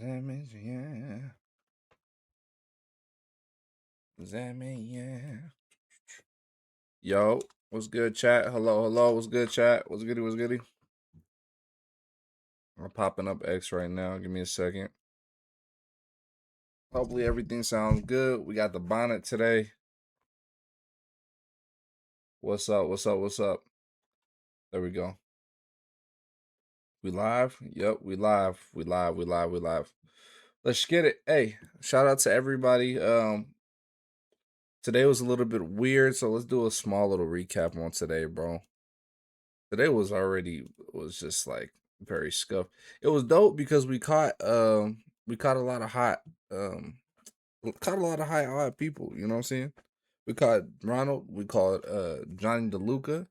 Yeah. Yeah. Yo, what's good, chat? Hello, what's good, chat? What's goody, what's goody? I'm popping up X right now. Give me a second. Hopefully everything sounds good. We got the bonnet today. What's up? There we go. We live? Yep, we live. We live. Let's get it. Hey, shout out to everybody. Today was a little bit weird, so let's do a small little recap on today, bro. Today was just like very scuffed. It was dope because we caught a lot of hot people, you know what I'm saying? We caught Ronald, we caught Johnny DeLuca.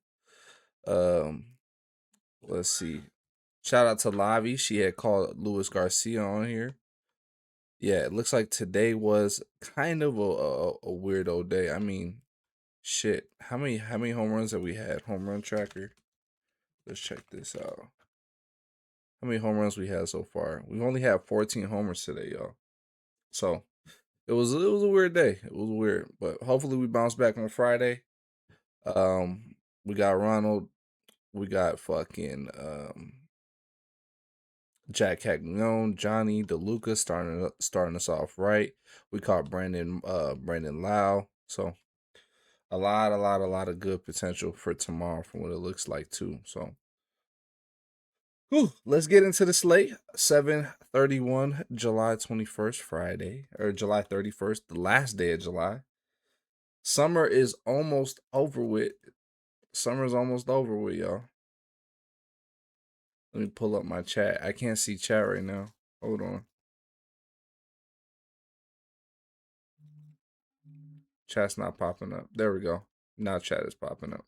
Um let's see. Shout out to Lavi. She had called Luis Garcia on here. Yeah, it looks like today was kind of a weirdo day. I mean, shit. How many home runs have we had? Home run tracker. Let's check this out. How many home runs we had so far? We've only had 14 homers today, y'all. So it was a weird day. It was weird, but hopefully we bounce back on Friday. We got Ronald. We got fucking Jack Cagnon, Johnny DeLuca starting us off right. We caught Brandon Lau. So a lot of good potential for tomorrow from what it looks like too. So whew, let's get into the slate. 7/31, July 21st, Friday, or July 31st, the last day of July. Summer is almost over with. Summer's almost over with, y'all. Let me pull up my chat. I can't see chat right now. Hold on. Chat's not popping up. There we go. Now chat is popping up.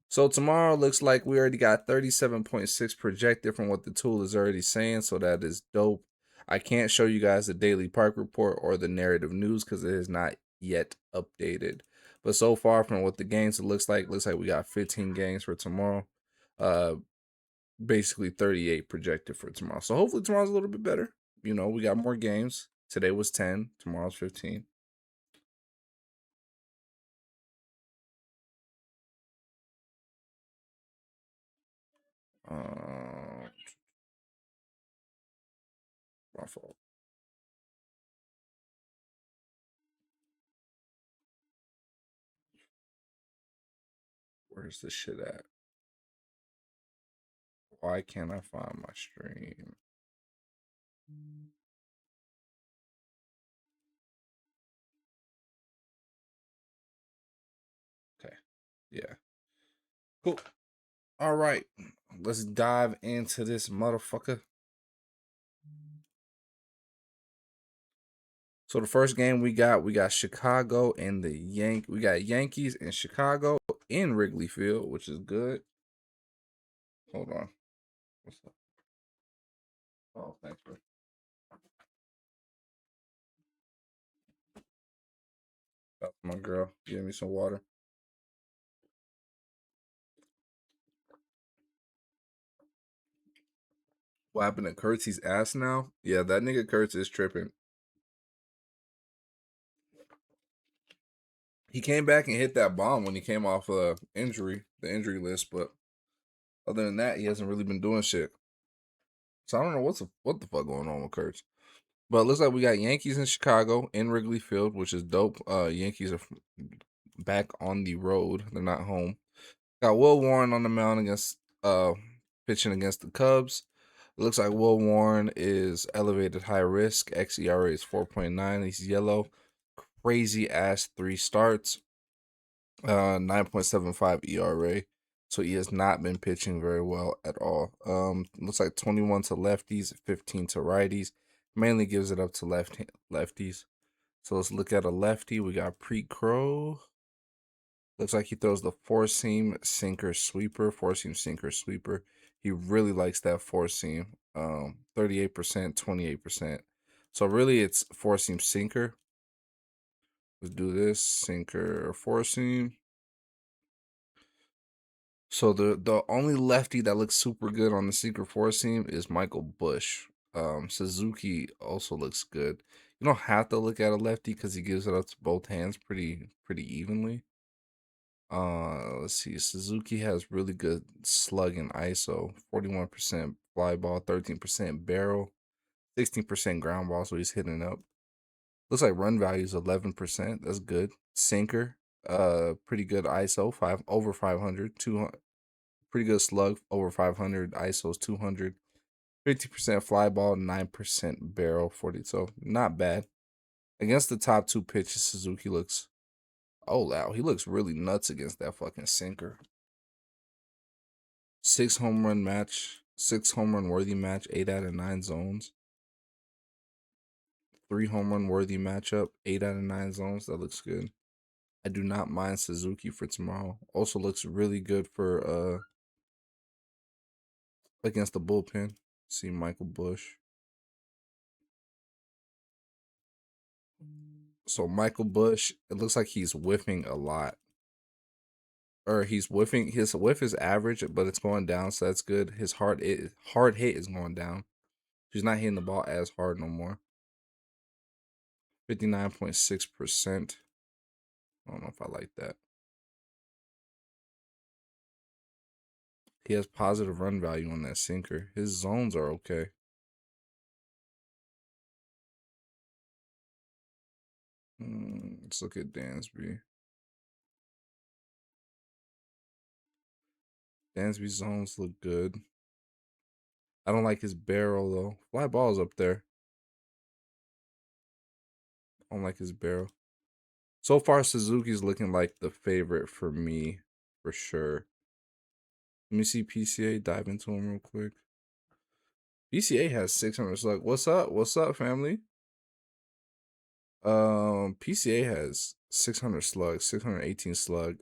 So tomorrow looks like we already got 37.6 projected from what the tool is already saying. So that is dope. I can't show you guys the daily park report or the narrative news because it is not yet updated. But so far from what the games it looks like we got 15 games for tomorrow. Basically 38 projected for tomorrow. So hopefully tomorrow's a little bit better. You know, we got more games. Today was 10, tomorrow's 15. My fault. Where's this shit at? Why can't I find my stream? Okay. Yeah. Cool. All right. Let's dive into this motherfucker. So the first game we got Chicago and we got Yankees in Chicago in Wrigley Field, which is good. Hold on. What's up? Oh, thanks, bro. That's my girl. Give me some water. What happened to Kurtz? He's ass now? Yeah, that nigga Kurtz is tripping. He came back and hit that bomb when he came off the injury list, but other than that, he hasn't really been doing shit. So I don't know what the fuck going on with Kurtz. But it looks like we got Yankees in Chicago in Wrigley Field, which is dope. Yankees are back on the road. They're not home. Got Will Warren on the mound against pitching against the Cubs. It looks like Will Warren is elevated high risk. xERA is 4.9. He's yellow. Crazy ass 3 starts. 9.75 ERA. So he has not been pitching very well at all. Looks like 21 to lefties, 15 to righties. Mainly gives it up to lefties. So let's look at a lefty. We got Preet Crow. Looks like he throws the four seam sinker sweeper. He really likes that four seam. 38%, 28%. So really it's four seam sinker. Let's do this. Sinker four seam. So the only lefty that looks super good on the sinker four seam is Michael Bush. Suzuki also looks good. You don't have to look at a lefty because he gives it up to both hands pretty evenly. Let's see. Suzuki has really good slug and ISO. 41% fly ball, 13% barrel, 16% ground ball. So he's hitting up. Looks like run value is 11%. That's good. Sinker, pretty good ISO, five over 500, 200. Pretty good slug, over 500. ISO's 200. 50% fly ball, 9% barrel, 40. So not bad. Against the top two pitches, Suzuki looks, oh wow, he looks really nuts against that fucking sinker. 6 home run match, 6 home run worthy match, 8 out of 9 zones. 3 home run worthy matchup, 8 out of 9 zones. That looks good. I do not mind Suzuki for tomorrow. Also looks really good for against the bullpen. See Michael Bush. So Michael Bush, it looks like he's whiffing a lot. Or he's whiffing. His whiff is average, but it's going down, so that's good. His hard hit is going down. He's not hitting the ball as hard no more. 59.6%. I don't know if I like that. He has positive run value on that sinker. His zones are okay. Let's look at Dansby. Dansby's zones look good. I don't like his barrel though. Fly ball's up there. I don't like his barrel. So far, Suzuki's looking like the favorite for me, for sure. Let me see PCA, dive into him real quick. PCA has 600 slug. What's up? What's up, family? PCA has 600 slug, 618 slug,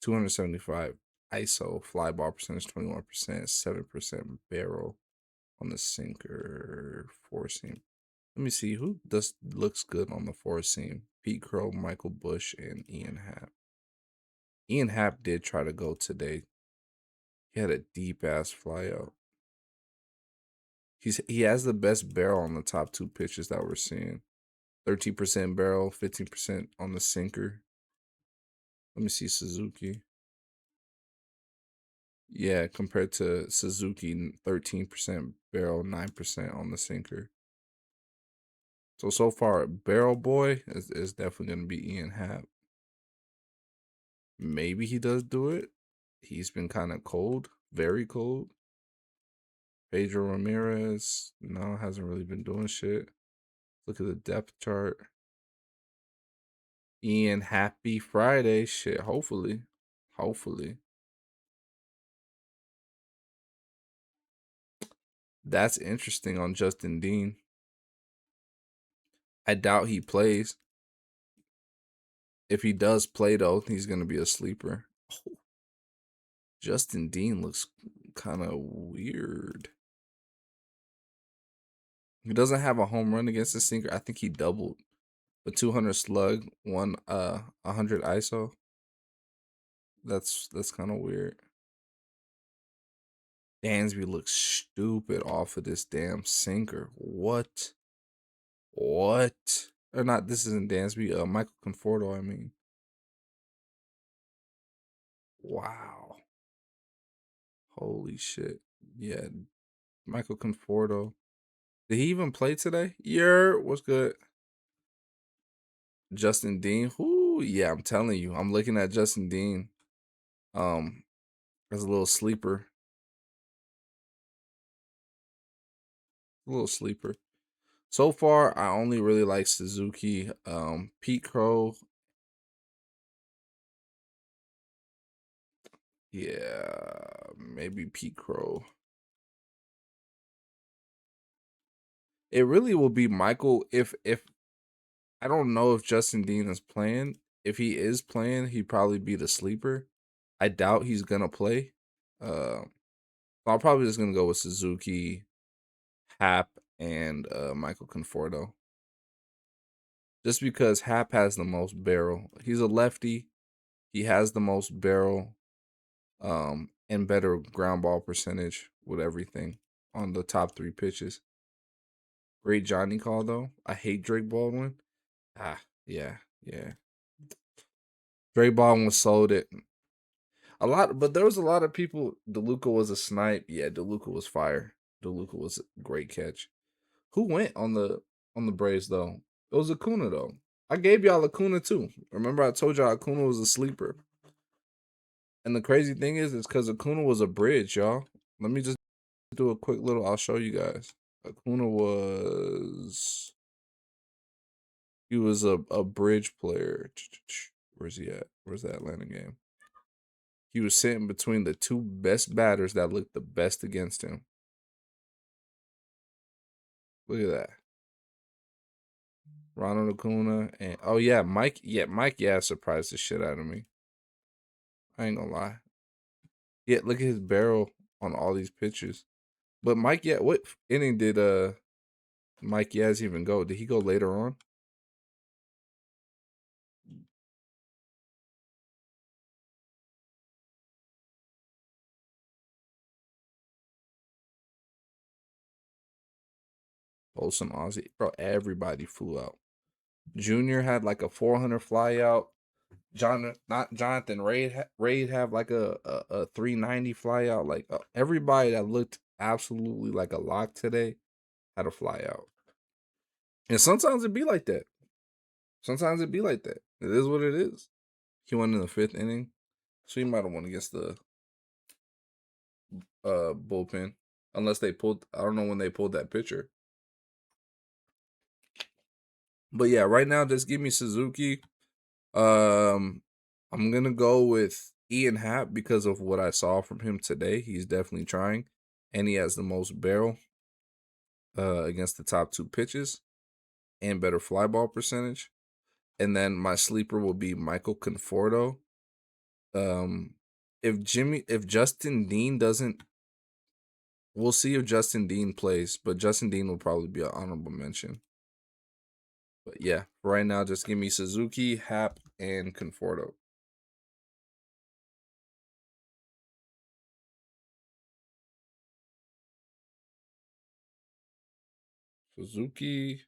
275 ISO, fly ball percentage 21%, 7% barrel on the sinker, four seam. Let me see who does looks good on the four seam. Pete Crow, Michael Bush, and Ian Happ. Ian Happ did try to go today. He had a deep ass fly out. He has the best barrel on the top two pitches that we're seeing. 13% barrel, 15% on the sinker. Let me see Suzuki. Yeah, compared to Suzuki, 13% barrel, 9% on the sinker. So far, Barrel Boy is definitely going to be Ian Happ. Maybe he does do it. He's been kind of cold, very cold. Pedro Ramirez, no, hasn't really been doing shit. Look at the depth chart. Ian, happy Friday. Shit, hopefully. Hopefully. That's interesting on Justin Dean. I doubt he plays. If he does play, though, he's going to be a sleeper. Oh, Justin Dean looks kind of weird. He doesn't have a home run against the sinker. I think he doubled. A 200 slug, 100 ISO. That's kind of weird. Dansby looks stupid off of this damn sinker. What? What? Or not, this isn't Dansby. Michael Conforto, I mean. Wow. Holy shit. Yeah, Michael Conforto. Did he even play today? Yeah, what's good? Justin Dean. Whoo, yeah, I'm telling you. I'm looking at Justin Dean. As a little sleeper. A little sleeper. So far, I only really like Suzuki. Pete Crow. Yeah, maybe Pete Crow. It really will be Michael if I don't know if Justin Dean is playing. If he is playing, he'd probably be the sleeper. I doubt he's gonna play. Uh, I'm probably just gonna go with Suzuki, Hap, and Michael Conforto. Just because Hap has the most barrel. He's a lefty. He has the most barrel. And better ground ball percentage with everything on the top three pitches. Great Johnny call though. I hate Drake Baldwin. Ah, yeah, yeah. Drake Baldwin was sold it a lot, but there was a lot of people. DeLuca was a snipe. Yeah, DeLuca was fire. DeLuca was a great catch. Who went on the Braves though? It was Acuna though. I gave y'all Acuna too. Remember I told y'all Acuna was a sleeper. And the crazy thing is, it's because Acuna was a bridge, y'all. Let me just do a quick little. I'll show you guys. Acuna was he was a bridge player. Where's he at? Where's the Atlanta game? He was sitting between the two best batters that looked the best against him. Look at that. Ronald Acuna and oh yeah, Mike. Yeah, Mike. Yeah, surprised the shit out of me. I ain't gonna lie. Yeah, look at his barrel on all these pitches. But Mike, yeah, what inning did Mike Yaz even go? Did he go later on? Olson, Ozzy, bro, everybody flew out. Junior had like a 400 fly out. Not Jonathan Raid have like a 390 fly out. Like everybody that looked absolutely like a lock today had a fly out. And sometimes it be like that. Sometimes it be like that. It is what it is. He won in the fifth inning, so he might have won against the bullpen, unless they pulled. I don't know when they pulled that pitcher. But yeah, right now just give me Suzuki. Um, I'm gonna go with Ian Happ because of what I saw from him today. He's definitely trying, and he has the most barrel against the top two pitches and better fly ball percentage. And then my sleeper will be Michael Conforto. Um, if Justin Dean doesn't, we'll see if Justin Dean plays, but Justin Dean will probably be an honorable mention. But yeah, right now, just give me Suzuki, Hap, and Conforto. Suzuki,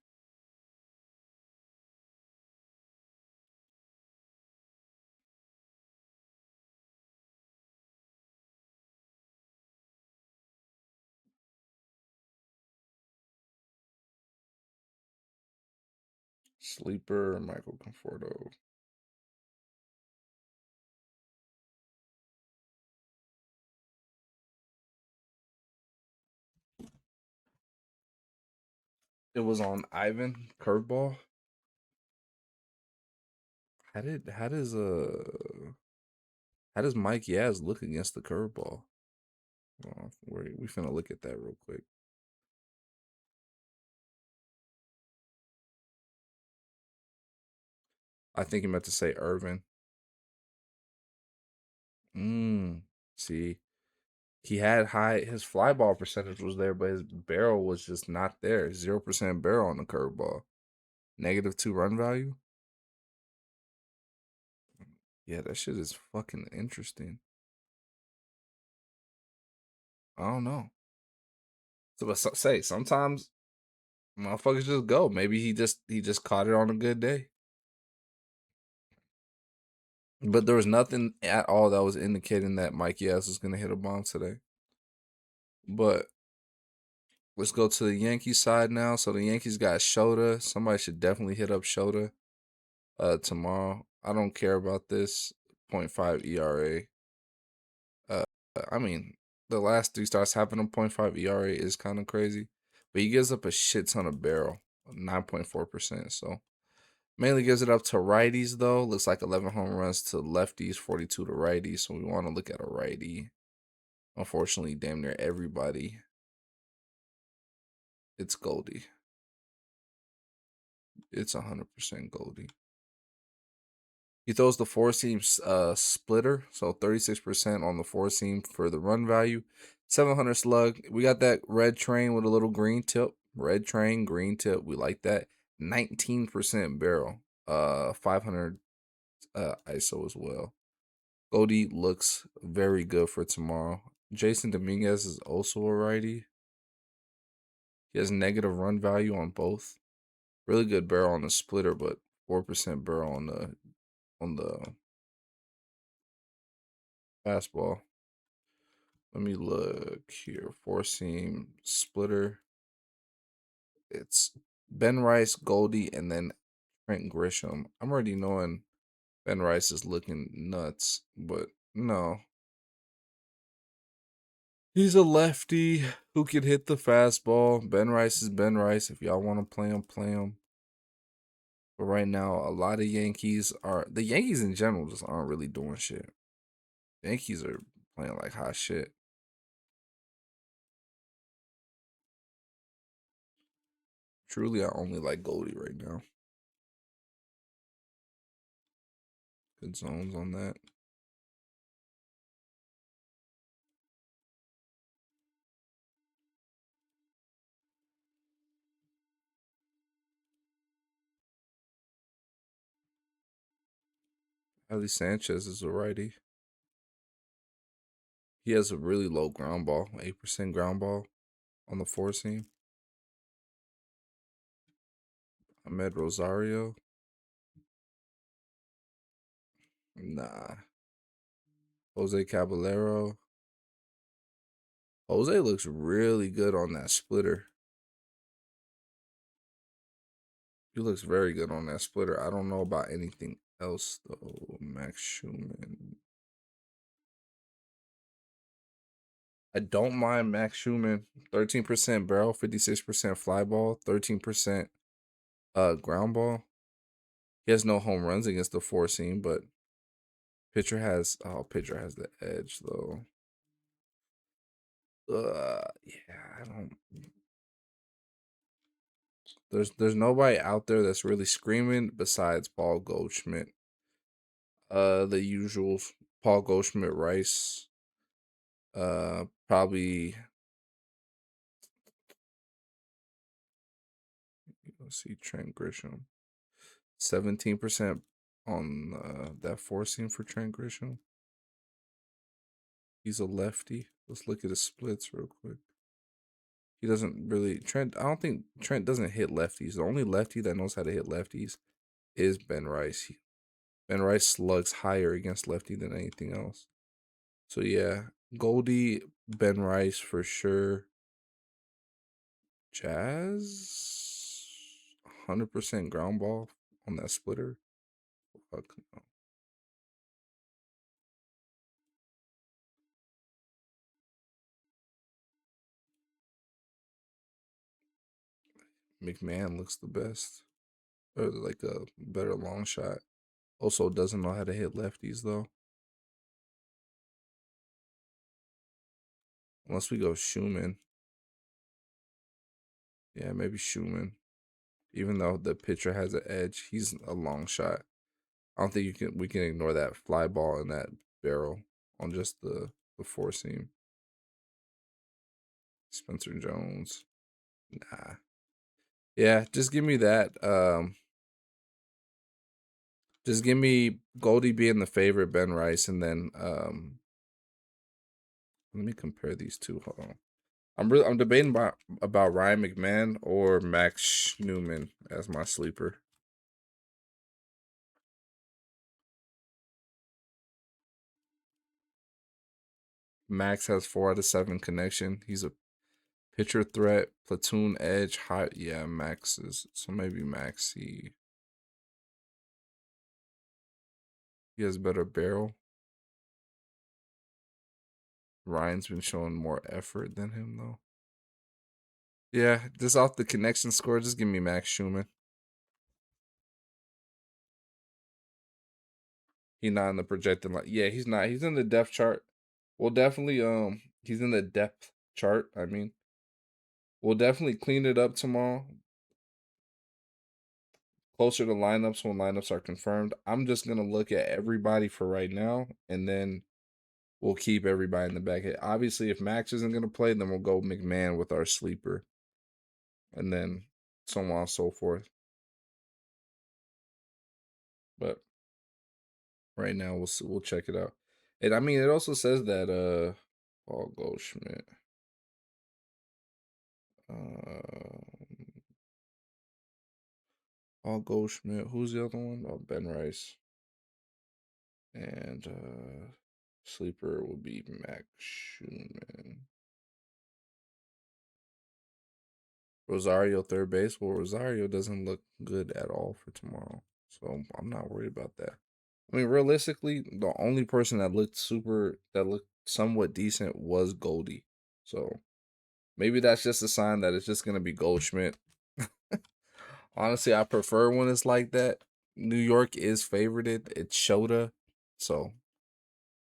sleeper, Michael Conforto. It was on Ivan curveball. How does Mike Yaz look against the curveball? We finna look at that real quick. I think he meant to say Irvin. See, he had high. His fly ball percentage was there, but his barrel was just not there. 0% barrel on the curveball. -2 run value. Yeah, that shit is fucking interesting. I don't know. So, but say sometimes motherfuckers just go. Maybe he just caught it on a good day. But there was nothing at all that was indicating that Mike Yaz was gonna hit a bomb today. But let's go to the Yankees side now. So the Yankees got Shota. Somebody should definitely hit up Shota tomorrow. I don't care about this 0.5 ERA. Uh, I mean, the last three starts having a 0.5 ERA is kind of crazy, but he gives up a shit ton of barrel, 9.4%. So mainly gives it up to righties though. Looks like 11 home runs to lefties, 42 to righties. So we want to look at a righty. Unfortunately, damn near everybody. It's Goldie. It's 100% Goldie. He throws the four seam splitter, so 36% on the four seam for the run value. 700 slug. We got that red train with a little green tip. Red train, green tip. We like that. 19% barrel. 500 ISO as well. Goldie looks very good for tomorrow. Jason Dominguez is also a righty. He has negative run value on both. Really good barrel on the splitter, but 4% barrel on the fastball. Let me look here. Four seam splitter. It's Ben Rice, Goldie, and then Trent Grisham. I'm already knowing Ben Rice is looking nuts, but no. He's a lefty who can hit the fastball. Ben Rice is Ben Rice. If y'all want to play him, play him. But right now, a lot of the Yankees in general just aren't really doing shit. Yankees are playing like hot shit. Truly, I only like Goldie right now. Good zones on that. Ali Sanchez is a righty. He has a really low ground ball, 8% ground ball on the four seam. Ahmed Rosario. Nah. Jose Caballero. Jose looks really good on that splitter. He looks very good on that splitter. I don't know about anything else though. Max Schumann. I don't mind Max Schumann. 13% barrel, 56% fly ball, 13% ground ball. He has no home runs against the four seam, but pitcher has the edge though. Yeah, I don't. There's nobody out there that's really screaming besides Paul Goldschmidt. The usual Paul Goldschmidt, Rice. Probably. Let's see, Trent Grisham. 17% on that four seam for Trent Grisham. He's a lefty. Let's look at his splits real quick. He doesn't really Trent. I don't think Trent doesn't hit lefties. The only lefty that knows how to hit lefties is Ben Rice. Ben Rice slugs higher against lefty than anything else. So yeah, Goldie, Ben Rice for sure. Jazz, 100% ground ball on that splitter. Fuck no. McMahon looks the best, or like a better long shot. Also doesn't know how to hit lefties though. Unless we go Schumann. Yeah, maybe Schumann. Even though the pitcher has an edge, he's a long shot. I don't think we can ignore that fly ball and that barrel on just the four seam. Spencer Jones. Nah. Yeah, just give me that. Just give me Goldie being the favorite, Ben Rice, and then let me compare these two. Hold on. I'm debating about Ryan McMahon or Max Newman as my sleeper. Max has 4 out of 7 connection. He's a pitcher threat, platoon edge, high. Yeah, Max is so maybe Max. He has better barrel. Ryan's been showing more effort than him though. Yeah, just off the connection score, just give me Max Schumann. He's not in the projected line. Yeah, he's not. He's in the depth chart. We'll definitely he's in the depth chart. I mean, we'll definitely clean it up tomorrow. Closer to lineups when lineups are confirmed. I'm just gonna look at everybody for right now, and then we'll keep everybody in the back. Obviously, if Max isn't gonna play, then we'll go McMahon with our sleeper, and then so on and so forth. But right now, we'll check it out. And I mean, it also says that Paul Goldschmidt. Paul Goldschmidt. Who's the other one? Oh, Ben Rice. And sleeper will be Max Schumann. Rosario third base. Well, Rosario doesn't look good at all for tomorrow, so I'm not worried about that. I mean, realistically, the only person that looked somewhat decent was Goldie. So maybe that's just a sign that it's just gonna be Goldschmidt. Honestly, I prefer when it's like that. New York is favorited. It's Shota, so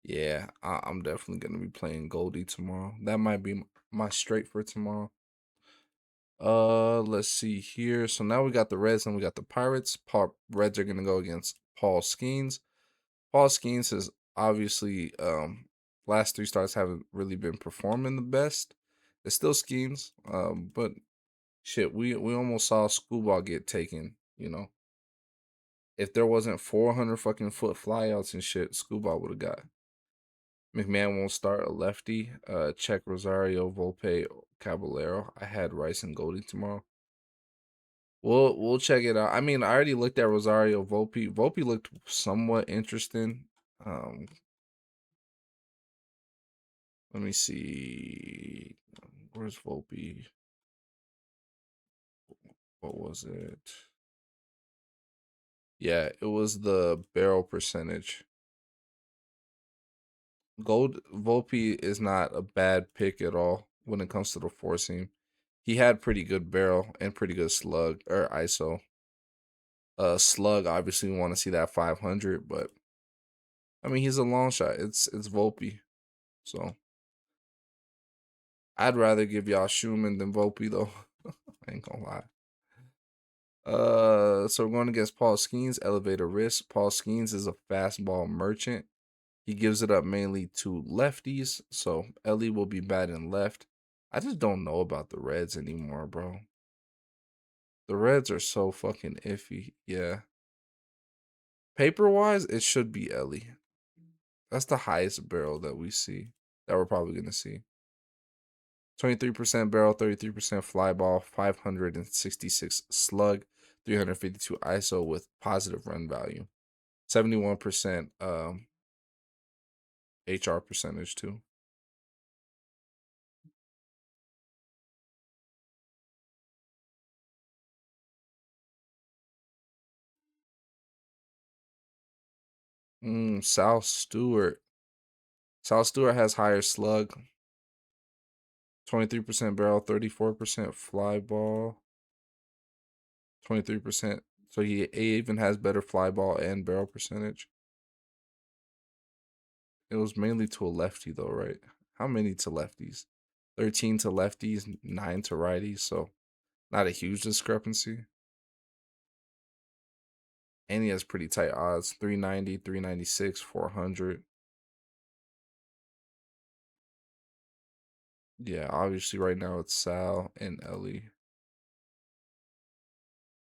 yeah, I'm definitely gonna be playing Goldie tomorrow. That might be my straight for tomorrow. Let's see here. So now we got the Reds and we got the Pirates. Reds are gonna go against Paul Skeens. Paul Skeens has obviously last three starts haven't really been performing the best. It's still Skeens, but shit, we almost saw Schoolball get taken. You know, if there wasn't 400 fucking foot flyouts and shit, Schoolball would have got. McMahon won't start a lefty. Check Rosario, Volpe, Caballero. I had Rice and Goldie tomorrow. We'll check it out. I mean, I already looked at Rosario Volpe. Volpe looked somewhat interesting. Um, Let me see. Where's Volpe? What was it? Yeah, it was the barrel percentage. Gold Volpe is not a bad pick at all when it comes to the four seam. He had pretty good barrel and pretty good slug or ISO. Slug obviously we want to see that 500, but I mean he's a long shot. It's Volpe, so I'd rather give y'all Schumann than Volpe though. I ain't gonna lie. So we're going against Paul Skeens, elevator risk. Paul Skeens is a fastball merchant. He gives it up mainly to lefties, so Ellie will be batting left. I just don't know about the Reds anymore, bro. The Reds are so fucking iffy. Yeah. Paper wise, it should be Ellie. That's the highest barrel that we see, that we're probably gonna see. 23% barrel, 33% fly ball, 566 slug, 352 ISO with positive run value. 71% HR percentage too. South Stewart. South Stewart has higher slug, 23% barrel, 34% fly ball, 23%. So he even has better fly ball and barrel percentage. It was mainly to a lefty though, right? How many to lefties? 13 to lefties, 9 to righties. So not a huge discrepancy. And he has pretty tight odds, 390, 396, 400. Yeah, obviously right now it's Sal and Ellie.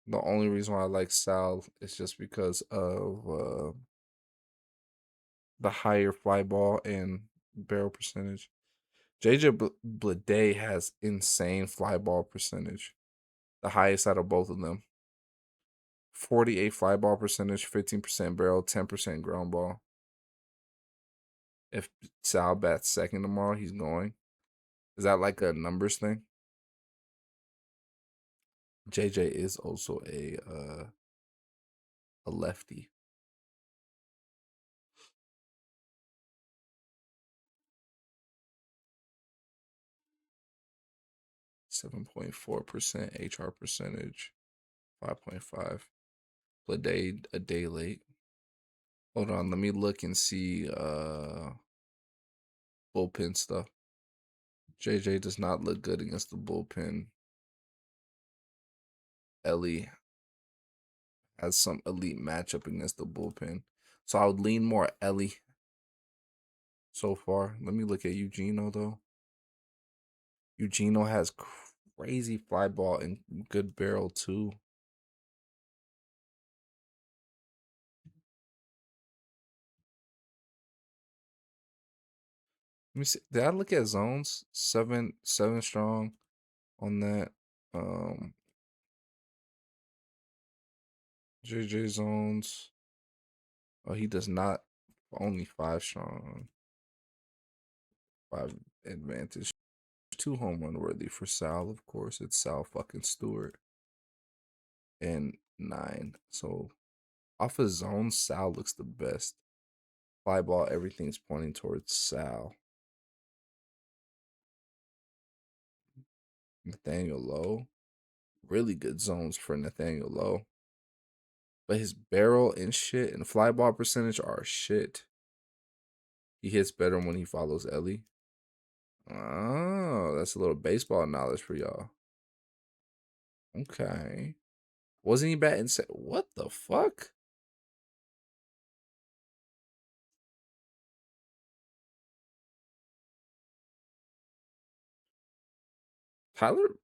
The only reason why I like Sal is just because of the higher fly ball and barrel percentage. JJ Blade has insane fly ball percentage, the highest out of both of them. 48 fly ball percentage, 15% barrel, 10% ground ball. If Sal bats second tomorrow, he's going. Is that like a numbers thing? JJ is also a lefty. 7.4% HR percentage, 5.5. Blade a day late. Hold on, let me look and see bullpen stuff. JJ does not look good against the bullpen. Ellie has some elite matchup against the bullpen. So I would lean more Ellie so far. Let me look at Eugenio though. Eugenio has crazy fly ball and good barrel too. Let me see. Did I look at zones? Seven strong on that. Um JJ zones. Oh, he does not. Only 5 strong. 5 advantage. 2 home run worthy for Sal, of course. It's Sal fucking Stewart. And 9. So off of zone, Sal looks the best. Fly ball, everything's pointing towards Sal. Nathaniel Lowe. Really good zones for Nathaniel Lowe. But his barrel and shit and fly ball percentage are shit. He hits better when he follows Ellie. Oh, that's a little baseball knowledge for y'all. Okay. Wasn't he batting? What the fuck? Tyler?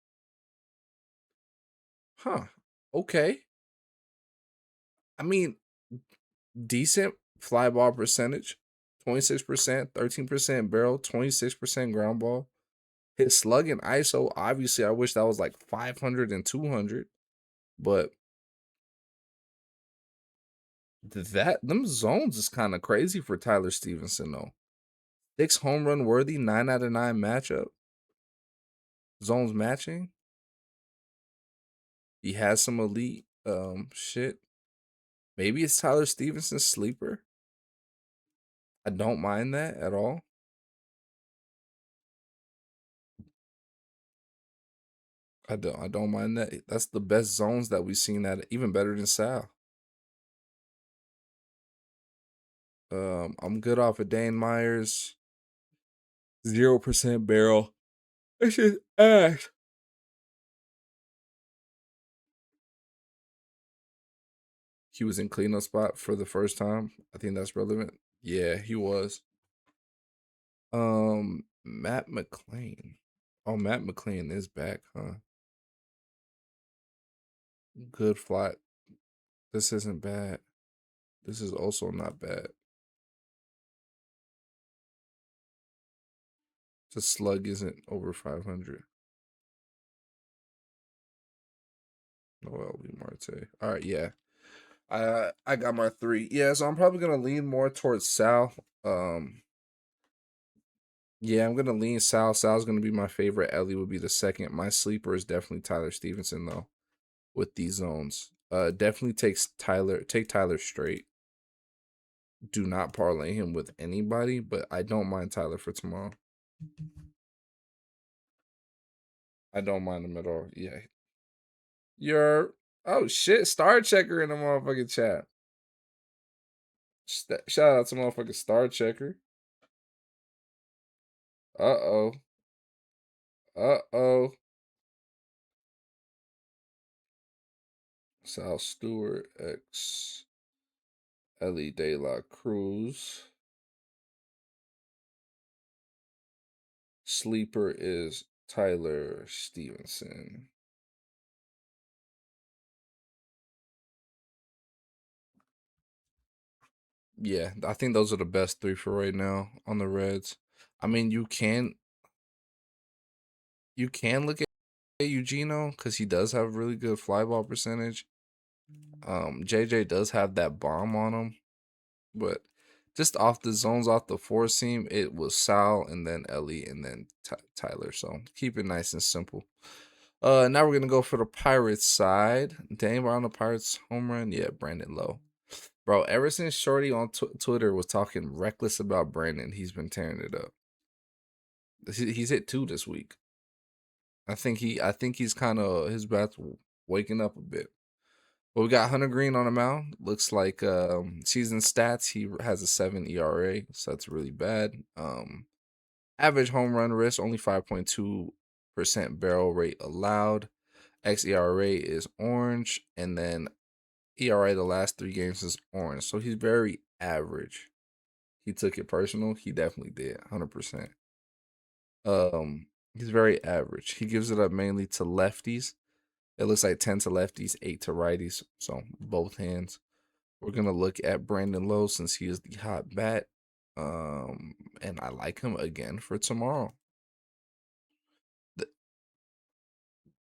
Huh. Okay. I mean, decent fly ball percentage. 26%, 13% barrel, 26% ground ball. His slug and ISO, obviously, I wish that was like 500 and 200. But them zones is kind of crazy for Tyler Stevenson, though. 6 home run worthy, 9 out of 9 matchup. Zones matching. He has some elite shit. Maybe it's Tyler Stevenson's sleeper. I don't mind that at all. I don't mind that. That's the best zones that we've seen at even better than Sal. I'm good off of Dane Myers. 0% barrel. It's just ass. He was in cleanup spot for the first time. I think that's relevant. Yeah, he was. Matt McLean. Oh, Matt McLean is back, huh? Good flat. This isn't bad. This is also not bad. The slug isn't over 500. Noel B. Marte. All right, yeah. I got my 3. Yeah, so I'm probably gonna lean more towards Sal. Yeah, I'm gonna lean Sal. Sal's gonna be my favorite. Ellie would be the second. My sleeper is definitely Tyler Stevenson though. With these zones, definitely takes Tyler. Take Tyler straight. Do not parlay him with anybody, but I don't mind Tyler for tomorrow. I don't mind him at all. Yeah, you're. Oh shit! Star checker in the motherfucking chat. Shout out to motherfucking Star Checker. Uh-oh. Uh-oh. Sal Stewart X Ellie De La Cruz. Sleeper is Tyler Stevenson. Yeah, I think those are the best 3 for right now on the Reds. I mean, you can look at Eugenio because he does have really good fly ball percentage. JJ does have that bomb on him, but just off the zones, off the 4 seam, it was Sal and then Ellie and then Tyler. So keep it nice and simple. Now we're gonna go for the Pirates side. Dame on the Pirates home run. Yeah, Brandon Lowe. Bro, ever since Shorty on Twitter was talking reckless about Brandon, he's been tearing it up. He's hit 2 this week. I think he's kind of his bat's waking up a bit. But we got Hunter Green on the mound. Looks like season stats, he has a 7 ERA, so that's really bad. Average home run risk only 5.2% barrel rate allowed. xERA is orange, and then ERA the last 3 games is orange. So he's very average. He took it personal. He definitely did, 100%. He's very average. He gives it up mainly to lefties. It looks like 10 to lefties, 8 to righties. So both hands. We're gonna look at Brandon Lowe since he is the hot bat. And I like him again for tomorrow.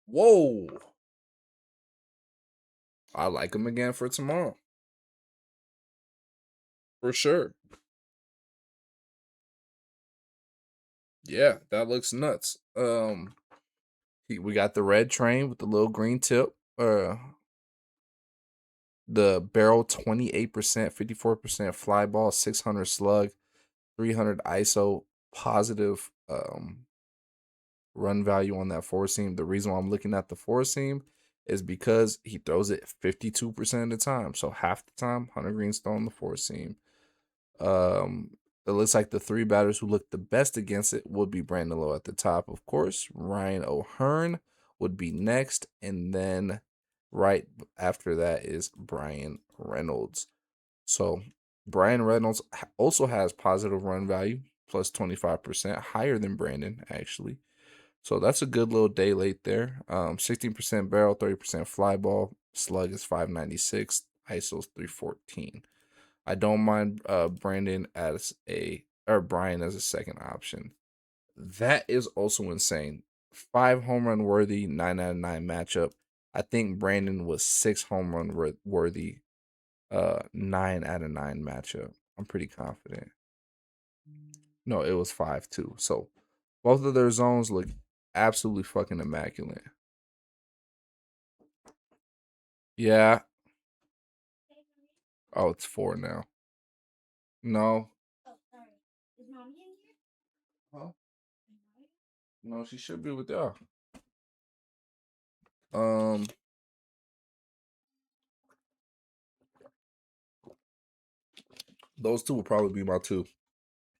Whoa. I like him again for tomorrow. For sure. Yeah, that looks nuts. We got the red train with the little green tip. The barrel 28%, 54% fly ball, 600 slug, 300 ISO, positive run value on that four seam. The reason why I'm looking at the four seam is because he throws it 52% of the time. So half the time, Hunter Green's throwing the four seam. It looks like the three batters who look the best against it would be Brandon Lowe at the top, of course. Ryan O'Hearn would be next, and then right after that is Brian Reynolds. So Brian Reynolds also has positive run value, plus 25%, higher than Brandon actually. So that's a good little day late there. 16% barrel, 30% fly ball. Slug is 596. ISO's 314. I don't mind Brandon as a or Brian as a second option. That is also insane. 5 home run worthy, 9 out of 9 matchup. I think Brandon was 6 home run worthy, 9 out of 9 matchup. I'm pretty confident. No, it was 5 too. So both of their zones look absolutely fucking immaculate. Yeah. Oh, it's 4 now. No. Huh? No, she should be with y'all. Um, those two will probably be my two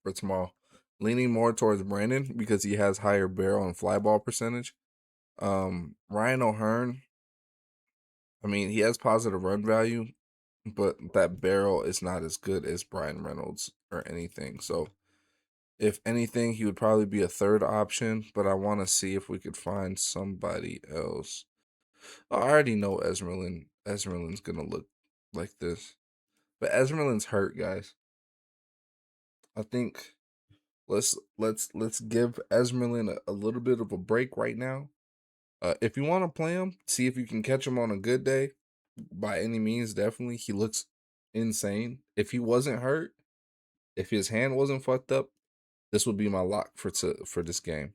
for tomorrow. Leaning more towards Brandon because he has higher barrel and fly ball percentage. Ryan O'Hearn, I mean, he has positive run value, but that barrel is not as good as Brian Reynolds or anything. So, if anything, he would probably be a third option, but I want to see if we could find somebody else. I already know Esmerlin. Esmerlin's gonna look like this, but Esmerlin's hurt, guys. I think let's give Esmerlin a little bit of a break right now. If you want to play him, see if you can catch him on a good day. By any means, definitely. He looks insane. If he wasn't hurt, if his hand wasn't fucked up, this would be my lock for this game.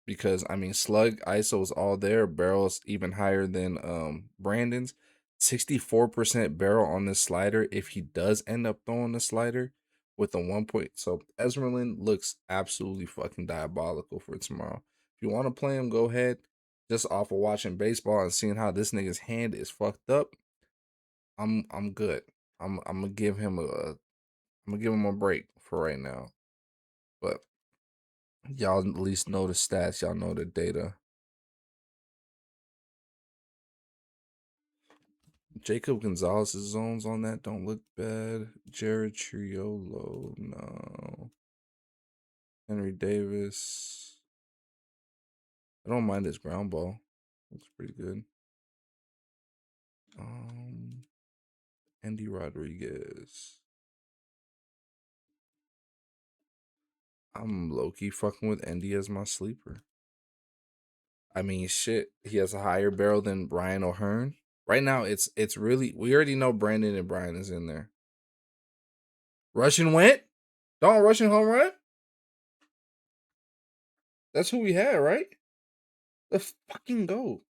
Because I mean, slug ISO is all there. Barrels even higher than Brandon's. 64% barrel on this slider. If he does end up throwing the slider with a 1 point, so Esmerlin looks absolutely fucking diabolical for tomorrow. If you want to play him, go ahead. Just off of watching baseball and seeing how this nigga's hand is fucked up, I'm good. I'm gonna give him a break for right now. But y'all at least know the stats. Y'all know the data. Jacob Gonzalez's zones on that don't look bad. Jared Triolo, no. Henry Davis. I don't mind his ground ball. Looks pretty good. Um, Andy Rodriguez. I'm low key fucking with Andy as my sleeper. I mean, shit. He has a higher barrel than Brian O'Hearn. Right now, it's really we already know Brandon and Brian is in there. Russian went. Don't Russian home run. That's who we had, right? Let's fucking go.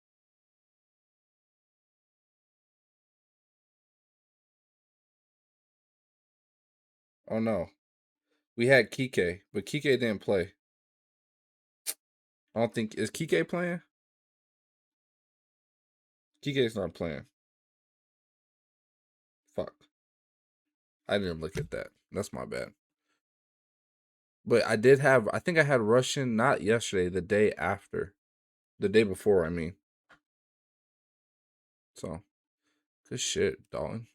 Oh no. We had Kike, but Kike didn't play. I don't think is Kike playing. Kike's not playing. Fuck. I didn't look at that. That's my bad. But I did have. I think I had Russian not yesterday. The day after. The day before. I mean. So good shit, Dalton.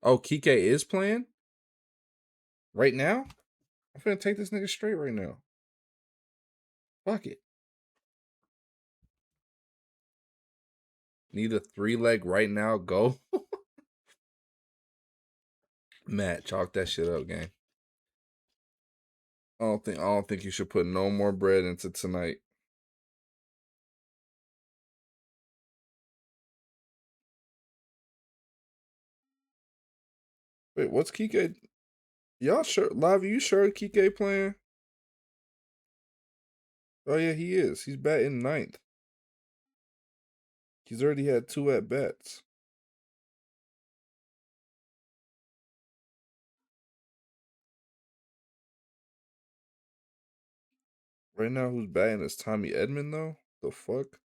Oh, Kike is playing right now. I'm finna take this nigga straight right now. Fuck it. Need a 3 leg right now. Go. Matt, chalk that shit up, gang. I don't think you should put no more bread into tonight. Wait, what's Kike? Y'all sure? Live, you sure Kike playing? Oh yeah, he is. He's batting ninth. He's already had two at bats. Right now, who's batting is Tommy Edmond though. The fuck?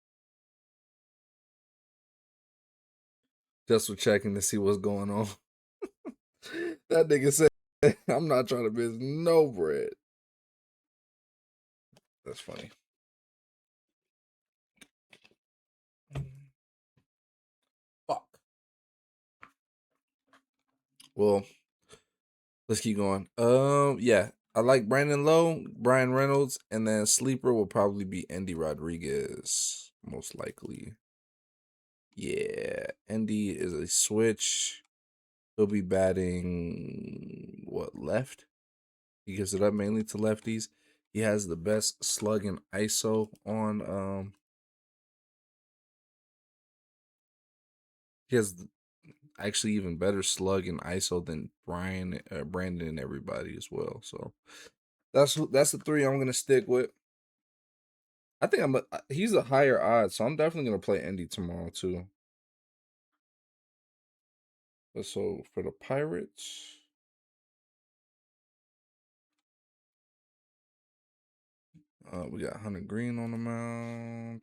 Just for checking to see what's going on. That nigga said, "I'm not trying to miss no bread." That's funny. Fuck. Well, let's keep going. Yeah, I like Brandon Lowe, Brian Reynolds, and then sleeper will probably be Andy Rodriguez, most likely. Yeah, Andy is a switch. He'll be batting what, left? He gives it up mainly to lefties. He has the best slug and ISO on. He has actually even better slug and ISO than Brandon, and everybody as well. So that's the three I'm gonna stick with. I think he's a higher odds, so I'm definitely gonna play Indy tomorrow too. But so for the Pirates, we got Hunter Green on the mound.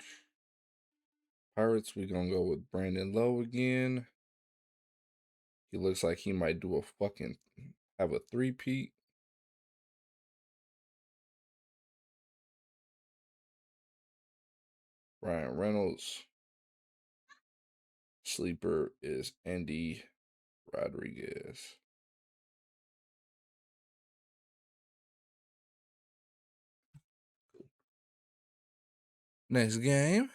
Pirates, we gonna go with Brandon Lowe again. He looks like he might do a fucking have a three-peat. Ryan Reynolds. Sleeper is Andy Rodriguez. Next game,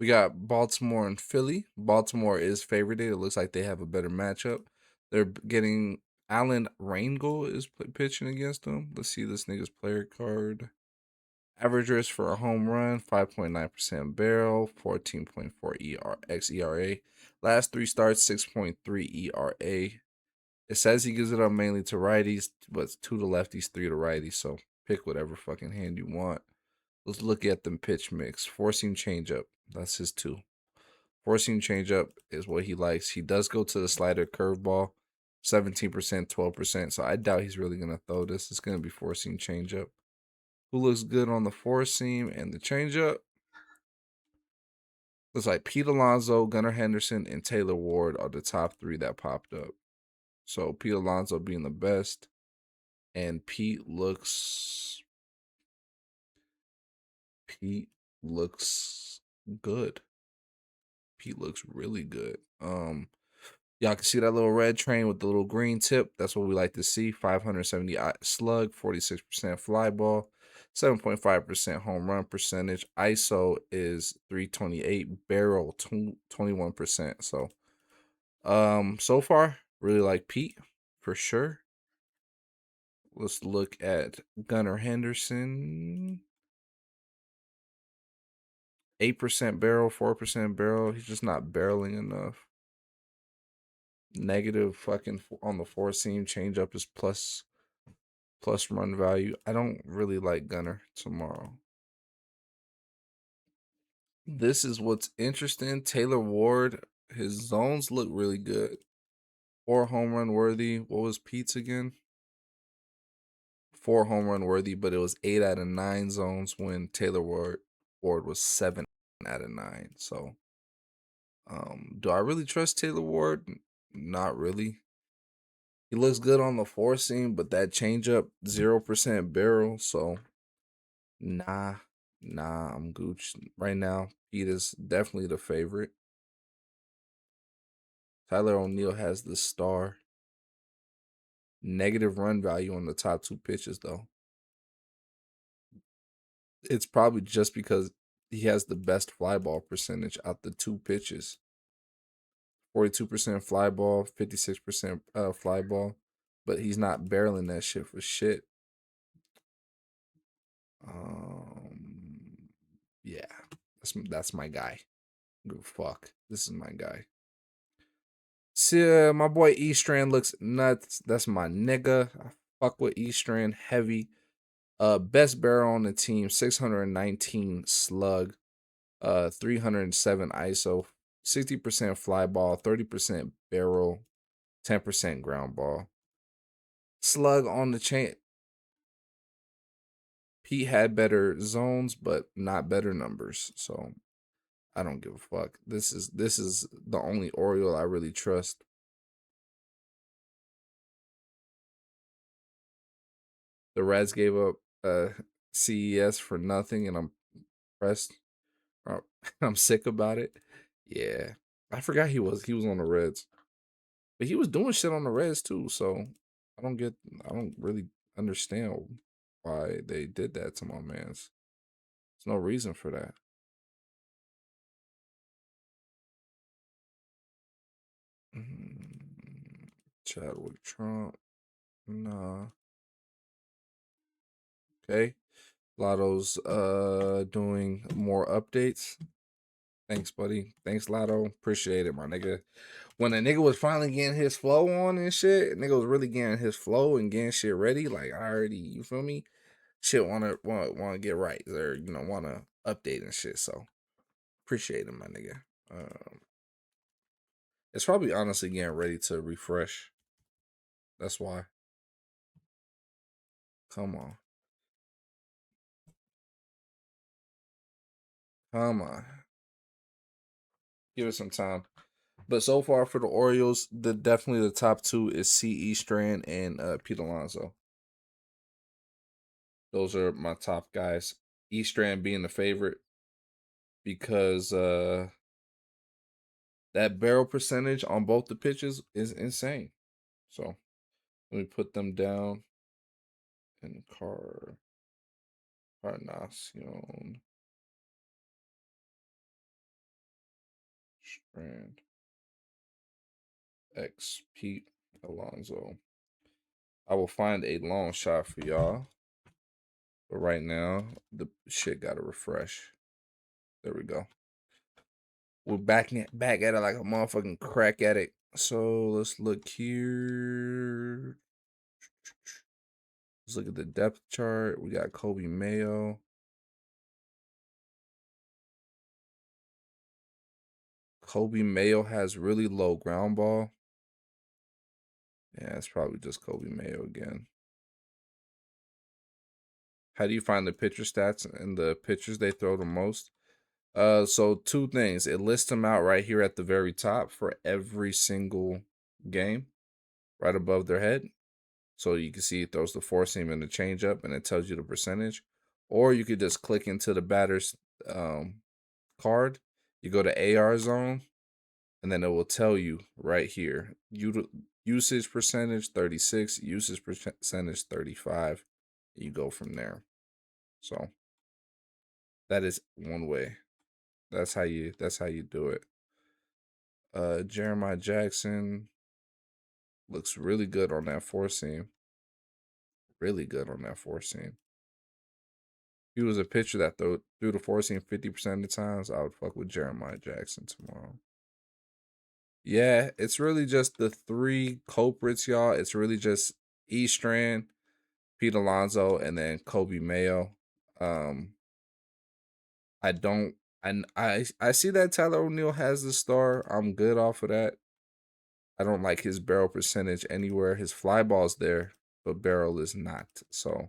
we got Baltimore and Philly. Baltimore is favored. It looks like they have a better matchup. They're getting Alan Rangel is pitching against them. Let's see this nigga's player card. Averagers for a home run, 5.9% barrel, 14.4 xERA. Last three starts, 6.3 ERA. It says he gives it up mainly to righties, but two to lefties, three to righties. So pick whatever fucking hand you want. Let's look at them pitch mix. Forcing changeup. That's his two. Forcing changeup is what he likes. He does go to the slider curveball, 17%, 12%. So I doubt he's really gonna throw this. It's gonna be forcing changeup. Who looks good on the four seam and the changeup? Looks like Pete Alonso, Gunnar Henderson, and Taylor Ward are the top three that popped up. So Pete Alonso being the best, and Pete looks good. Pete looks really good. Y'all can see that little red train with the little green tip. That's what we like to see. 570 slug, 46% fly ball, 7.5% home run percentage. ISO is 328, barrel 21%. So far, really like Pete for sure. Let's look at Gunnar Henderson. 8% barrel, 4% barrel. He's just not barreling enough. Negative fucking on the four seam. Change up is plus run value. I don't really like Gunner tomorrow. This is what's interesting. Taylor Ward, his zones look really good. 4 home run worthy. What was Pete's again? 4 home run worthy, but it was 8 out of 9 zones when Taylor Ward was 7 out of 9. So, do I really trust Taylor Ward? Not really. He looks good on the four seam, but that changeup 0% barrel. So, nah, I'm Gooch right now. Pete is definitely the favorite. Tyler O'Neill has the star. Negative run value on the top two pitches, though. It's probably just because he has the best fly ball percentage out the two pitches. 42% fly ball, 56% fly ball, but he's not barreling that shit for shit. Yeah, that's my guy. Good fuck. This is my guy. See, my boy Eastran looks nuts. That's my nigga. I fuck with Eastran heavy. Best barrel on the team, 619 slug, 307 ISO, 60% fly ball, 30% barrel, 10% ground ball. Slug on the chain. Pete had better zones, but not better numbers. So I don't give a fuck. This is the only Oriole I really trust. The Reds gave up CES for nothing, and I'm pressed. Uh, I'm sick about it. Yeah, I forgot he was on the Reds, but he was doing shit on the Reds too. So I don't get. I don't really understand why they did that to my man's. There's no reason for that. Mm, Chadwick Trump. Nah. Okay. Lotto's doing more updates. Thanks, buddy. Thanks, Lotto. Appreciate it, my nigga. When a nigga was finally getting his flow on and shit, nigga was really getting his flow and getting shit ready. Like I already, you feel me? Shit wanna get right or wanna update and shit. So appreciate it, my nigga. Um, it's probably honestly getting ready to refresh. That's why. Come on, come on. Give it some time. But so far for the Orioles, definitely the top two is C.E. Strand and Pete Alonso. Those are my top guys. E Strand being the favorite because that barrel percentage on both the pitches is insane. So let me put them down in Carnacion Strand X Pete Alonso. I will find a long shot for y'all. But right now, the shit gotta refresh. There we go. We're back at it like a motherfucking crack addict. So let's look here. Let's look at the depth chart. We got Kobe Mayo. Kobe Mayo has really low ground ball. Yeah, it's probably just Kobe Mayo again. How do you find the pitcher stats and the pitchers they throw the most? So two things. It lists them out right here at the very top for every single game, right above their head. So you can see it throws the four seam and the changeup, and it tells you the percentage. Or you could just click into the batter's card. You go to AR zone, and then it will tell you right here usage percentage 36, usage percentage 35. You go from there. So that is one way. That's how you do it. Jeremiah Jackson looks really good on that four seam. Really good on that four seam. He was a pitcher that threw the four seam 50% of the times. I would fuck with Jeremiah Jackson tomorrow. Yeah, it's really just the three culprits, y'all. It's really just E Strand, Pete Alonso, and then Kobe Mayo. Um, I don't, I see that Tyler O'Neill has the star. I'm good off of that. I don't like his barrel percentage anywhere. His fly ball's there, but barrel is not. So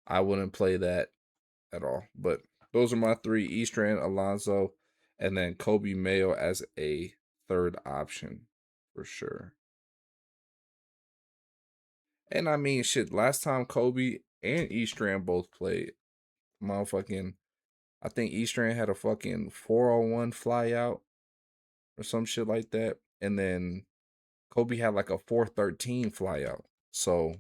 I wouldn't play that at all. But those are my three: Eastern, Alonso, and then Kobe Mayo as a third option for sure. And I mean, shit. Last time Kobe and Eastern both played, motherfucking, I think Eastern had a fucking 401 fly out or some shit like that, and then Kobe had like a 413 fly out. So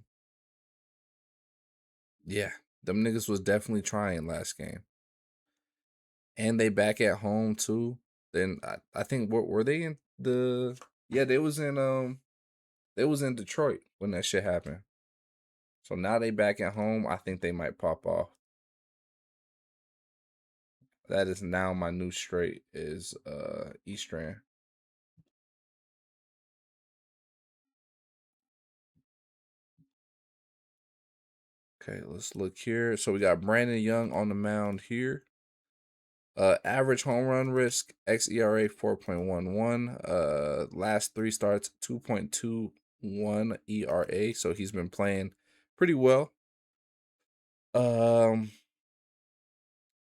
yeah, them niggas was definitely trying last game. And they back at home too. Then I think what were they in the yeah, they was in Detroit when that shit happened. So now they back at home. I think they might pop off. That is now my new straight is Eastern. Okay, let's look here. So we got Brandon Young on the mound here. Average home run risk, xERA 4.11. Last three starts 2.21 ERA. So he's been playing pretty well. Um,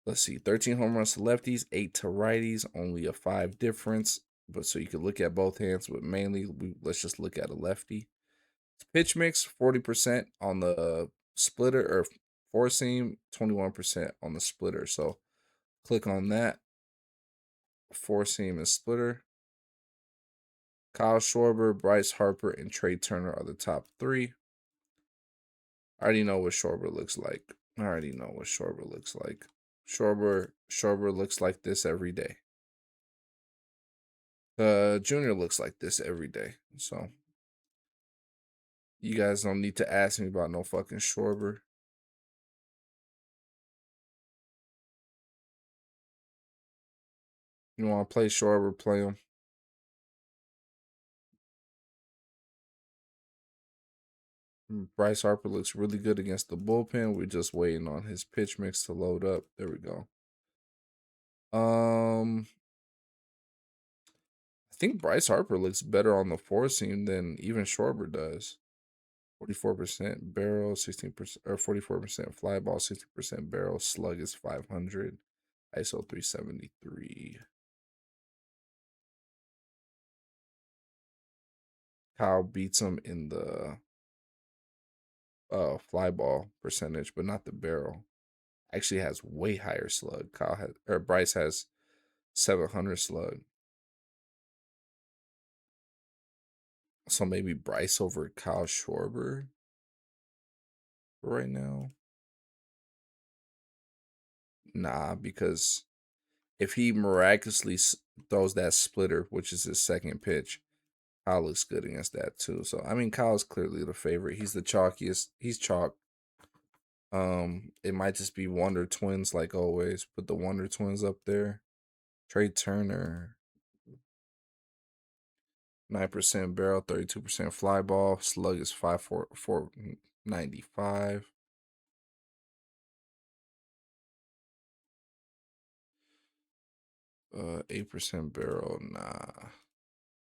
let's see, 13 home runs to lefties, 8 to righties, only a 5 difference. But so you could look at both hands, but mainly let's just look at a lefty. Pitch mix 40% on the splitter or four seam, 21% on the splitter. So click on that. Four seam and splitter. Kyle Schwarber, Bryce Harper, and Trey Turner are the top three. I already know what Schwarber looks like. Schwarber looks like this every day. Junior looks like this every day. So you guys don't need to ask me about no fucking Schwarber. You want to play Schwarber, play him. Bryce Harper looks really good against the bullpen. We're just waiting on his pitch mix to load up. There we go. I think Bryce Harper looks better on the four seam than even Schwarber does. 44% barrel, 16% or 44% fly ball, 60% barrel. Slug is 500. ISO 373. Kyle beats him in the fly ball percentage, but not the barrel. Actually has way higher slug. Bryce has 700 slug. So maybe Bryce over Kyle Schwarber right now. Nah, because if he miraculously throws that splitter, which is his second pitch, Kyle looks good against that too. So I mean, Kyle's clearly the favorite. He's the chalkiest. He's chalk. It might just be Wonder Twins like always. Put the Wonder Twins up there. Trey Turner, 9% barrel, 32% fly ball. Slug is 495. 8% barrel. Nah.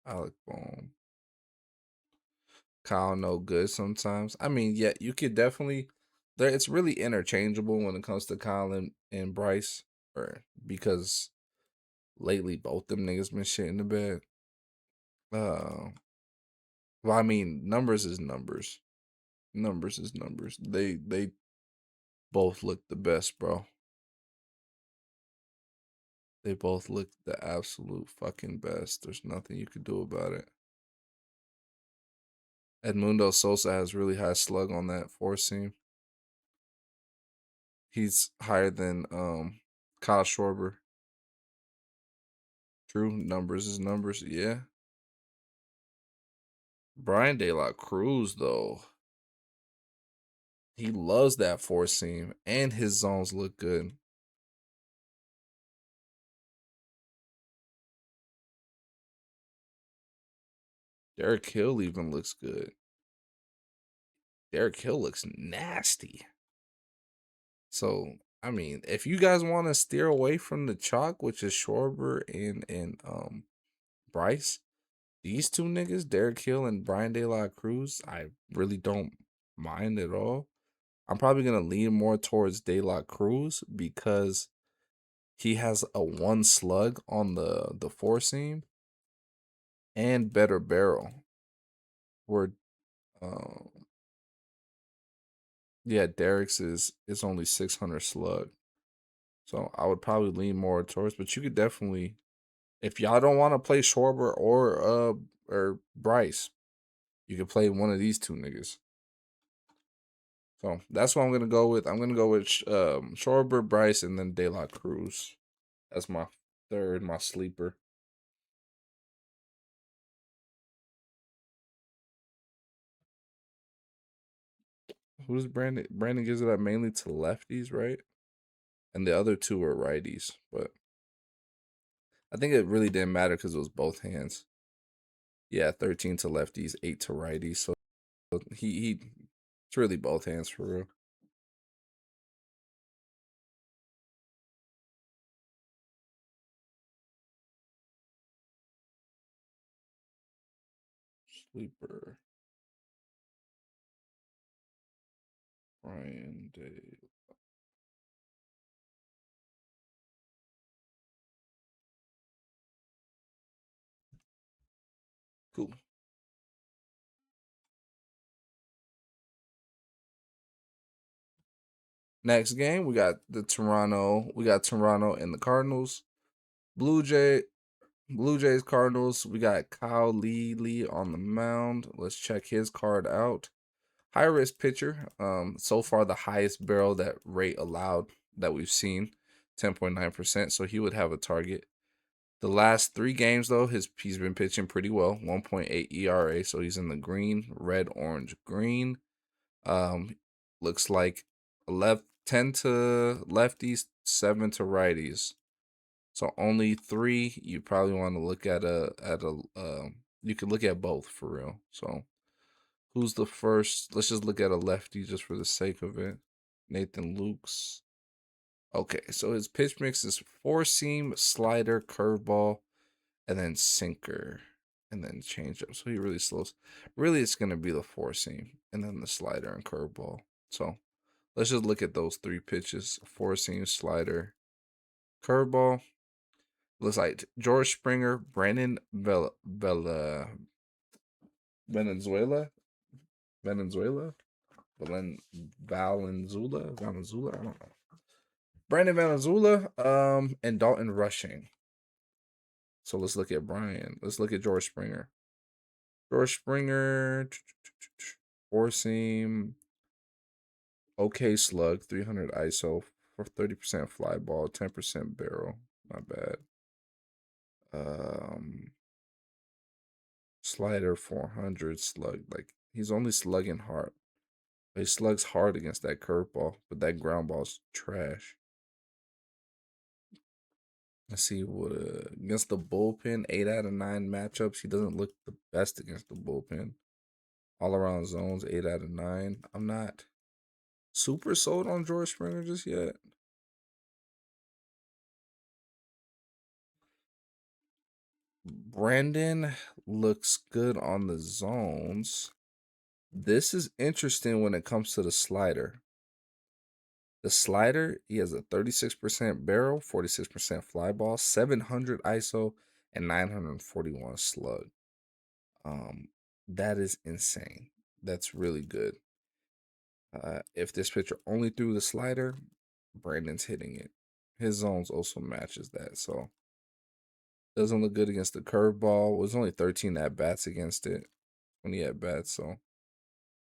Alec Bohm. Kyle no good sometimes. I mean, yeah, you could definitely there it's really interchangeable when it comes to Kyle and Bryce. Or because lately both them niggas been shit in the bed. Well, I mean, numbers is numbers. Numbers is numbers. They both look the best, bro. They both look the absolute fucking best. There's nothing you could do about it. Edmundo Sosa has really high slug on that four seam. He's higher than Kyle Schwarber. True, numbers is numbers. Yeah. Brian De La Cruz though, he loves that four seam, and his zones look good. Derek Hill even looks good. Derek Hill looks nasty. So I mean, if you guys want to steer away from the chalk, which is Schwarber and Bryce, these two niggas, Derek Hill and Brian De La Cruz, I really don't mind at all. I'm probably gonna lean more towards De La Cruz because he has a one slug on the four seam and better barrel. Where um yeah, Derek's is only 600 slug. So I would probably lean more towards, but you could definitely, if y'all don't want to play Schwarber or Bryce, you could play one of these two niggas. So that's what I'm gonna go with. I'm gonna go with Schwarber, Bryce, and then De La Cruz. That's my third, my sleeper. Who's Brandon? Brandon gives it up mainly to lefties, right? And the other two are righties. But I think it really didn't matter because it was both hands. Yeah, 13 to lefties, 8 to righties. So he it's really both hands for real. Sleeper. Brian Day. Cool. Next game, we got Toronto. We got Toronto and the Cardinals. Blue Jay, Blue Jays Cardinals. We got Kyle Lee on the mound. Let's check his card out. High risk pitcher. So far the highest barrel that rate allowed that we've seen, 10.9%. So he would have a target. The last 3 games though, he's been pitching pretty well. 1.8 ERA. So he's in the green, red, orange, green. Um, looks like 10 to lefties, 7 to righties. So only 3. You probably want to look at you could look at both for real. So who's the first? Let's just look at a lefty just for the sake of it. Nathan Lukes. Okay, so his pitch mix is 4-seam, slider, curveball, and then sinker, and then changeup. So he really slows. Really, it's gonna be the 4-seam, and then the slider and curveball. So let's just look at those 3 pitches: 4-seam, slider, curveball. Looks like George Springer, Brandon Venezuela, Venezuela, Valenzuela. I don't know. Brandon Valenzuela, and Dalton Rushing. So let's look at Brian. Let's look at George Springer. George Springer, 4-seam, okay slug, 300 ISO, for 30% fly ball, 10% barrel. Not bad. Um, Slider 400 slug. Like he's only slugging hard. He slugs hard against that curveball, but that ground ball's trash. Let's see what against the bullpen. 8 out of 9 matchups. He doesn't look the best against the bullpen. All around zones. 8 out of 9. I'm not super sold on George Springer just yet. Brandon looks good on the zones. This is interesting when it comes to the slider. The slider, he has a 36% barrel, 46% fly ball, 700 ISO, and 941 slug. That is insane. That's really good. If this pitcher only threw the slider, Brandon's hitting it. His zones also matches that. So doesn't look good against the curveball. Was only 13 at bats against it. 20 at bats. So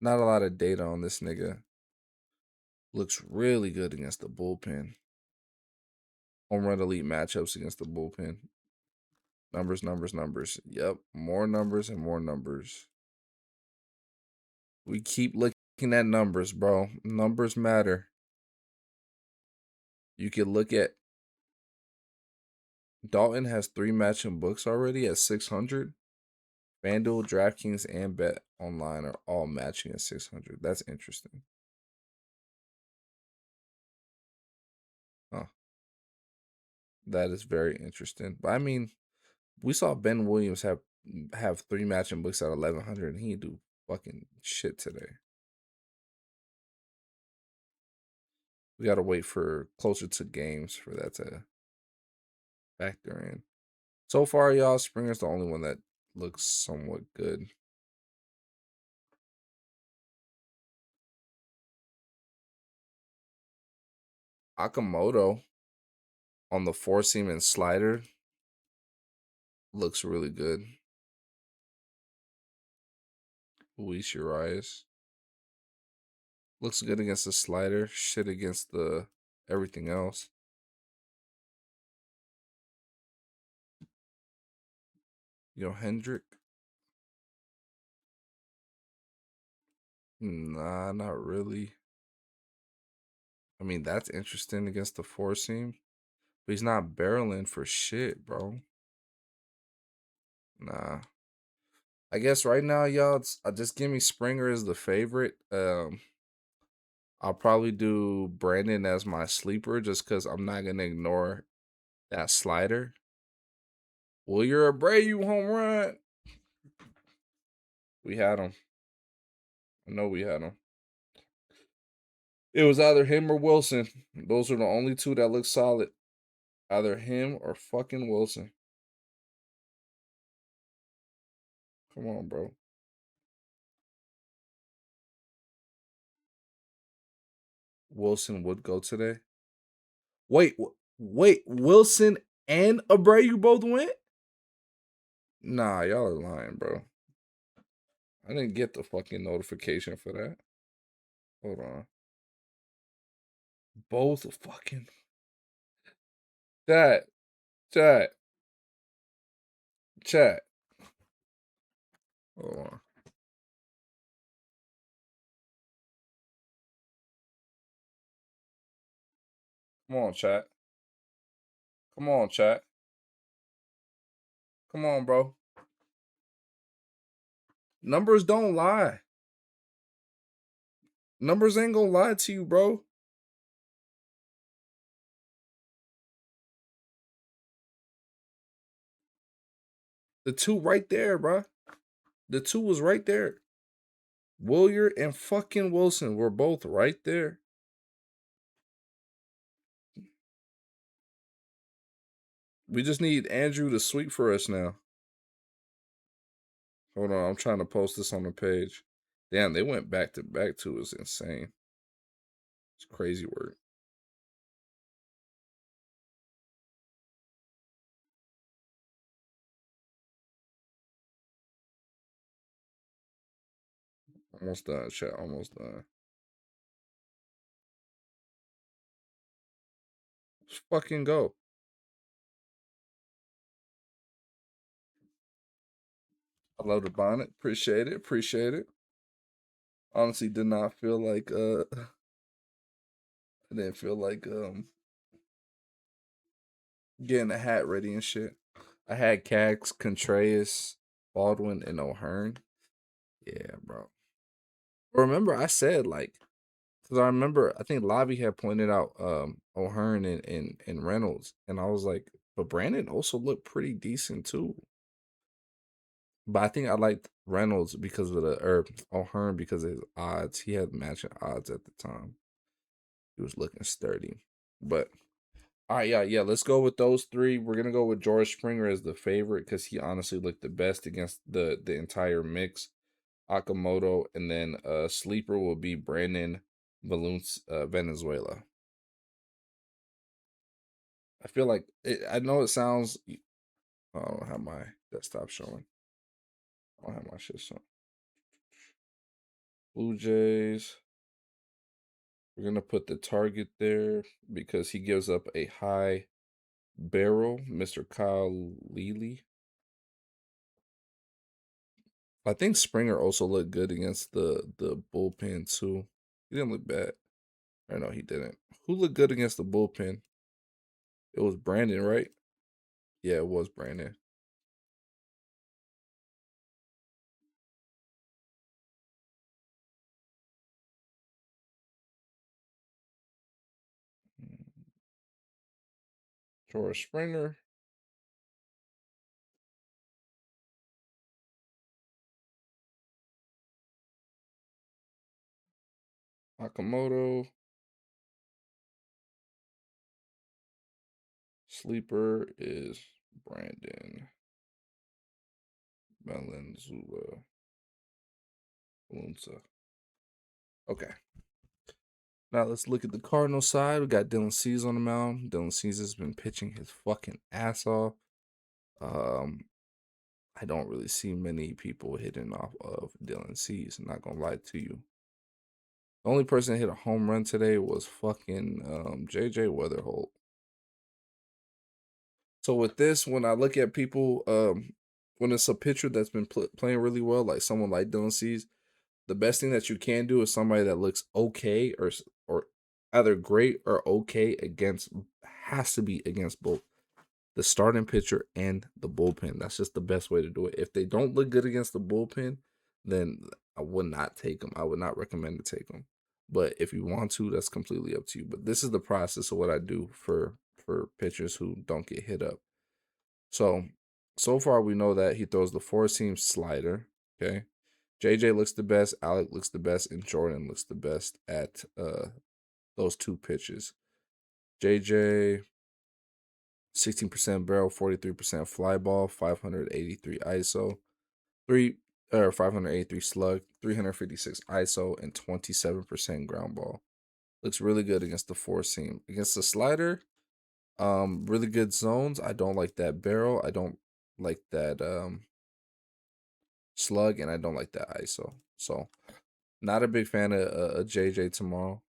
not a lot of data on this nigga. Looks really good against the bullpen. Home run elite matchups against the bullpen. Numbers, numbers, numbers. Yep. More numbers and more numbers. We keep looking at numbers, bro. Numbers matter. You can look at Dalton has 3 matching books already at 600. FanDuel, DraftKings, and Bet Online are all matching at 600. That's interesting. Huh. That is very interesting. But I mean, we saw Ben Williams have 3 matching books at 1100, and he do fucking shit today. We gotta wait for closer to games for that to factor in. So far, y'all, Springer's the only one that looks somewhat good. Akamoto on the 4-seam and slider looks really good. Luis Urias looks good against the slider. Shit against the everything else. Hendrick. Nah, not really. I mean, that's interesting against the 4-seam. But he's not barreling for shit, bro. Nah. I guess right now, y'all, just give me Springer as the favorite. I'll probably do Brandon as my sleeper just because I'm not gonna ignore that slider. Well, you're a Brayu home run. We had him. I know we had him. It was either him or Wilson. Those are the only two that look solid. Either him or fucking Wilson. Come on, bro. Wilson would go today. Wait, wait. Wilson and Abreu both went? Nah, y'all are lying, bro. I didn't get the fucking notification for that. Hold on. Both fucking chat, chat, chat. Hold on. Come on, chat. Come on, chat. Come on, bro. Numbers don't lie. Numbers ain't gonna lie to you, bro. The two right there, bro. The two was right there. Williard and fucking Wilson were both right there. We just need Andrew to sweep for us now. Hold on, I'm trying to post this on the page. Damn, they went back to back too. It's insane. It's crazy work. Almost done, chat. Almost done. Let's fucking go. I love the bonnet. Appreciate it. Appreciate it. Honestly, did not feel like I didn't feel like getting a hat ready and shit. I had Cax, Contreras, Baldwin, and O'Hearn. Yeah, bro. Remember, I said like, because I remember I think Lavi had pointed out O'Hearn and Reynolds, and I was like, but Brandon also looked pretty decent too. But I think I liked Reynolds because of or O'Hearn because of his odds. He had matching odds at the time. He was looking sturdy. But all right, yeah. Let's go with those three. We're gonna go with George Springer as the favorite because he honestly looked the best against the entire mix. Akamoto, and then sleeper will be Brandon Venezuela. I feel like I know it sounds. I don't have my desktop showing. I don't have my shit showing. Blue Jays. We're gonna put the target there because he gives up a high barrel, Mr. Kyle Lely. I think Springer also looked good against the bullpen too. He didn't look bad. Or no, he didn't. Who looked good against the bullpen? It was Brandon, right? Yeah, it was Brandon. George Springer. Akamoto. Sleeper is Brandon Valenzuela. Okay. Now let's look at the Cardinal side. We got Dylan Cease on the mound. Dylan Cease has been pitching his fucking ass off. Um, I don't really see many people hitting off of Dylan Cease. I'm not gonna lie to you. The only person that hit a home run today was fucking JJ Weatherholt. So with this, when I look at people, when it's a pitcher that's been playing really well, like someone like Dylan Cease, the best thing that you can do is somebody that looks okay or either great or okay against has to be against both the starting pitcher and the bullpen. That's just the best way to do it. If they don't look good against the bullpen, then I would not take them. I would not recommend to take them. But if you want to, that's completely up to you. But this is the process of what I do for pitchers who don't get hit up. So far we know that he throws the four seam slider. Okay. JJ looks the best, Alec looks the best, and Jordan looks the best at those two pitches. JJ 16% barrel, 43% fly ball, 583 ISO, 583 slug, 356 ISO, and 27% ground ball. Looks really good against the four seam. Against the slider, really good zones. I don't like that barrel. I don't like that slug, and I don't like that ISO. So not a big fan of JJ tomorrow.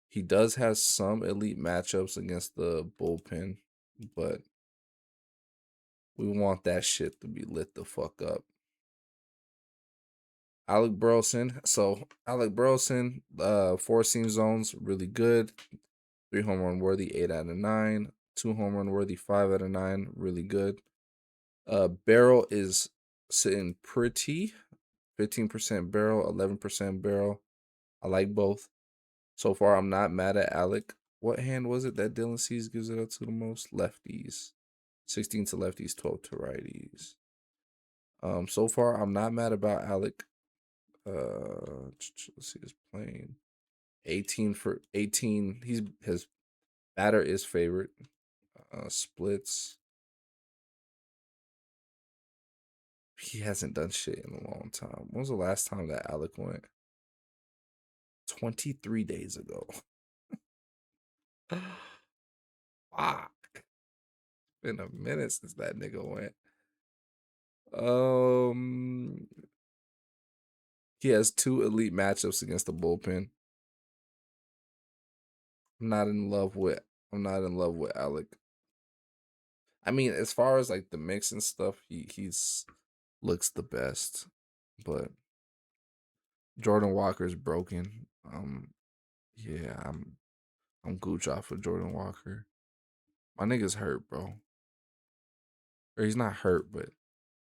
He does have some elite matchups against the bullpen, but we want that shit to be lit the fuck up. Alec Burleson. So Alec Burleson, four seam zones, really good. 3 home run worthy, 8 out of 9. 2 home run worthy, 5 out of 9, really good. Barrel is sitting pretty. 15% barrel, 11% barrel. I like both. So far, I'm not mad at Alec. What hand was it that Dylan Cease gives it up to the most? Lefties. 16 to lefties, 12 to righties. So far, I'm not mad about Alec. Let's see his plane. 18 for 18. His batter is favorite. Splits. He hasn't done shit in a long time. When was the last time that Alec went? 23 days ago. Fuck. Been a minute since that nigga went. He has 2 elite matchups against the bullpen. I'm not in love with Alec. I mean, as far as like the mix and stuff, he's looks the best. But Jordan Walker's broken. Yeah, I'm gooch off of Jordan Walker. My nigga's hurt, bro. Or he's not hurt, but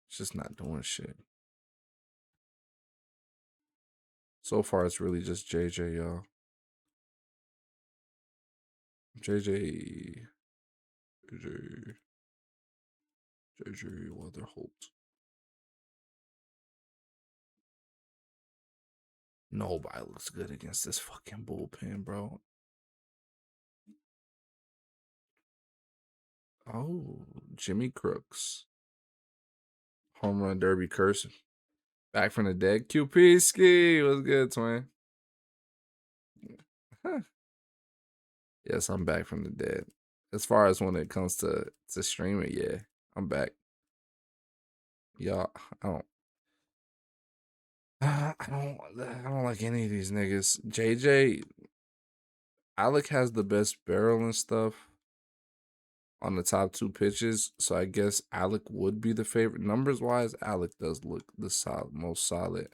he's just not doing shit. So far, it's really just JJ, y'all. JJ, JJ, JJ Weatherholt. Nobody looks good against this fucking bullpen, bro. Oh, Jimmy Crooks. Home run derby curse. Back from the dead. QP ski. What's good, twin? Yes, I'm back from the dead. As far as when it comes to streaming, yeah, I'm back. Y'all, I don't like any of these niggas. JJ, Alec has the best barrel and stuff on the top 2 pitches, so I guess Alec would be the favorite. Numbers wise, Alec does look the most solid.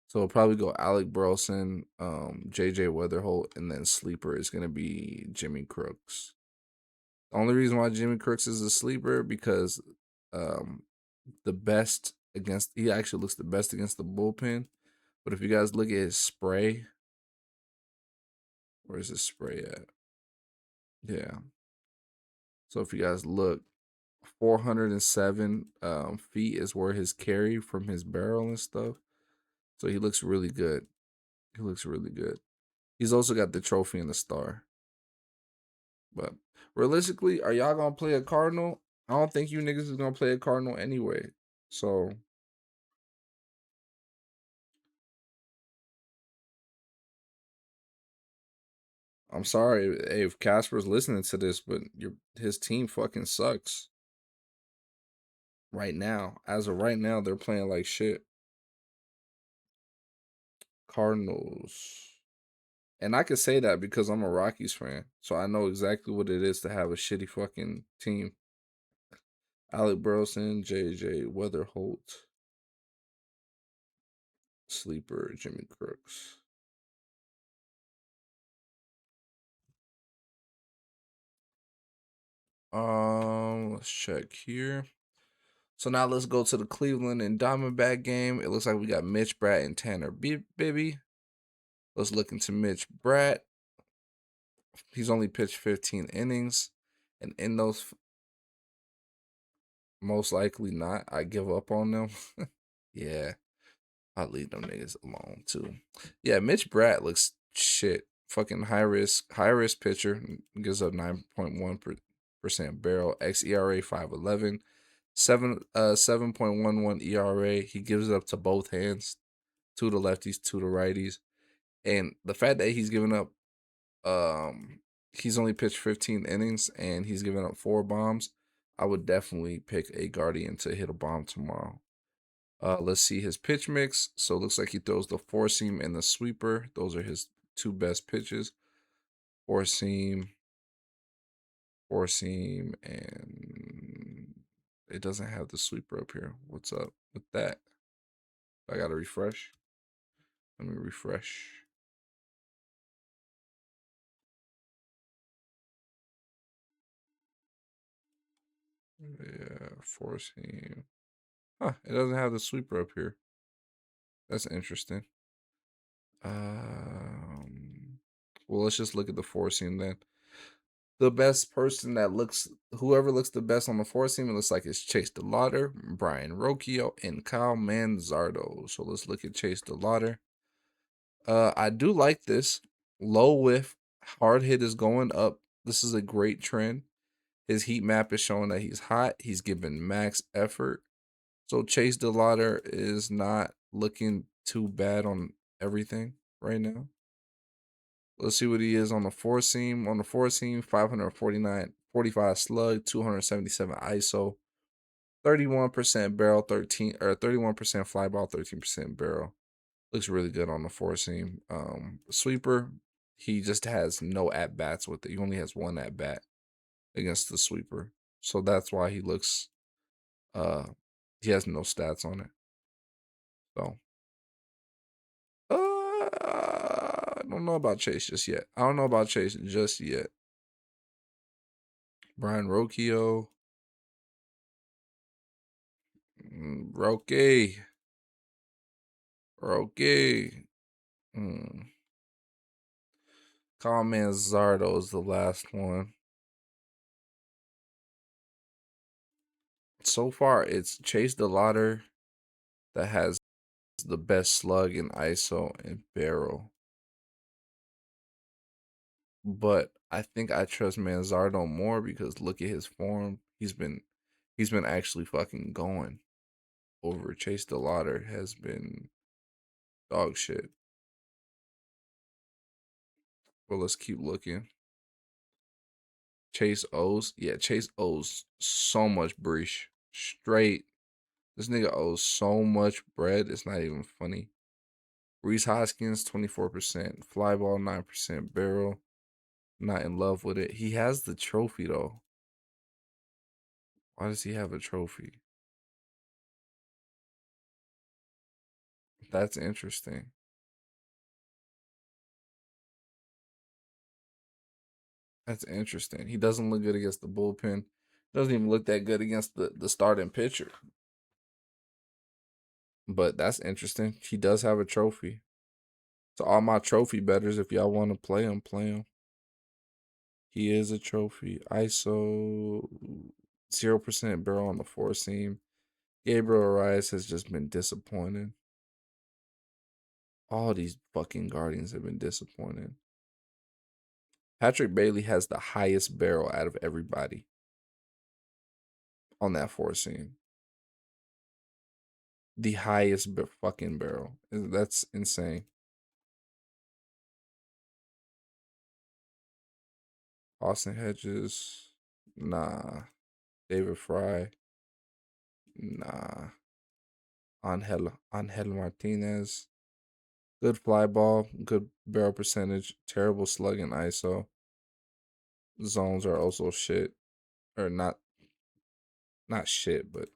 So it'll probably go Alec Burleson, JJ Weatherholt, and then sleeper is gonna be Jimmy Crooks. The only reason why Jimmy Crooks is a sleeper because um he actually looks the best against the bullpen. But if you guys look at his spray, where's his spray at? Yeah. So if you guys look, 407 feet is where his carry from his barrel and stuff. So he looks really good. He looks really good. He's also got the trophy and the star. But realistically, are y'all gonna play a Cardinal? I don't think you niggas is gonna play a Cardinal anyway. So I'm sorry, hey, if Casper's listening to this, but his team fucking sucks right now. As of right now, they're playing like shit. Cardinals. And I can say that because I'm a Rockies fan. So I know exactly what it is to have a shitty fucking team. Alec Burleson, JJ Weatherholt, sleeper, Jimmy Crooks. Let's check here. So now let's go to the Cleveland and Diamondback game. It looks like we got Mitch Bratt and Tanner Bibby. Let's look into Mitch Bratt. He's only pitched 15 innings, and in those, most likely not. I give up on them. Yeah. I'll leave them niggas alone too. Yeah, Mitch Bratt looks shit. Fucking high risk pitcher. Gives up 9.1% barrel. XERA 5.11. 7.11 ERA. He gives it up to both hands. Two to lefties, two to righties. And the fact that he's given up he's only pitched 15 innings and he's given up 4 bombs. I would definitely pick a Guardian to hit a bomb tomorrow. Let's see his pitch mix. So it looks like he throws the four seam and the sweeper. Those are his two best pitches. Four seam, and it doesn't have the sweeper up here. What's up with that? I gotta refresh. Let me refresh. Yeah, four seam. Huh, it doesn't have the sweeper up here. That's interesting. Well, let's just look at the four seam then. The best person that looks, whoever looks the best on the four seam, it looks like it's Chase DeLauder, Brian Rocchio, and Kyle Manzardo. So let's look at Chase DeLauder. I do like this low whiff, hard hit is going up. This is a great trend. His heat map is showing that he's hot. He's giving max effort. So Chase DeLauder is not looking too bad on everything right now. Let's see what he is on the four seam. On the four seam, 545 slug, 277 ISO, 31% barrel, 31% fly ball, 13% barrel. Looks really good on the four seam. Sweeper, he just has no at bats with it. He only has one at bat against the sweeper. So that's why he looks he has no stats on it. So I don't know about Chase just yet. Brian Rocchio. Roque. Mm. Kyle Manzardo is the last one. So far, it's Chase DeLauder that has the best slug in ISO and barrel. But I think I trust Manzardo more because look at his form. He's been actually fucking going. Over Chase DeLauder has been dog shit. But let's keep looking. Chase owes so much breach. Straight. This nigga owes so much bread. It's not even funny. Reese Hoskins, 24%. Flyball, 9% barrel. Not in love with it. He has the trophy though. Why does he have a trophy? That's interesting. That's interesting. He doesn't look good against the bullpen. Doesn't even look that good against the starting pitcher. But that's interesting. He does have a trophy. So all my trophy betters, if y'all want to play him, play him. He is a trophy. ISO 0% barrel on the four seam. Gabriel Arias has just been disappointing. All these fucking Guardians have been disappointing. Patrick Bailey has the highest barrel out of everybody on that four seam. The highest fucking barrel. That's insane. Austin Hedges, nah. David Fry, nah. Angel Martinez, good fly ball, good barrel percentage, terrible slug and ISO. Zones are also shit, or not shit, but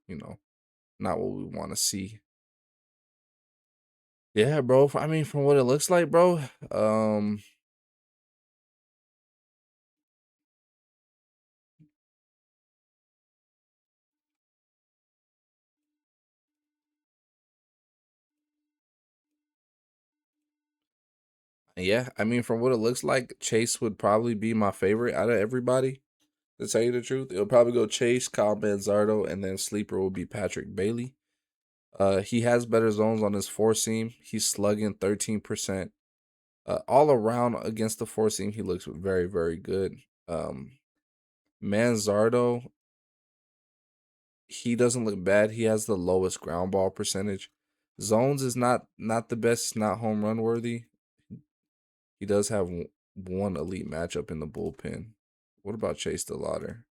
not what we want to see. Yeah, bro. I mean, from what it looks like, bro. Yeah, I mean, from what it looks like, Chase would probably be my favorite out of everybody. To tell you the truth, it'll probably go Chase, Kyle Manzardo, and then sleeper will be Patrick Bailey. He has better zones on his four seam. He's slugging 13%. All around against the four seam, he looks very, very good. Um, Manzardo, he doesn't look bad. He has the lowest ground ball percentage. Zones is not the best, not home run worthy. He does have one elite matchup in the bullpen. What about Chase DeLauder?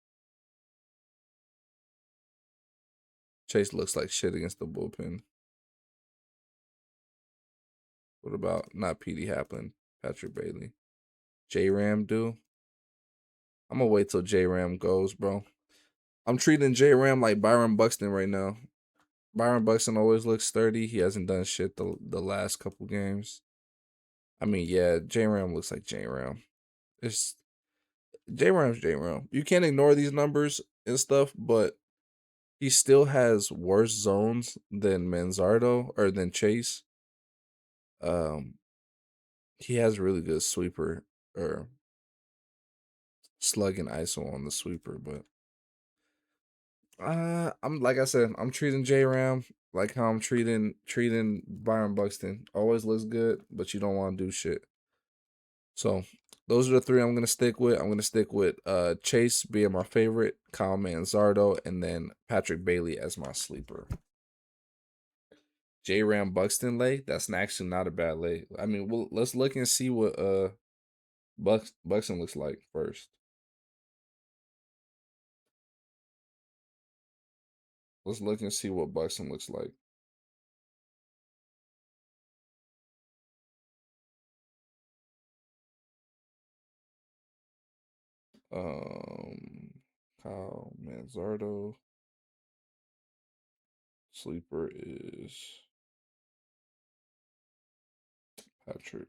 Chase looks like shit against the bullpen. What about not Petey Haplin, Patrick Bailey? J Ram do? I'm gonna wait till J Ram goes, bro. I'm treating J Ram like Byron Buxton right now. Byron Buxton always looks sturdy. He hasn't done shit the last couple games. I mean, yeah, J Ram looks like J Ram. It's J Ram's J Ram. You can't ignore these numbers and stuff, but he still has worse zones than Manzardo or than Chase. Um, he has really good sweeper or slug and ISO on the sweeper, but I'm like I said, I'm treating J Ram like how I'm treating Byron Buxton. Always looks good, but you don't want to do shit. So those are the three I'm gonna stick with. I'm gonna stick with Chase being my favorite, Kyle Manzardo, and then Patrick Bailey as my sleeper. J Ram Buxton lay, that's actually not a bad lay. I mean, let's look and see what Buxton looks like first. Let's look and see what Buxton looks like. Um, Kyle Manzardo. Sleeper is Patrick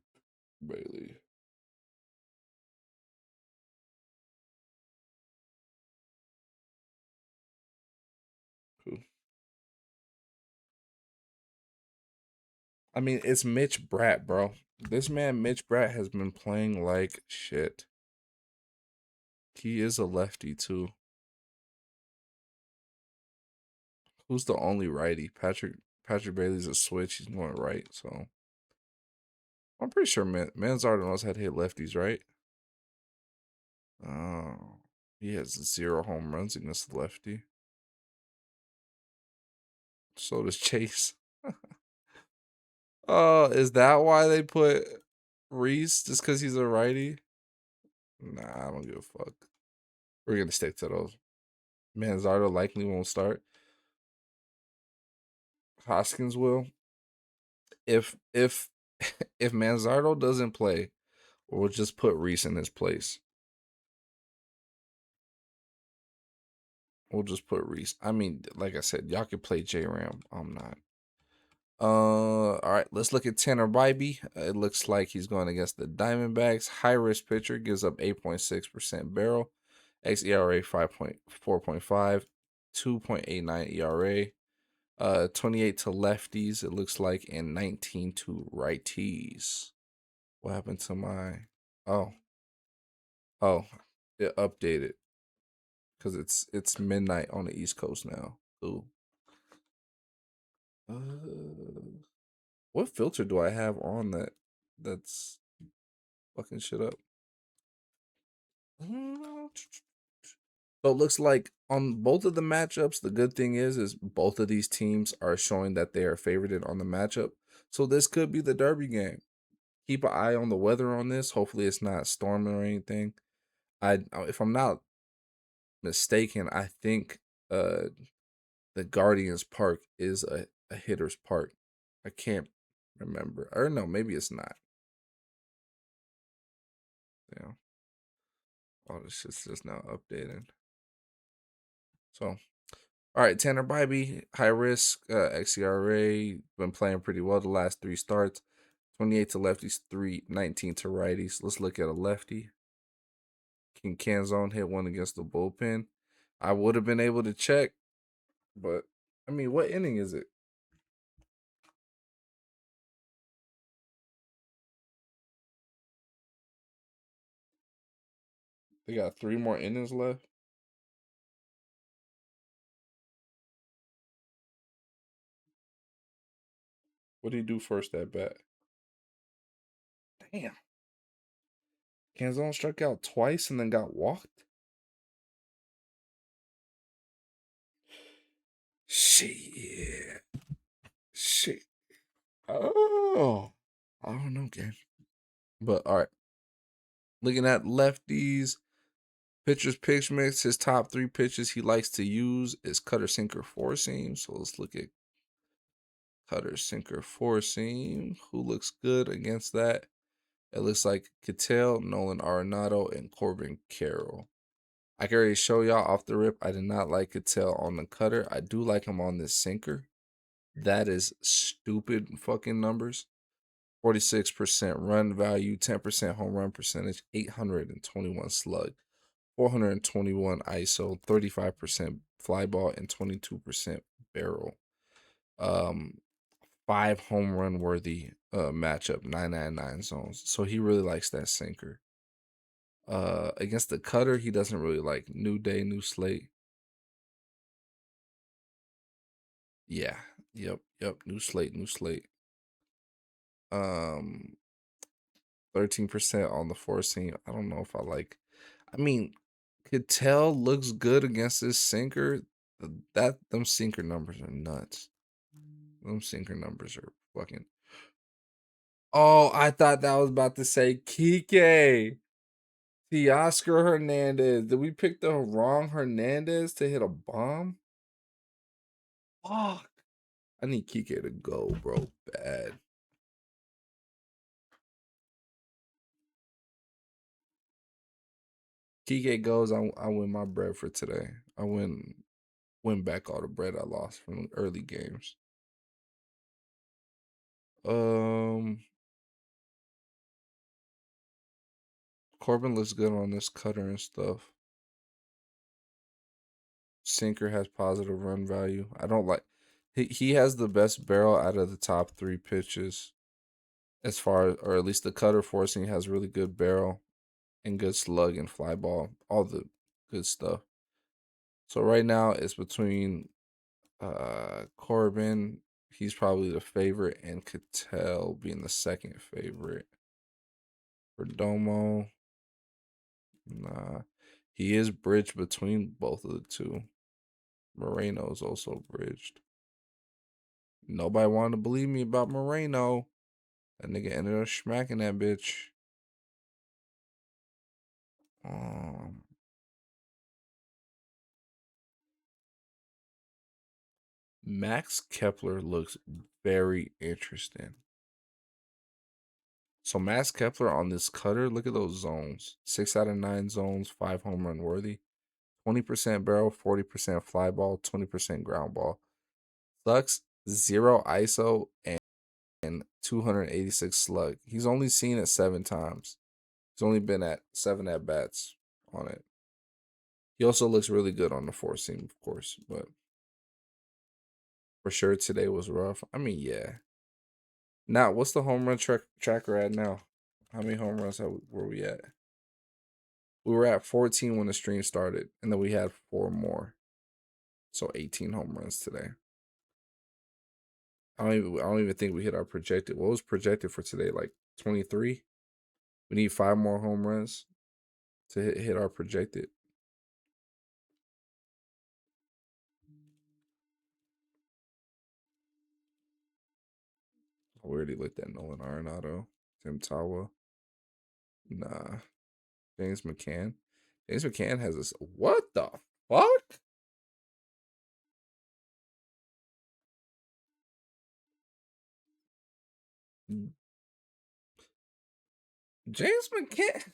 Bailey. Cool. I mean, it's Mitch Bratt, bro. This man, Mitch Bratt, has been playing like shit. He is a lefty too. Who's the only righty? Patrick Bailey's a switch. He's going right, so I'm pretty sure Manzardo knows how to hit lefties, right? Oh, he has 0 home runs against the lefty. So does Chase. Oh, is that why they put Reese just because he's a righty? Nah, I don't give a fuck. We're gonna stick to those. Manzardo likely won't start. Hoskins will. If if Manzardo doesn't play, we'll just put Reese in his place. We'll just put Reese. I mean, like I said, y'all can play J Ram. I'm not. All right, let's look at Tanner Bybee. It looks like he's going against the Diamondbacks. High risk pitcher, gives up 8.6% barrel, xERA 4.5, 2.89 ERA. 28 to lefties, it looks like, and 19 to righties. What happened to my? Oh, oh, it updated because it's midnight on the East Coast now. Ooh. What filter do I have on that's fucking shit up? So it looks like on both of the matchups, the good thing is both of these teams are showing that they are favored on the matchup. So this could be the derby game. Keep an eye on the weather on this. Hopefully it's not storming or anything. If I'm not mistaken, I think the Guardians Park is a hitter's park. I can't remember. Or no, maybe it's not. Yeah. Oh, this shit's just now updated. So, all right, Tanner Bybee, high risk, xERA, been playing pretty well the last three starts. 28 to lefties, 19 to righties. Let's look at a lefty. Can Canzone hit one against the bullpen? I would have been able to check, but I mean, what inning is it? They got 3 more innings left. What did he do first at bat? Damn. Canzone struck out twice and then got walked? Shit. Shit. Oh. I don't know, gang. But all right. Looking at lefties, pitcher's pitch mix, his top three pitches he likes to use is cutter, sinker, four seam. So let's look at cutter, sinker, four seam. Who looks good against that? It looks like Cattell, Nolan Arenado, and Corbin Carroll. I can already show y'all off the rip. I did not like Cattell on the cutter. I do like him on this sinker. That is stupid fucking numbers. 46% run value, 10% home run percentage, 821 slug, 421 ISO, 35% fly ball, and 22% barrel. 5 home run worthy matchup, 999 zones. So he really likes that sinker. Against the cutter, he doesn't really like new day, new slate. Yeah. Yep. New slate, new slate. 13% on the four seam. I don't know if I like. I mean, Cattell looks good against this sinker. Them sinker numbers are nuts. Them sinker numbers are fucking. Oh, I thought that was about to say Kike. Teoscar Hernandez. Did we pick the wrong Hernandez to hit a bomb? Fuck. I need Kike to go, bro. Bad. Kike goes, I win my bread for today. I win back all the bread I lost from early games. Corbin looks good on this cutter and stuff. Sinker has positive run value. I don't like he has the best barrel out of the top 3 pitches as far as, or at least the cutter forcing has really good barrel and good slug and fly ball, all the good stuff. So right now it's between Corbin, he's probably the favorite, and Cattell being the second favorite. For Domo, nah. He is bridged between both of the two. Moreno's also bridged. Nobody wanted to believe me about Moreno. That nigga ended up smacking that bitch. Um, Max Kepler looks very interesting. So Max Kepler on this cutter, look at those zones. 6 out of 9 zones, 5 home run worthy. 20% barrel, 40% fly ball, 20% ground ball. Sucks 0 ISO and 286 slug. He's only seen it 7 times. He's only been at 7 at bats on it. He also looks really good on the four seam, of course, but for sure today was rough. I mean, yeah. Now, what's the home run tracker at now? How many home runs were we at? We were at 14 when the stream started, and then we had 4 more. So 18 home runs today. I don't even think we hit our projected. What was projected for today? Like 23? We need 5 more home runs to hit our projected. I already looked at Nolan Arenado, Tim Tawa. Nah. James McCann. James McCann has this. What the fuck? James McCann.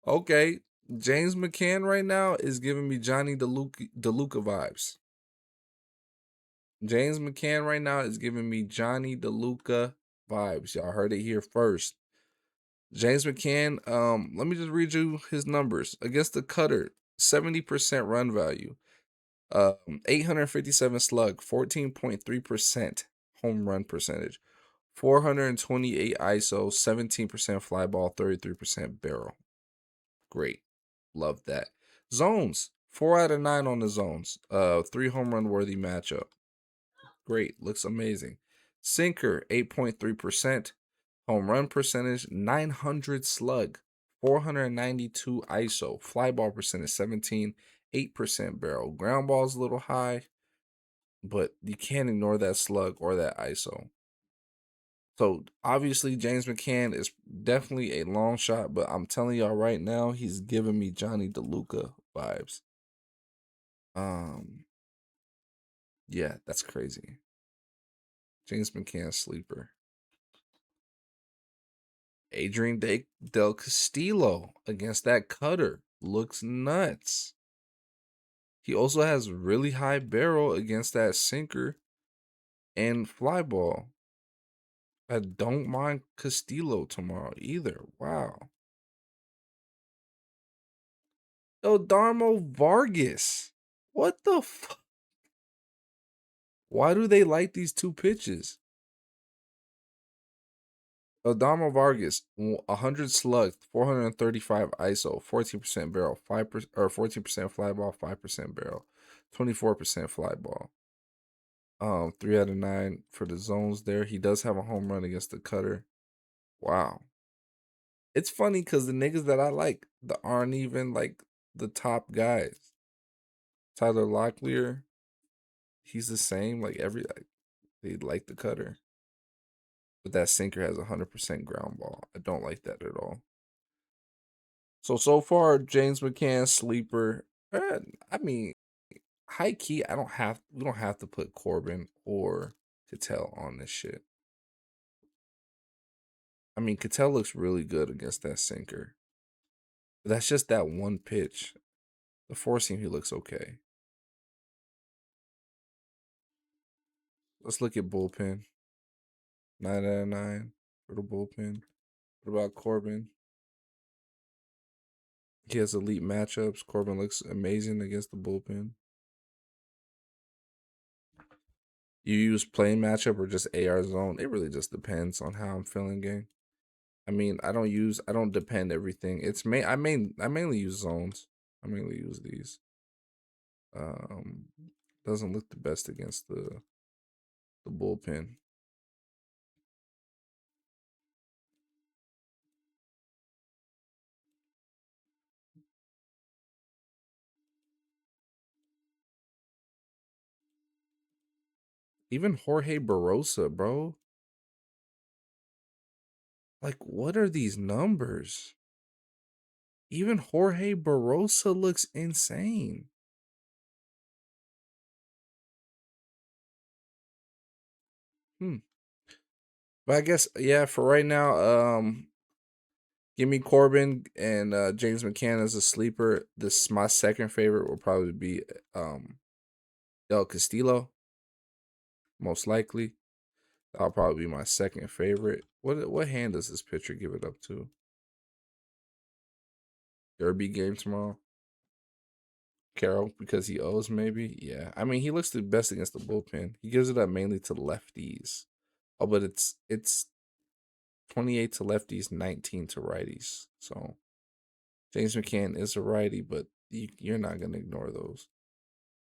Okay. James McCann right now is giving me Johnny DeLuca vibes. James McCann right now is giving me Johnny DeLuca vibes. Y'all heard it here first. James McCann, let me just read you his numbers. Against the cutter, 70% run value, 857 slug, 14.3% home run percentage, 428 ISO, 17% fly ball, 33% barrel. Great. Love that. Zones, 4 out of 9 on the zones. 3 home run worthy matchup. Great. Looks amazing. Sinker, 8.3%. Home run percentage, 900 slug, 492 ISO. Fly ball percentage, 17, 8% barrel. Ground ball's a little high, but you can't ignore that slug or that ISO. So obviously James McCann is definitely a long shot, but I'm telling y'all right now, he's giving me Johnny DeLuca vibes. Um, yeah, that's crazy. James McCann sleeper. Adrian Del Castillo against that cutter looks nuts. He also has really high barrel against that sinker and fly ball. I don't mind Castillo tomorrow either. Wow. Eldarmo Vargas. What the fuck? Why do they like these two pitches? Eldarmo Vargas, 100 slugs, 435 ISO, 14% barrel, 5% or 14% fly ball, 5% barrel, 24% fly ball. 3 out of 9 for the zones there. He does have a home run against the cutter. Wow. It's funny because the niggas that I like that aren't even like the top guys. Tyler Locklear, he's the same. They like the cutter. But that sinker has 100% ground ball. I don't like that at all. So far, James McCann, sleeper. I mean, high key, we don't have to put Corbin or Cattell on this shit. I mean, Cattell looks really good against that sinker. But that's just that one pitch. The four seam, he looks okay. Let's look at bullpen. 9 out of 9 for the bullpen. What about Corbin? He has elite matchups. Corbin looks amazing against the bullpen. You use plain matchup or just AR zone? It really just depends on how I'm feeling, gang. I mean, I don't depend everything. I mainly use zones. I mainly use these. Um, doesn't look the best against the bullpen. Even Jorge Barossa, bro. Like, what are these numbers? Even Jorge Barossa looks insane. Hmm. But I guess, yeah, for right now, give me Corbin and James McCann as a sleeper. This my second favorite will probably be Del Castillo, most likely. That'll probably be my second favorite. What hand does this pitcher give it up to? Derby game tomorrow. Carroll because he owes maybe. Yeah, I mean he looks the best against the bullpen. He gives it up mainly to lefties. Oh, but it's 28 to lefties, 19 to righties. So James McCann is a righty, but you're not gonna ignore those.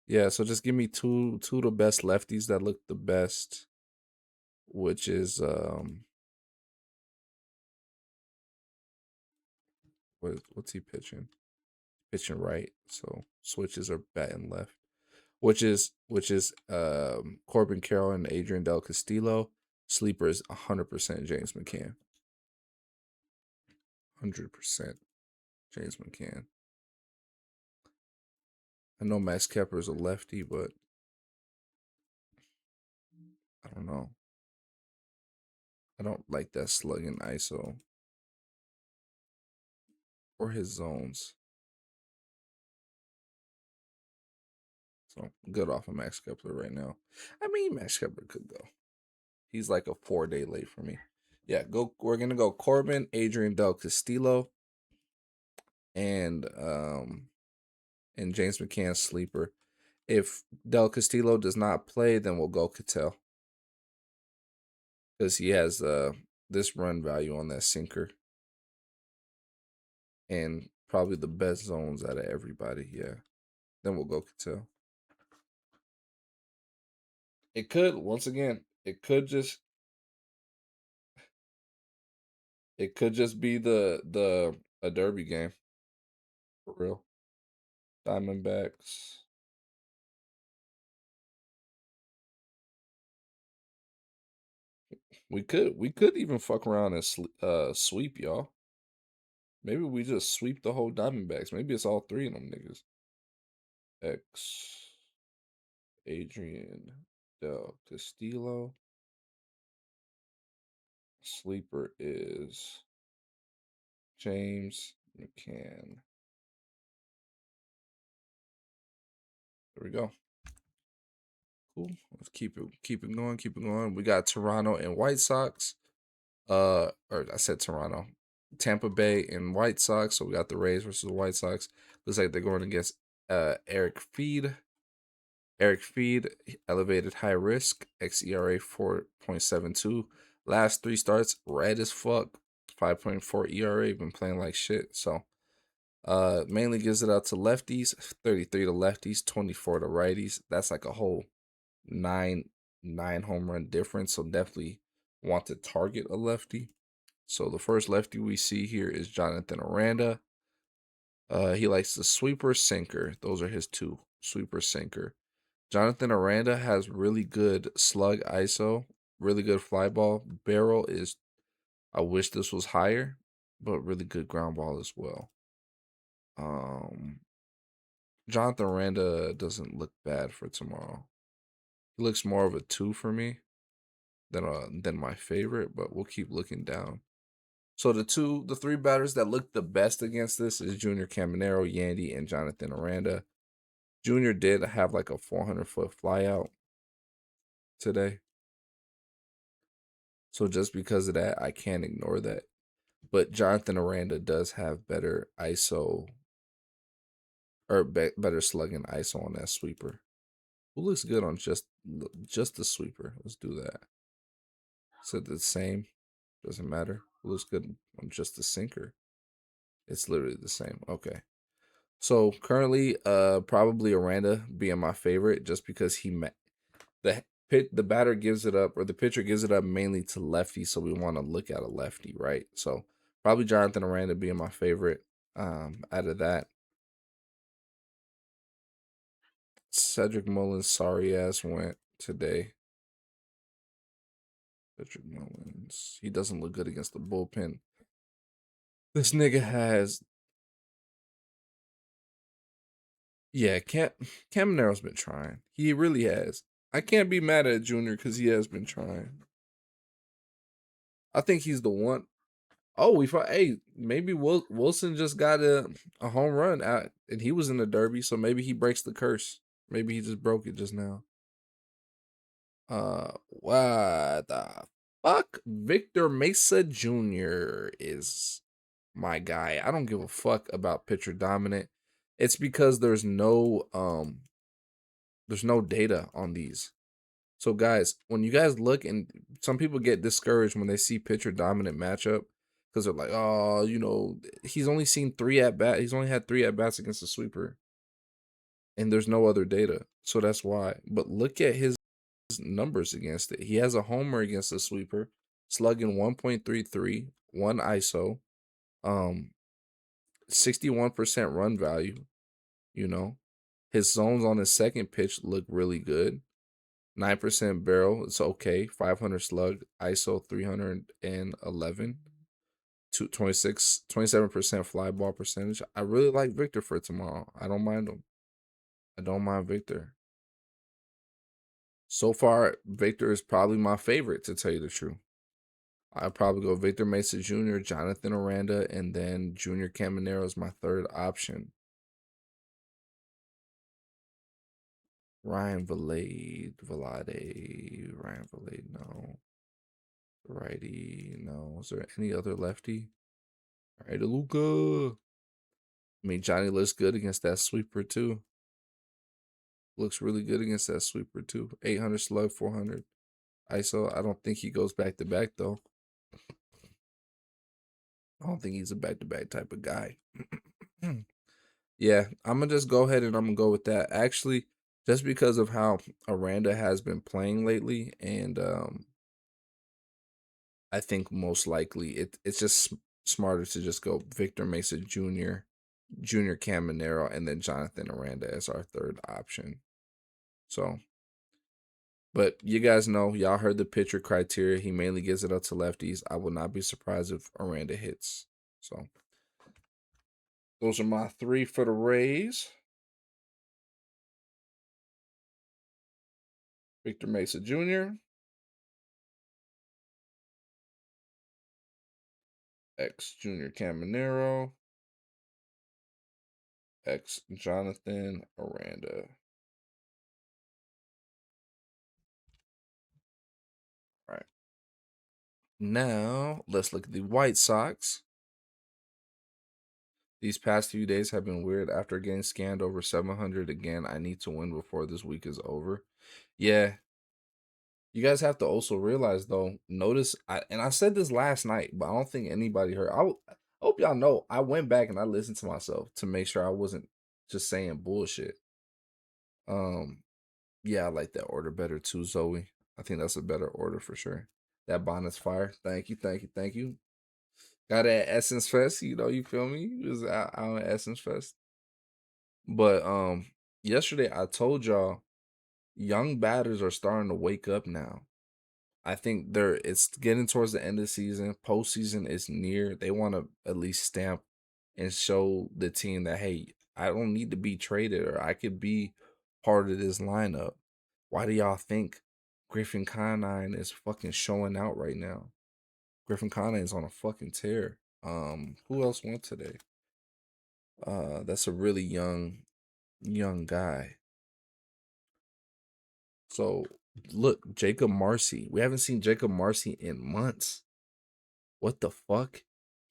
Yeah, so just give me two of the best lefties that look the best, which is what's he pitching? Pitching right, so switches are batting left. Which is Corbin Carroll and Adrian Del Castillo. Sleeper is 100% James McCann. 100% James McCann. I know Max Kepler is a lefty, but I don't know. I don't like that slugging ISO or his zones. So I'm good off of Max Kepler right now. I mean, Max Kepler could go. He's like a 4 day late for me. Yeah, go. We're gonna go Corbin, Adrian Del Castillo, and James McCann sleeper. If Del Castillo does not play, then we'll go Cattell because he has this run value on that sinker and probably the best zones out of everybody. Yeah, then we'll go Cattell. It could once again. It could just It could just be the a derby game for real. Diamondbacks. We could even fuck around and sweep y'all. Maybe we just sweep the whole Diamondbacks. Maybe it's all three of them niggas. X Adrian Del Castillo. Sleeper is James McCann. There we go. Cool. Let's keep it going, keep it going. We got Toronto and White Sox. Or I said Toronto. Tampa Bay and White Sox. So we got the Rays versus the White Sox. Looks like they're going against Eric Feed. Eric Feed, elevated high risk, xERA 4.72. Last three starts, red as fuck. 5.4 ERA, been playing like shit. So mainly gives it out to lefties, 33 to lefties, 24 to righties. That's like a whole nine home run difference. So definitely want to target a lefty. So the first lefty we see here is Jonathan Aranda. He likes the sweeper sinker. Those are his two, sweeper sinker. Jonathan Aranda has really good slug ISO, really good fly ball. Barrel is, I wish this was higher, but really good ground ball as well. Jonathan Aranda doesn't look bad for tomorrow. He looks more of a 2 for me than my favorite, but we'll keep looking down. So the three batters that look the best against this is Junior Caminero, Yandy, and Jonathan Aranda. Junior did have like a 400-foot flyout today. So just because of that, I can't ignore that. But Jonathan Aranda does have better ISO or better slugging ISO on that sweeper. Who looks good on just the sweeper? Let's do that. So the same, doesn't matter. Who looks good on just the sinker? It's literally the same. Okay. So currently, probably Aranda being my favorite just because the batter gives it up, or the pitcher gives it up mainly to lefty, so we want to look at a lefty, right? So probably Jonathan Aranda being my favorite. Out of that, Cedric Mullins, sorry ass went today. Cedric Mullins, he doesn't look good against the bullpen. This nigga has, yeah, Caminero's been trying. He really has. I can't be mad at Junior because he has been trying. I think he's the one. Oh, hey, maybe Wilson just got a home run out, and he was in the derby, so maybe he breaks the curse. Maybe he just broke it just now. What the fuck? Victor Mesa Jr. is my guy. I don't give a fuck about pitcher dominant. It's because there's no data on these. So guys, when you guys look, and some people get discouraged when they see pitcher dominant matchup because they're like, oh, he's only seen three at bat. He's only had three at bats against the sweeper, and there's no other data. So that's why. But look at his numbers against it. He has a homer against the sweeper, slugging 1.33, one ISO, 61% run value. His zones on his second pitch look really good. 9% barrel, it's okay. 500 slug, ISO 311, 27% fly ball percentage. I really like Victor for tomorrow. I don't mind him. I don't mind Victor. So far, Victor is probably my favorite, to tell you the truth. I'd probably go Victor Mesa Jr., Jonathan Aranda, and then Junior Caminero is my third option. Ryan Valade, no. Righty, no. Is there any other lefty? All right, Luca. I mean, Johnny looks good against that sweeper too. Looks really good against that sweeper too. 800 slug, 400 ISO. I don't think he goes back to back though. I don't think he's a back to back type of guy. Yeah, I'm gonna just go ahead and I'm gonna go with that. Actually, just because of how Aranda has been playing lately, and I think most likely it's just smarter to just go Victor Mesa Jr., Junior Caminero, and then Jonathan Aranda as our third option. So, but you guys know, y'all heard the pitcher criteria. He mainly gives it up to lefties. I will not be surprised if Aranda hits. So, those are my three for the Rays. Victor Mesa Jr., X Junior Caminero, X Jonathan Aranda. All right. Now, let's look at the White Sox. These past few days have been weird. After getting scanned over 700 again, I need to win before this week is over. Yeah, you guys have to also realize though. Notice, I said this last night, but I don't think anybody heard. I hope y'all know. I went back and I listened to myself to make sure I wasn't just saying bullshit. Um, yeah, I like that order better too, Zoe. I think that's a better order for sure. That bonnet's fire. Thank you, thank you, thank you. Got at Essence Fest, you feel me? It was out at Essence Fest. But yesterday I told y'all young batters are starting to wake up now. I think it's getting towards the end of the season. Postseason is near. They want to at least stamp and show the team that hey, I don't need to be traded or I could be part of this lineup. Why do y'all think Griffin Conine is fucking showing out right now? Griffin Conine is on a fucking tear. Who else went today? That's a really young guy. So look, Jacob Marcy. We haven't seen Jacob Marcy in months. What the fuck?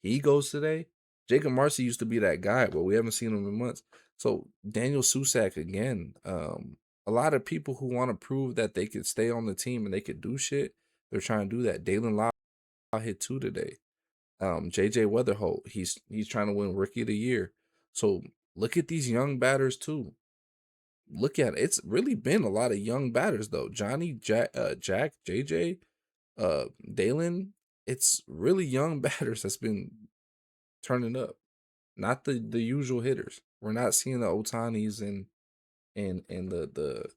He goes today? Jacob Marcy used to be that guy, but we haven't seen him in months. So Daniel Susak again. A lot of people who want to prove that they could stay on the team and they could do shit, they're trying to do that. Dalen Lau hit two today. JJ Weatherholt, he's trying to win Rookie of the Year. So look at these young batters too. Look at it. It's really been a lot of young batters though. Johnny, Jack, JJ, Dalen. It's really young batters that's been turning up. Not the usual hitters. We're not seeing the Otanis and the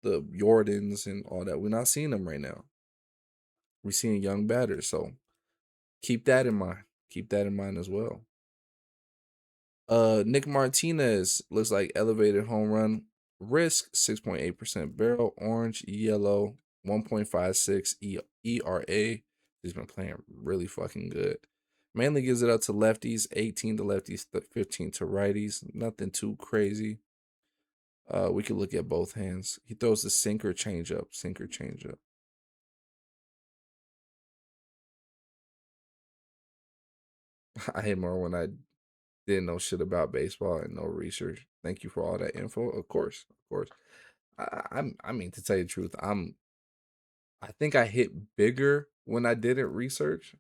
Jordans and all that. We're not seeing them right now. We're seeing young batters. So keep that in mind. Keep that in mind as well. Nick Martinez looks like elevated home run risk 6.8% barrel, orange, yellow, 1.56 ERA. He's been playing really fucking good. Mainly gives it up to lefties, 18 to lefties, 15 to righties. Nothing too crazy. We could look at both hands. He throws the sinker changeup, sinker changeup. I hate more when I didn't know shit about baseball and no research. Thank you for all that info. Of course, of course. I mean to tell you the truth, I think I hit bigger when I didn't research,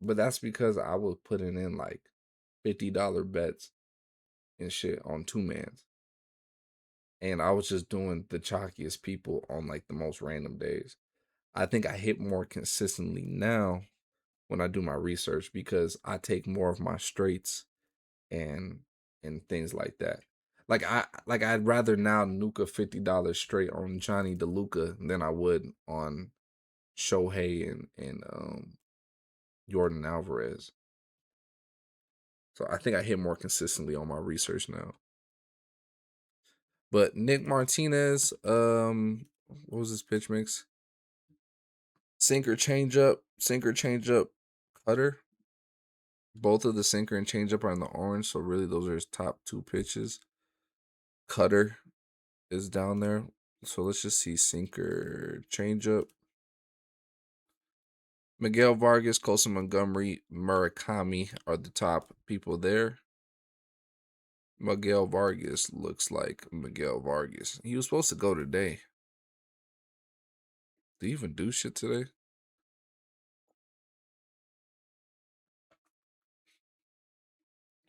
but that's because I was putting in like $50 bets and shit on two mans. And I was just doing the chalkiest people on like the most random days. I think I hit more consistently now when I do my research because I take more of my straights and things like that. I'd rather now nuke a $50 straight on Johnny DeLuca than I would on Shohei and Jordan Alvarez. So I think I hit more consistently on my research now. But Nick Martinez, what was his pitch mix? Sinker changeup, cutter. Both of the sinker and changeup are in the orange, so really those are his top two pitches. Cutter is down there. So let's just see sinker, changeup. Miguel Vargas, Colson Montgomery, Murakami are the top people there. Miguel Vargas looks like Miguel Vargas. He was supposed to go today. Did he even do shit today?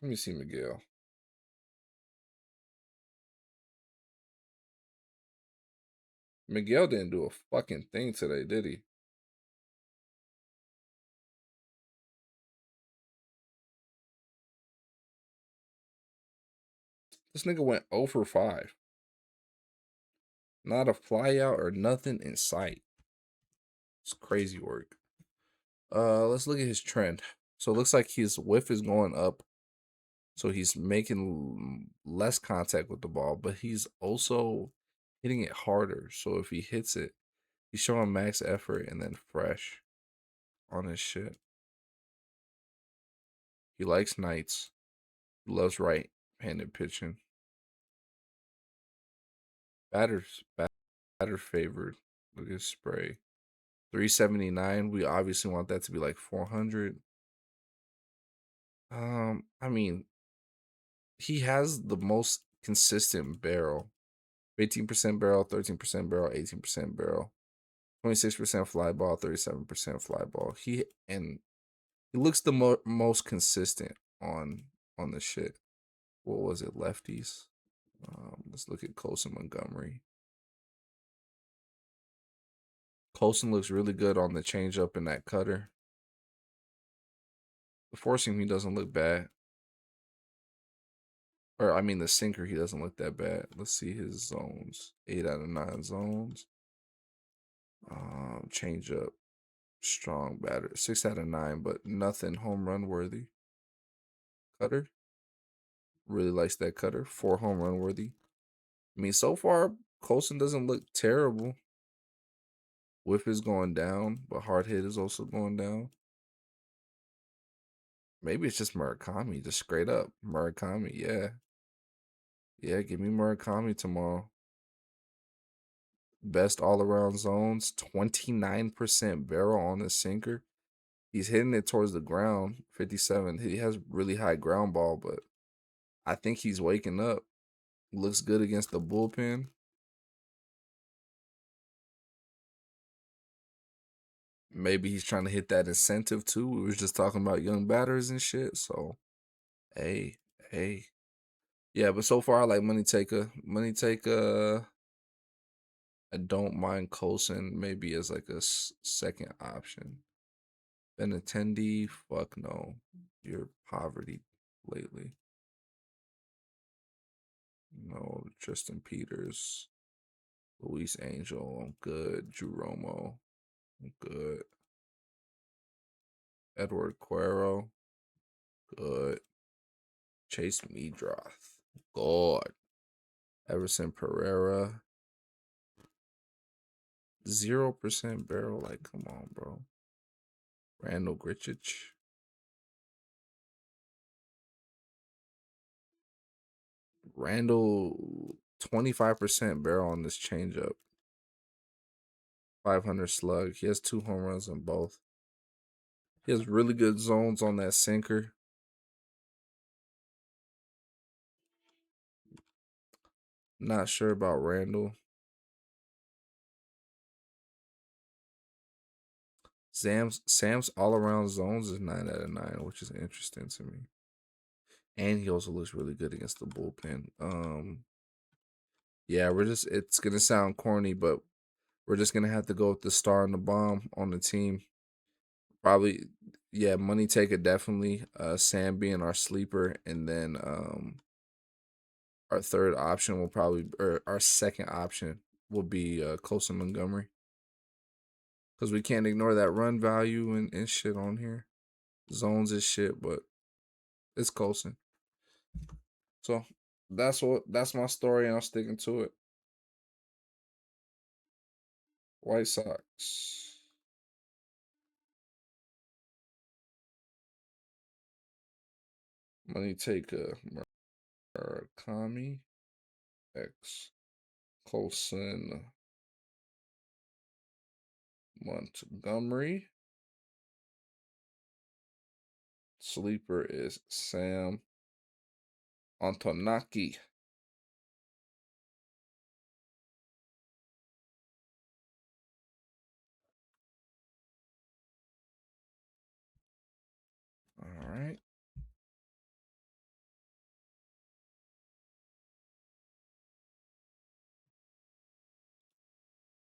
Let me see Miguel. Miguel didn't do a fucking thing today, did he? This nigga went 0 for 5. Not a fly out or nothing in sight. It's crazy work. Let's look at his trend. So it looks like his whiff is going up. So he's making less contact with the ball, but he's also hitting it harder. So if he hits it, he's showing max effort and then fresh on his shit. He likes nights. He loves right-handed pitching. Batters favored. Look at his spray. 379. We obviously want that to be like 400. I mean, he has the most consistent barrel. 18% barrel, 13% barrel, 18% barrel, 26% fly ball, 37% fly ball. He looks the most consistent on the shit. What was it, lefties? Let's look at Colson Montgomery. Colson looks really good on the changeup and that cutter. The forcing he doesn't look bad. Or I mean the sinker, he doesn't look that bad. Let's see his zones. 8 out of 9 zones. Changeup, strong batter. 6 out of 9, but nothing home run worthy. Cutter. Really likes that cutter. 4 home run worthy. I mean, so far, Colson doesn't look terrible. Whip is going down, but hard hit is also going down. Maybe it's just Murakami, just straight up. Murakami, yeah. Yeah, give me Murakami tomorrow. Best all-around zones, 29% barrel on the sinker. He's hitting it towards the ground, 57. He has really high ground ball, but I think he's waking up. Looks good against the bullpen. Maybe he's trying to hit that incentive too. We was just talking about young batters and shit. So, hey, hey. Yeah, but so far I like Money Taker. Money Taker, I don't mind Colson maybe as like a second option. Benintendi, fuck no. You're poverty lately. No, Tristan Peters, Luis Angel, I'm good. Drew Romo, I'm good. Edward Cuero, good. Chase Meadroth, good. Everson Pereira, 0% barrel. Like, come on, bro. Randall Grichich. Randall, 25% barrel on this changeup. 500 slug. He has 2 home runs on both. He has really good zones on that sinker. Not sure about Randall. Sam's all around zones is 9 out of 9, which is interesting to me. And he also looks really good against the bullpen. Yeah, it's gonna sound corny, but we're just gonna have to go with the star and the bomb on the team. Probably, yeah, Money Taker definitely. Sam being our sleeper, and then our third option will probably, or our second option will be Colson Montgomery, because we can't ignore that run value and shit on here. Zones is shit, but it's Colson. So that's my story, and I'm sticking to it. White Sox. Money Taker, Murakami, X, Colson, Montgomery. Sleeper is Sam Antonaki. All right.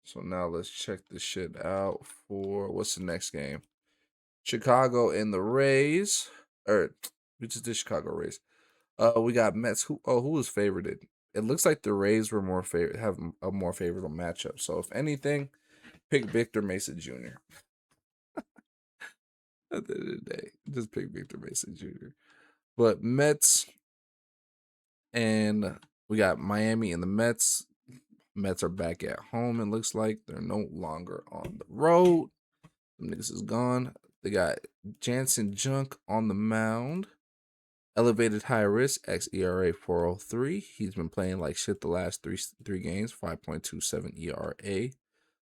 So now let's check this shit out for what's the next game? Chicago and the Rays. Or we just did Chicago Rays. We got Mets. Who was favorited? It looks like the Rays were more favorite, have a more favorable matchup. So if anything, pick Victor Mesa Jr. At the end of the day, just pick Victor Mesa Jr. But Mets and we got Miami and the Mets. Mets are back at home. It looks like they're no longer on the road. Them niggas is gone. They got Jansen Junk on the mound. Elevated high risk, xERA 403. He's been playing like shit the last three games, 5.27 ERA.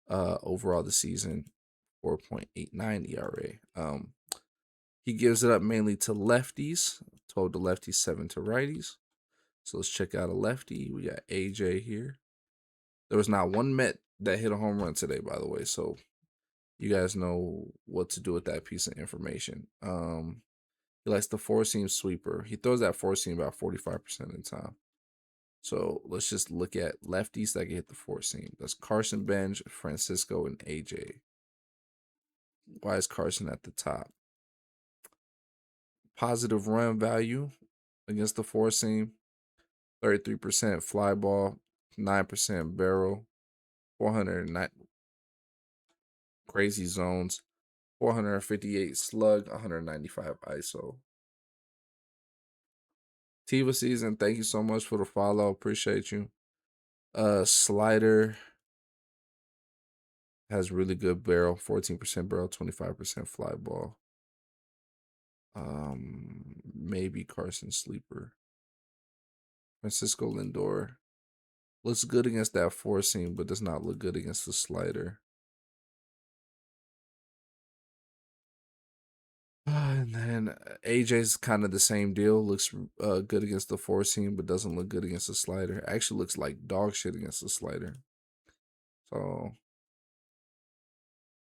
Overall the season, 4.89 ERA. He gives it up mainly to lefties. Told the lefties 7 to righties. So let's check out a lefty. We got AJ here. There was not one Met that hit a home run today, by the way. So you guys know what to do with that piece of information. He likes the four seam sweeper. He throws that four seam about 45% of the time. So let's just look at lefties that can hit the four seam. That's Carson Bench, Francisco, and AJ. Why is Carson at the top? Positive run value against the four seam, 33% fly ball, 9% barrel, 409 crazy zones, 458 slug, 195 ISO. Tiva season, thank you so much for the follow. Appreciate you. Slider has really good barrel, 14% barrel, 25% fly ball. Maybe Carson Sleeper. Francisco Lindor looks good against that four seam, but does not look good against the slider. And then AJ's kind of the same deal. Looks good against the four seam, but doesn't look good against the slider. Actually looks like dog shit against the slider. So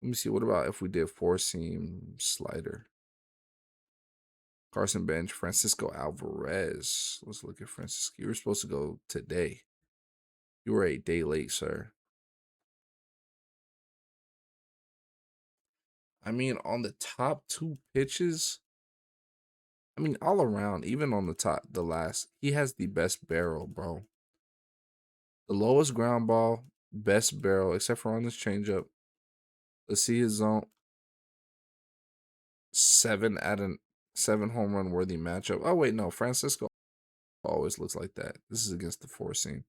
let me see. What about if we did four seam slider? Carson Bench, Francisco Alvarez. Let's look at Francisco. You were supposed to go today. You were a day late, sir. I mean, on the top two pitches, I mean, all around, even on the top, the last, he has the best barrel, bro. The lowest ground ball, best barrel, except for on this changeup. Let's see his zone. 7 home run worthy matchup. Oh, wait, no. Francisco always looks like that. This is against the four seam.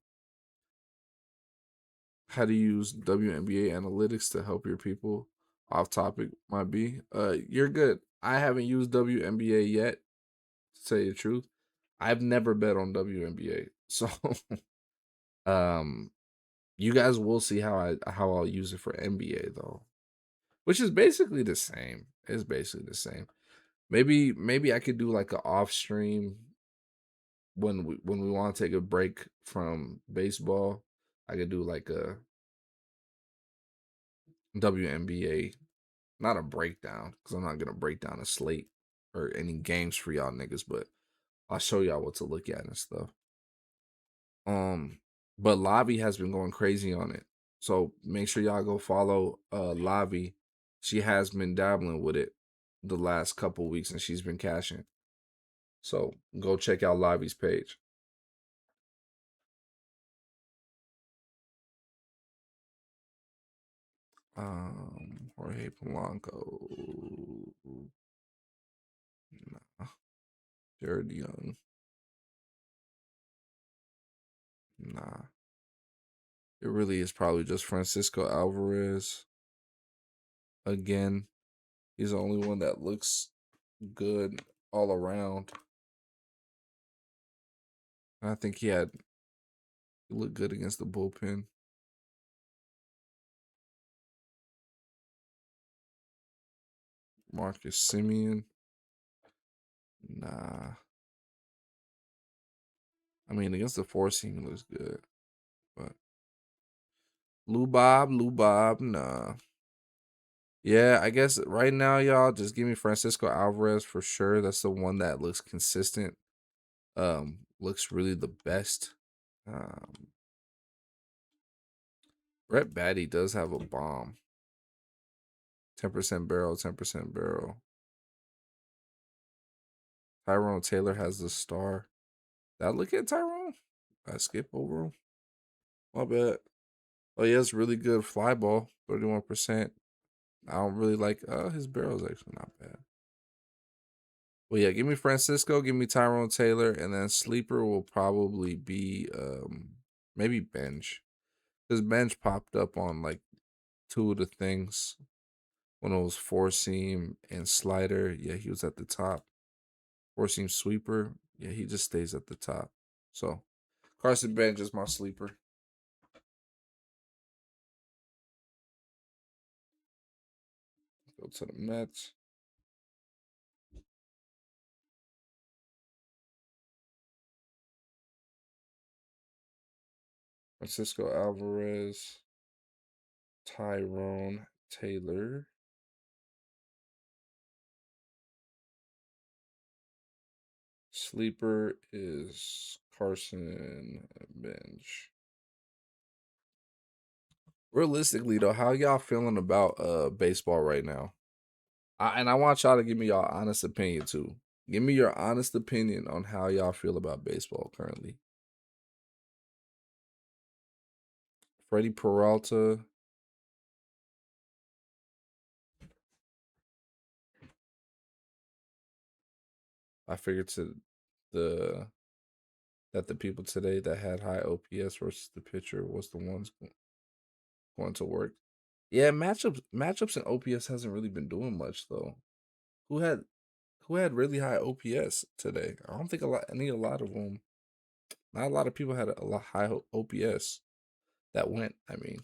How to use WNBA analytics to help your people. Off topic might be. You're good. I haven't used WNBA yet, to tell you the truth. I've never bet on WNBA. So um you guys will see how I'll use it for NBA though. Which is basically the same. It's basically the same. Maybe I could do like an off stream when we want to take a break from baseball. I could do like a WNBA, not a breakdown, because I'm not gonna break down a slate or any games for y'all niggas, but I'll show y'all what to look at and stuff. But Lavi has been going crazy on it. So make sure y'all go follow Lavi. She has been dabbling with it the last couple weeks and she's been cashing. So go check out Lavi's page. Jorge Polanco. Nah. Jared Young. Nah. It really is probably just Francisco Alvarez. Again, he's the only one that looks good all around. I think he looked good against the bullpen. Marcus Simeon. Nah. I mean, against the four seam, he looks good. But Lou Bob, nah. Yeah, I guess right now, y'all, just give me Francisco Alvarez for sure. That's the one that looks consistent. Looks really the best. Brett Batty does have a bomb. 10% barrel, 10% barrel. Tyrone Taylor has the star. Did I look at Tyrone? I skip over him. My bad. Oh yeah, it's really good fly ball, 31%. I don't really like his barrel's actually not bad. Well yeah, give me Francisco, give me Tyrone Taylor, and then sleeper will probably be maybe Bench. Because Bench popped up on like two of the things when it was four seam and slider. Yeah, he was at the top. Four seam sweeper. Yeah, he just stays at the top. So Carson Bench is my sleeper. Go to the Mets. Francisco Alvarez, Tyrone Taylor. Sleeper is Carson Bench. Realistically though, how y'all feeling about baseball right now? And I want y'all to give me y'all honest opinion too. Give me your honest opinion on how y'all feel about baseball currently. Freddie Peralta. I figured to the that the people today that had high OPS versus the pitcher was the ones going to work. Yeah, matchups and OPS hasn't really been doing much though. Who had who had really high OPS today? I don't think a lot of them. Not a lot of people had a lot high OPS that went. I mean,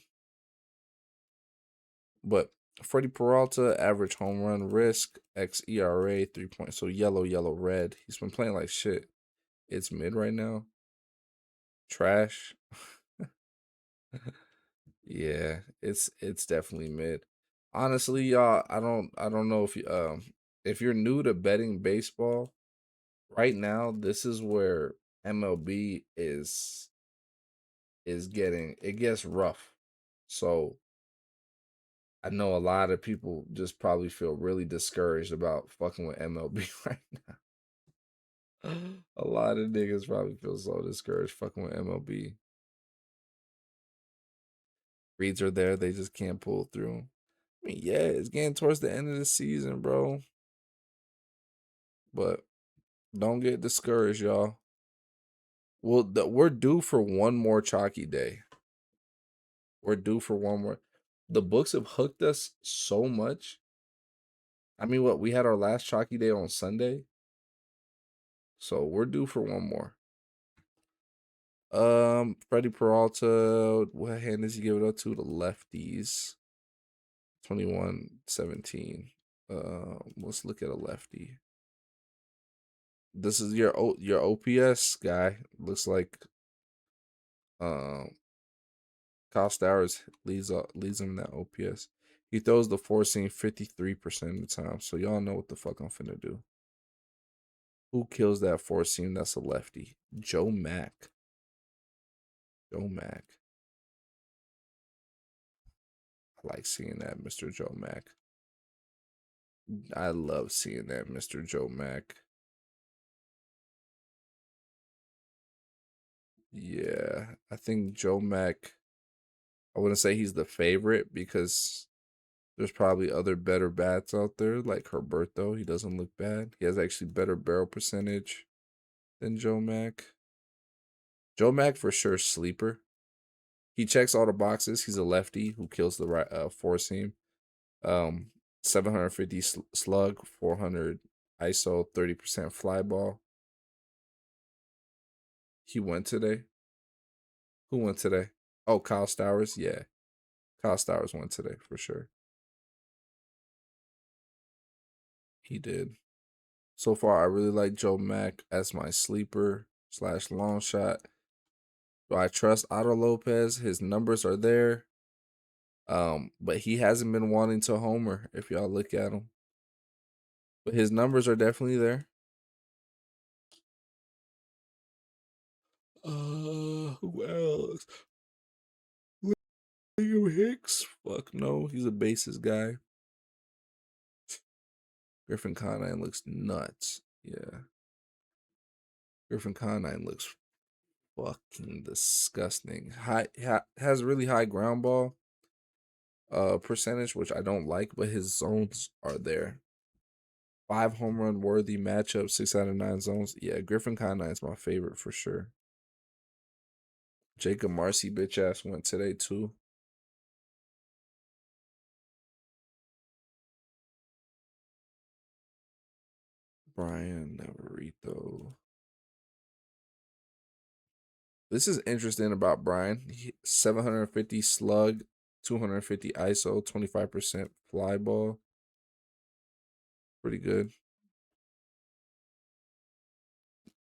but Freddie Peralta average home run risk x ERA 3 points. So yellow, yellow, red. He's been playing like shit. It's mid right now. Trash. Yeah, it's definitely mid. Honestly, y'all, I don't know if you're new to betting baseball, right now this is where MLB is getting it gets rough. So I know a lot of people just probably feel really discouraged about fucking with MLB right now. A lot of niggas probably feel so discouraged fucking with MLB. Reads are there, they just can't pull through. I mean, yeah, it's getting towards the end of the season, bro. But don't get discouraged, y'all. Well, we're due for one more chalky day. We're due for one more. The books have hooked us so much. I mean, what we had our last chalky day on Sunday, so we're due for one more. Freddie Peralta, what hand does he give it up to? The lefties. 21-17. Let's look at a lefty. This is your OPS guy. Looks like um Kyle Stowers leads him in that OPS. He throws the four seam 53% of the time. So y'all know what the fuck I'm finna do. Who kills that four seam? That's a lefty. Joe Mack. Joe Mack. I like seeing that, Mr. Joe Mack. I love seeing that, Mr. Joe Mack. Yeah, I think Joe Mack, I wouldn't say he's the favorite because there's probably other better bats out there, like Herberto. He doesn't look bad. He has actually better barrel percentage than Joe Mack. Joe Mack for sure sleeper. He checks all the boxes. He's a lefty who kills the right four seam. 750 slug, 400 ISO, 30% fly ball. He went today. Who went today? Oh, Kyle Stowers. Yeah, Kyle Stowers went today for sure. He did. So far, I really like Joe Mack as my sleeper slash long shot. Do I trust Otto Lopez? His numbers are there. But he hasn't been wanting to homer if y'all look at him. But his numbers are definitely there. Who else? William Hicks? Fuck no, he's a bases guy. Griffin Conine looks nuts. Yeah. Griffin Conine looks fucking disgusting. Has really high ground ball percentage, which I don't like, but his zones are there. 5 home run worthy matchup, 6 out of 9 zones. Yeah, Griffin Conine is my favorite for sure. Jacob Marcy bitch ass went today too. Brian Navarrito. This is interesting about Brian. 750 slug, 250 ISO, 25% fly ball. Pretty good.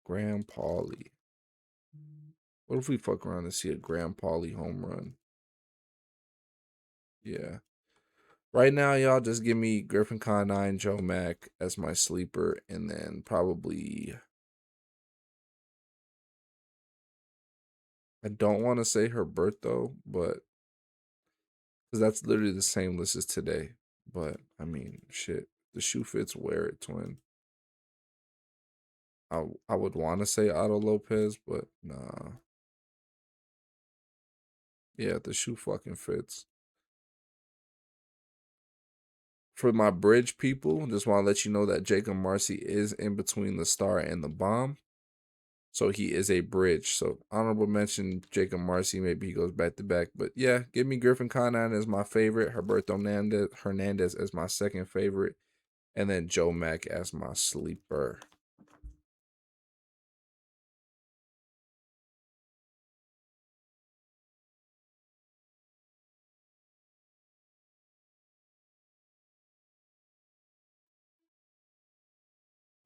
Graham Pauly. What if we fuck around and see a Graham Pauly home run? Yeah. Right now, y'all just give me Griffin Conine, Joe Mack as my sleeper, and then probably I don't want to say Herberto, but because that's literally the same list as today. But I mean, shit, the shoe fits, wear it, twin. I would want to say Otto Lopez, but nah. Yeah, the shoe fucking fits. For my bridge people, just want to let you know that Jacob Marcy is in between the star and the bomb. So he is a bridge. So honorable mention Jacob Marcy. Maybe he goes back to back. But yeah, give me Griffin Conine as my favorite. Hernandez as my second favorite. And then Joe Mack as my sleeper.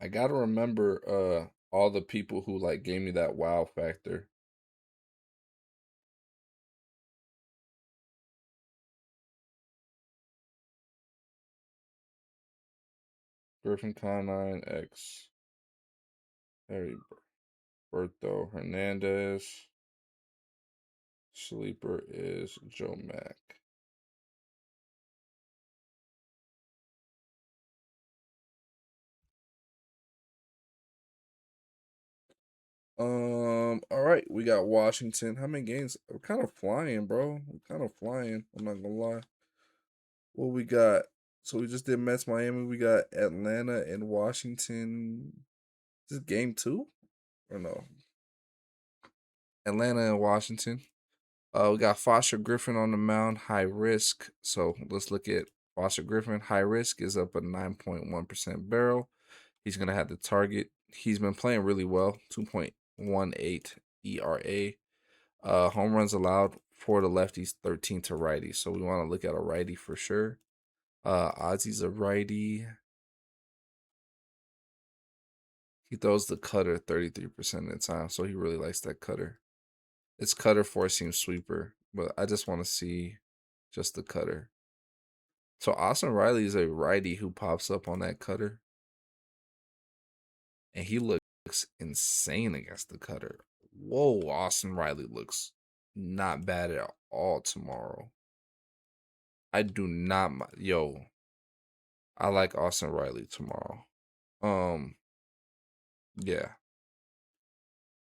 I gotta remember all the people who like gave me that wow factor. Griffin Conine X Harry Berto Hernandez. Sleeper is Joe Mack. All right, we got Washington. How many games? We're kind of flying, bro. We're kind of flying. I'm not gonna lie. What we got? So we just did Mets Miami. We got Atlanta and Washington. Is this game 2? Or no? Atlanta and Washington. We got Foster Griffin on the mound, high risk. So let's look at Foster Griffin. High risk is up a 9.1% barrel. He's gonna have the target. He's been playing really well. 2.18 ERA. Home runs allowed for the lefties, 13 to righties. So we want to look at a righty for sure. Ozzy's a righty. He throws the cutter 33% of the time, so he really likes that cutter. It's cutter four seam sweeper, but I just want to see just the cutter. So Austin Riley is a righty who pops up on that cutter, and he looks insane against the cutter. Whoa, Austin Riley looks not bad at all tomorrow. I do not, yo. I like Austin Riley tomorrow. Um, yeah,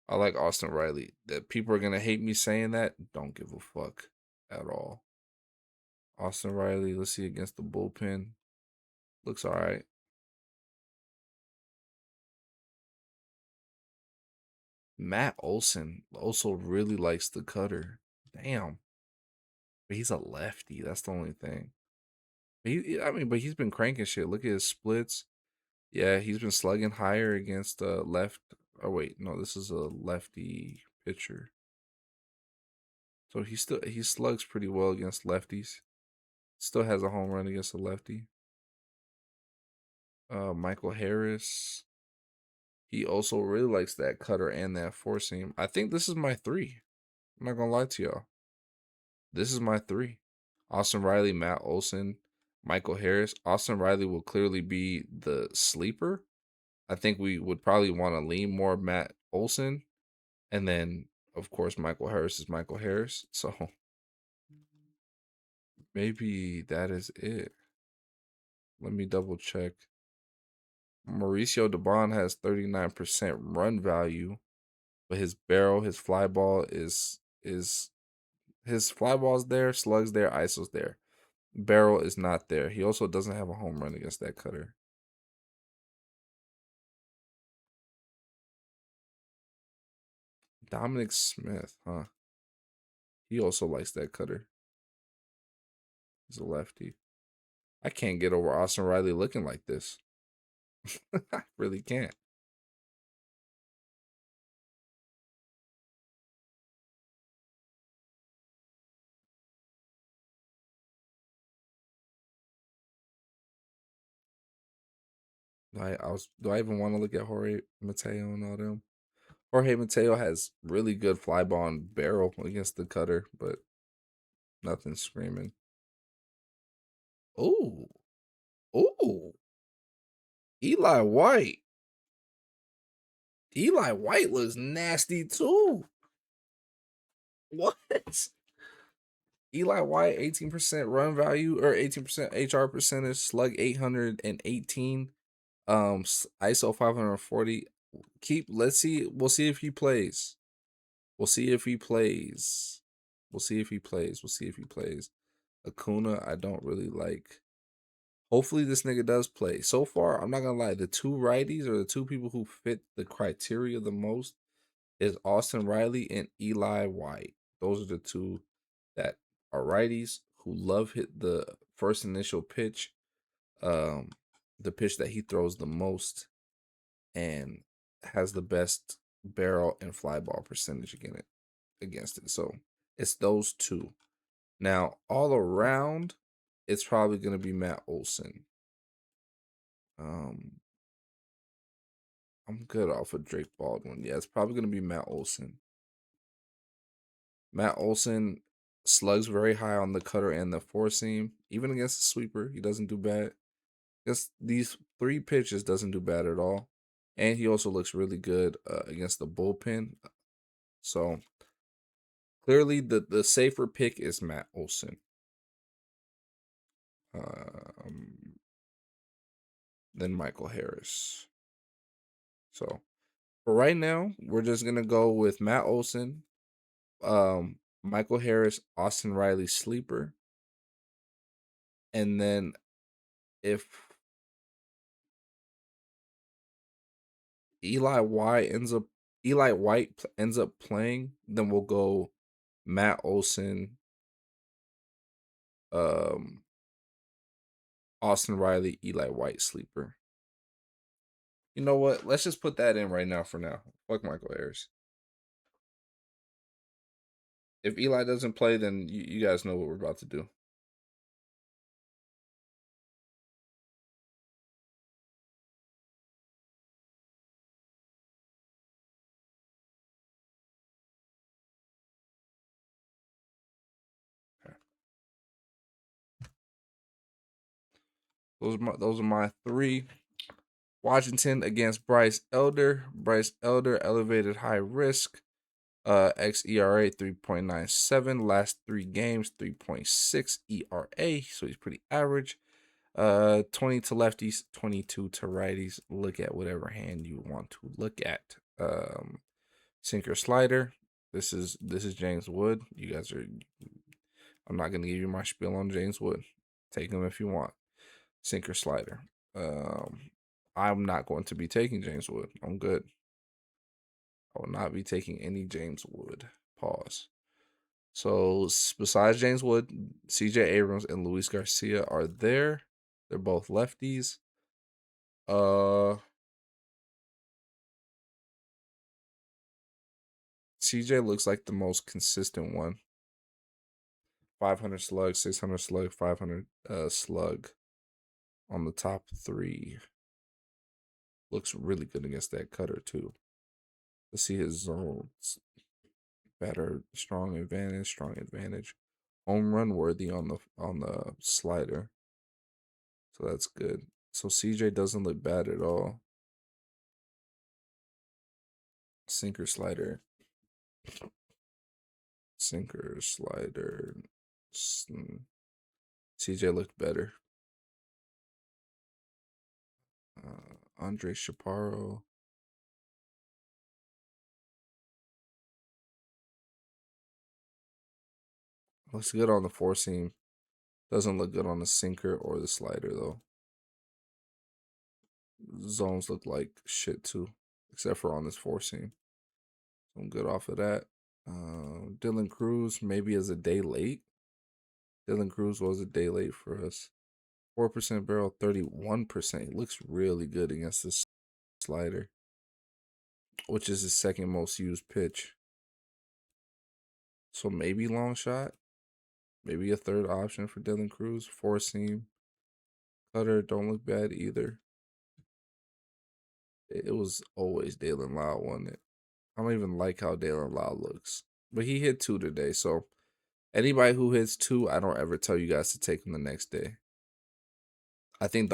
I like Austin Riley. That people are gonna hate me saying that. Don't give a fuck at all. Austin Riley, let's see against the bullpen. Looks all right. Matt Olson also really likes the cutter. Damn. But he's a lefty. That's the only thing. But he's been cranking shit. Look at his splits. Yeah, he's been slugging higher against left. Oh wait, no, this is a lefty pitcher. So he slugs pretty well against lefties. Still has a home run against a lefty. Michael Harris. He also really likes that cutter and that four seam. I think this is my 3. I'm not gonna lie to y'all. This is my 3. Austin Riley, Matt Olson, Michael Harris. Austin Riley will clearly be the sleeper. I think we would probably want to lean more Matt Olson. And then, of course, Michael Harris is Michael Harris. So maybe that is it. Let me double check. Mauricio Debon has 39% run value, but his barrel, his fly ball is his fly ball's there, slugs there, ISO's there. Barrel is not there. He also doesn't have a home run against that cutter. Dominic Smith, huh? He also likes that cutter. He's a lefty. I can't get over Austin Riley looking like this. I really can't. Do I even want to look at Jorge Mateo and all them? Jorge Mateo has really good fly ball and barrel against the cutter, but nothing screaming. Ooh, ooh, Eli White. Eli White looks nasty too. What? Eli White, 18% run value or 18% HR percentage, slug 818, ISO 540. Let's see. We'll see if he plays. We'll see if he plays. We'll see if he plays. We'll see if he plays. Acuna, I don't really like. Hopefully this nigga does play. So far, I'm not gonna lie, the two righties or the two people who fit the criteria the most is Austin Riley and Eli White. Those are the two that are righties who love hit the first initial pitch, um, the pitch that he throws the most and has the best barrel and fly ball percentage against it. So it's those two. Now, all around, it's probably gonna be Matt Olson. Um, I'm good off of Drake Baldwin. Yeah, it's probably gonna be Matt Olson. Matt Olson slugs very high on the cutter and the four seam. Even against the sweeper, he doesn't do bad. Against these three pitches, doesn't do bad at all. And he also looks really good against the bullpen. So clearly, the safer pick is Matt Olson. Um, then Michael Harris. So for right now, we're just gonna go with Matt Olson, Michael Harris, Austin Riley sleeper, and then if Eli White ends up playing, then we'll go Matt Olson, um, Austin Riley, Eli White sleeper. You know what? Let's just put that in right now for now. Fuck Michael Harris. If Eli doesn't play, then you guys know what we're about to do. Those are my three. Washington against Bryce Elder. Bryce Elder elevated high risk. XERA 3.97. Last three games 3.6 ERA. So he's pretty average. 20 to lefties, 22 to righties. Look at whatever hand you want to look at. Sinker slider. This is James Wood. You guys are. I'm not gonna give you my spiel on James Wood. Take him if you want. Sinker slider. I'm not going to be taking James Wood. I'm good. I will not be taking any James Wood. Pause. So besides James Wood, CJ Abrams and Luis Garcia are there. They're both lefties. CJ looks like the most consistent one. 500 slug, 600 slug, 500 slug on the top three. Looks really good against that cutter too. Let's see his zones. Better, strong advantage. Home run worthy on the slider. So that's good. So CJ doesn't look bad at all. Sinker slider. Sinker slider. CJ looked better. Andre Chaparro. Looks good on the four seam. Doesn't look good on the sinker or the slider though. Zones look like shit too, except for on this four seam. So I'm good off of that. Dylan Cruz maybe is a day late. Dylan Cruz was a day late for us. 4% barrel, 31%. He looks really good against this slider, which is his second most used pitch. So maybe long shot. Maybe a third option for Dylan Cruz. Four seam. Cutter don't look bad either. It was always Dalen Lau, wasn't it? I don't even like how Dalen Lau looks. But he hit two today, so anybody who hits two, I don't ever tell you guys to take him the next day. I think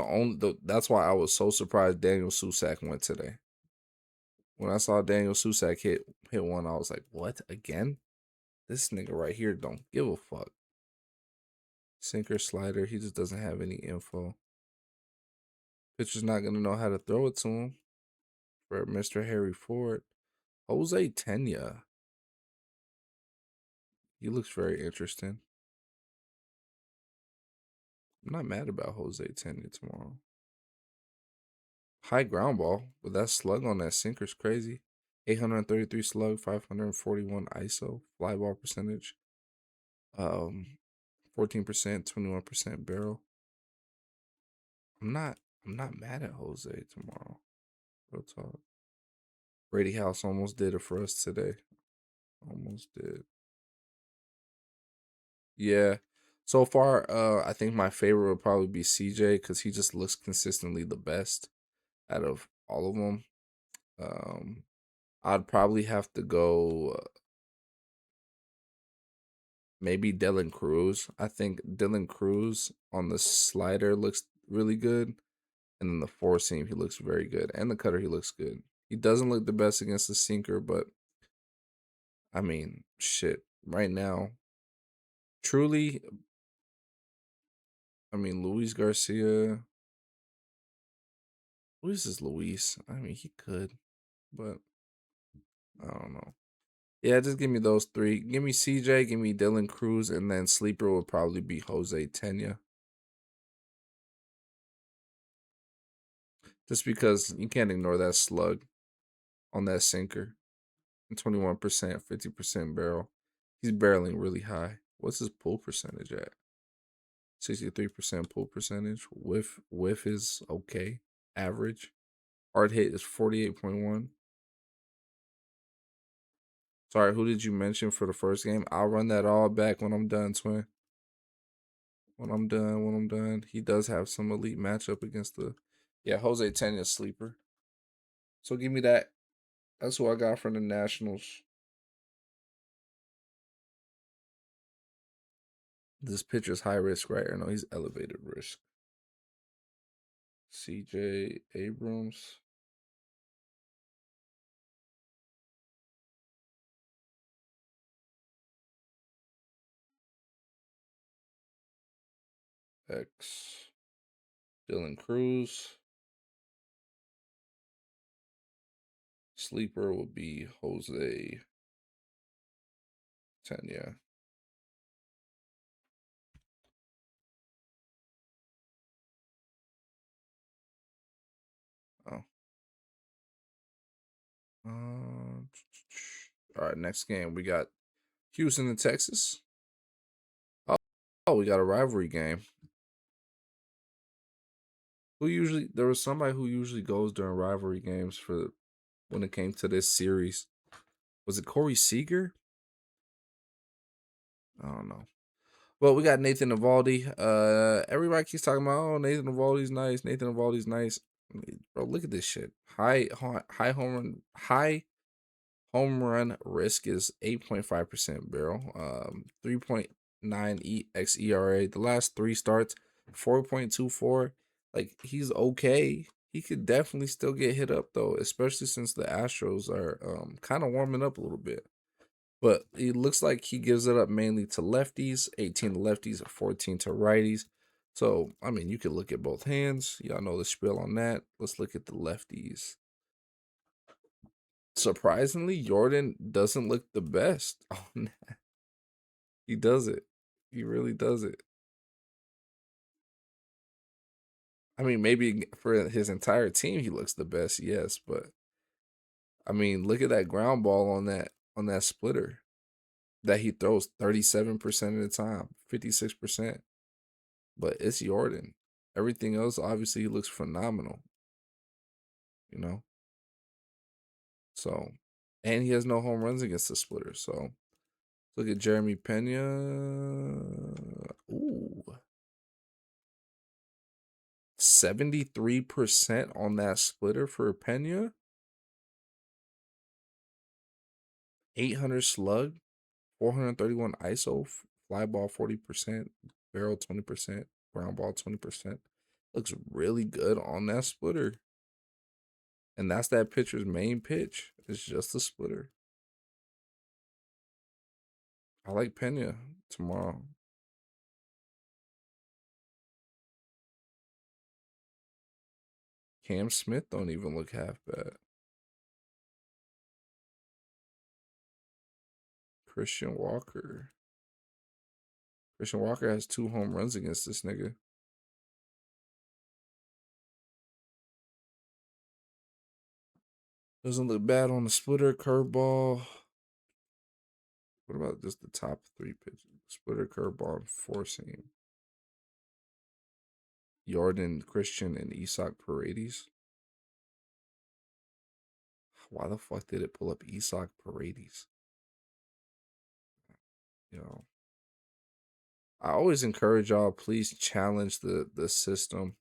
that's why I was so surprised Daniel Susak went today. When I saw Daniel Susak hit one, I was like, what? Again? This nigga right here don't give a fuck. Sinker, slider, he just doesn't have any info. Pitcher's not gonna know how to throw it to him. For Mr. Harry Ford. Jose Tena. He looks very interesting. I'm not mad about Jose Tena tomorrow. High ground ball, but that slug on that sinker's crazy. 833 slug, 541 ISO, fly ball percentage. 14%, 21% barrel. I'm not mad at Jose tomorrow. Real talk. Brady House almost did it for us today. Almost did. Yeah. So far, I think my favorite would probably be CJ because he just looks consistently the best out of all of them. I'd probably have to go maybe Dylan Cruz. I think Dylan Cruz on the slider looks really good. And then the four seam, he looks very good. And the cutter, he looks good. He doesn't look the best against the sinker, but I mean, shit. Right now, truly, I mean, Luis Garcia. Luis is Luis. I mean, he could, but I don't know. Yeah, just give me those three. Give me CJ, give me Dylan Cruz, and then sleeper would probably be Jose Tena. Just because you can't ignore that slug on that sinker. 21%, 50% barrel. He's barreling really high. What's his pull percentage at? 63% pull percentage. Whiff is okay. Average. Hard hit is 48.1. Sorry, who did you mention for the first game? I'll run that all back when I'm done, twin. When I'm done. He does have some elite matchup against the Jose Tena sleeper. So give me that. That's who I got from the Nationals. This pitcher's high risk, right? Or no, he's elevated risk. CJ Abrams. X. Dylan Cruz. Sleeper will be Jose Tena. Oh. All right, next game. We got Houston and Texas. Oh, we got a rivalry game. There was somebody who usually goes during rivalry games for when it came to this series. Was it Corey Seager? I don't know. Well, we got Nathan Eovaldi. Everybody keeps talking about, oh, Nathan Eovaldi's nice. Nathan Eovaldi's nice. Bro, look at this shit. High home run risk is 8.5% barrel. 3.9 xERA. The last three starts, 4.24. Like, he's okay. He could definitely still get hit up though, especially since the Astros are kind of warming up a little bit. But it looks like he gives it up mainly to lefties, 18 to lefties, 14 to righties. So, I mean, you can look at both hands. Y'all know the spiel on that. Let's look at the lefties. Surprisingly, Jordan doesn't look the best on that. He does it. He really does it. I mean, maybe for his entire team, he looks the best, yes, but I mean, look at that ground ball on that splitter that he throws 37% of the time, 56%. But it's Jordan. Everything else, obviously, he looks phenomenal, you know? So, and he has no home runs against the splitter. So, look at Jeremy Pena. Ooh, 73% on that splitter for Pena. 800 slug, 431 ISO, fly ball 40%, barrel 20%, ground ball 20%. Looks really good on that splitter. And that's that pitcher's main pitch. It's just a splitter. I like Pena tomorrow. Cam Smith don't even look half bad. Christian Walker. Christian Walker has 2 home runs against this nigga. Doesn't look bad on the splitter, curveball. What about just the top 3 pitches? Splitter, curveball, and four seam. Jordan, Christian, and Isak Paredes. Why the fuck did it pull up Isak Paredes? You know, I always encourage y'all, please challenge the system.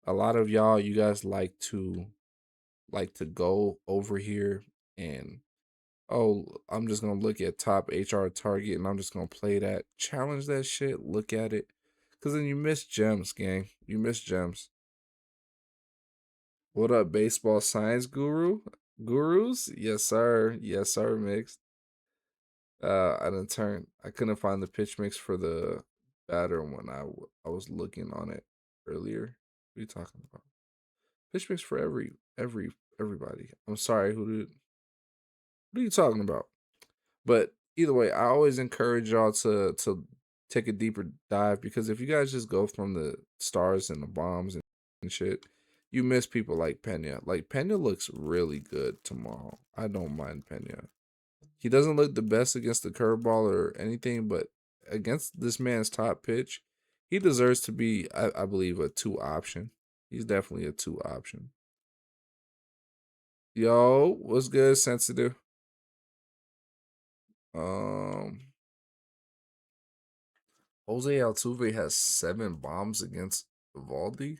A lot of y'all, you guys like to go over here and oh, I'm just gonna look at top HR target and I'm just gonna play that. Challenge that shit. Look at it, cause then you miss gems, gang. You miss gems. What up, baseball science gurus? Yes, sir. Yes, sir. Mixed. I didn't turn. I couldn't find the pitch mix for the batter when I was looking on it earlier. What are you talking about? Pitch mix for everybody. I'm sorry. What are you talking about? But either way, I always encourage y'all to take a deeper dive because if you guys just go from the stars and the bombs and shit, you miss people like Pena. Like Pena looks really good tomorrow. I don't mind Pena. He doesn't look the best against the curveball or anything, but against this man's top pitch, he deserves to be, I believe, a 2 option. He's definitely a 2 option. Yo, what's good, sensitive? Um, Jose Altuve has 7 bombs against Valdi.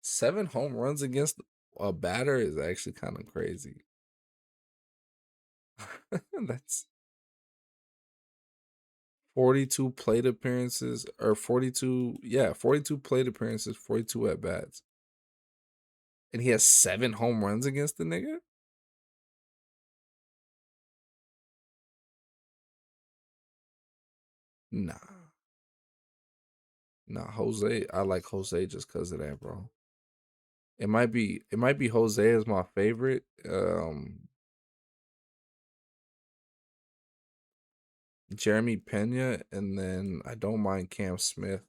7 home runs against a batter is actually kind of crazy. That's 42 plate appearances or 42, yeah, 42 plate appearances, 42 at bats. And he has 7 home runs against the nigga? Nah. Nah, Jose. I like Jose just because of that, bro. It might be Jose as my favorite. Jeremy Pena, and then I don't mind Cam Smith.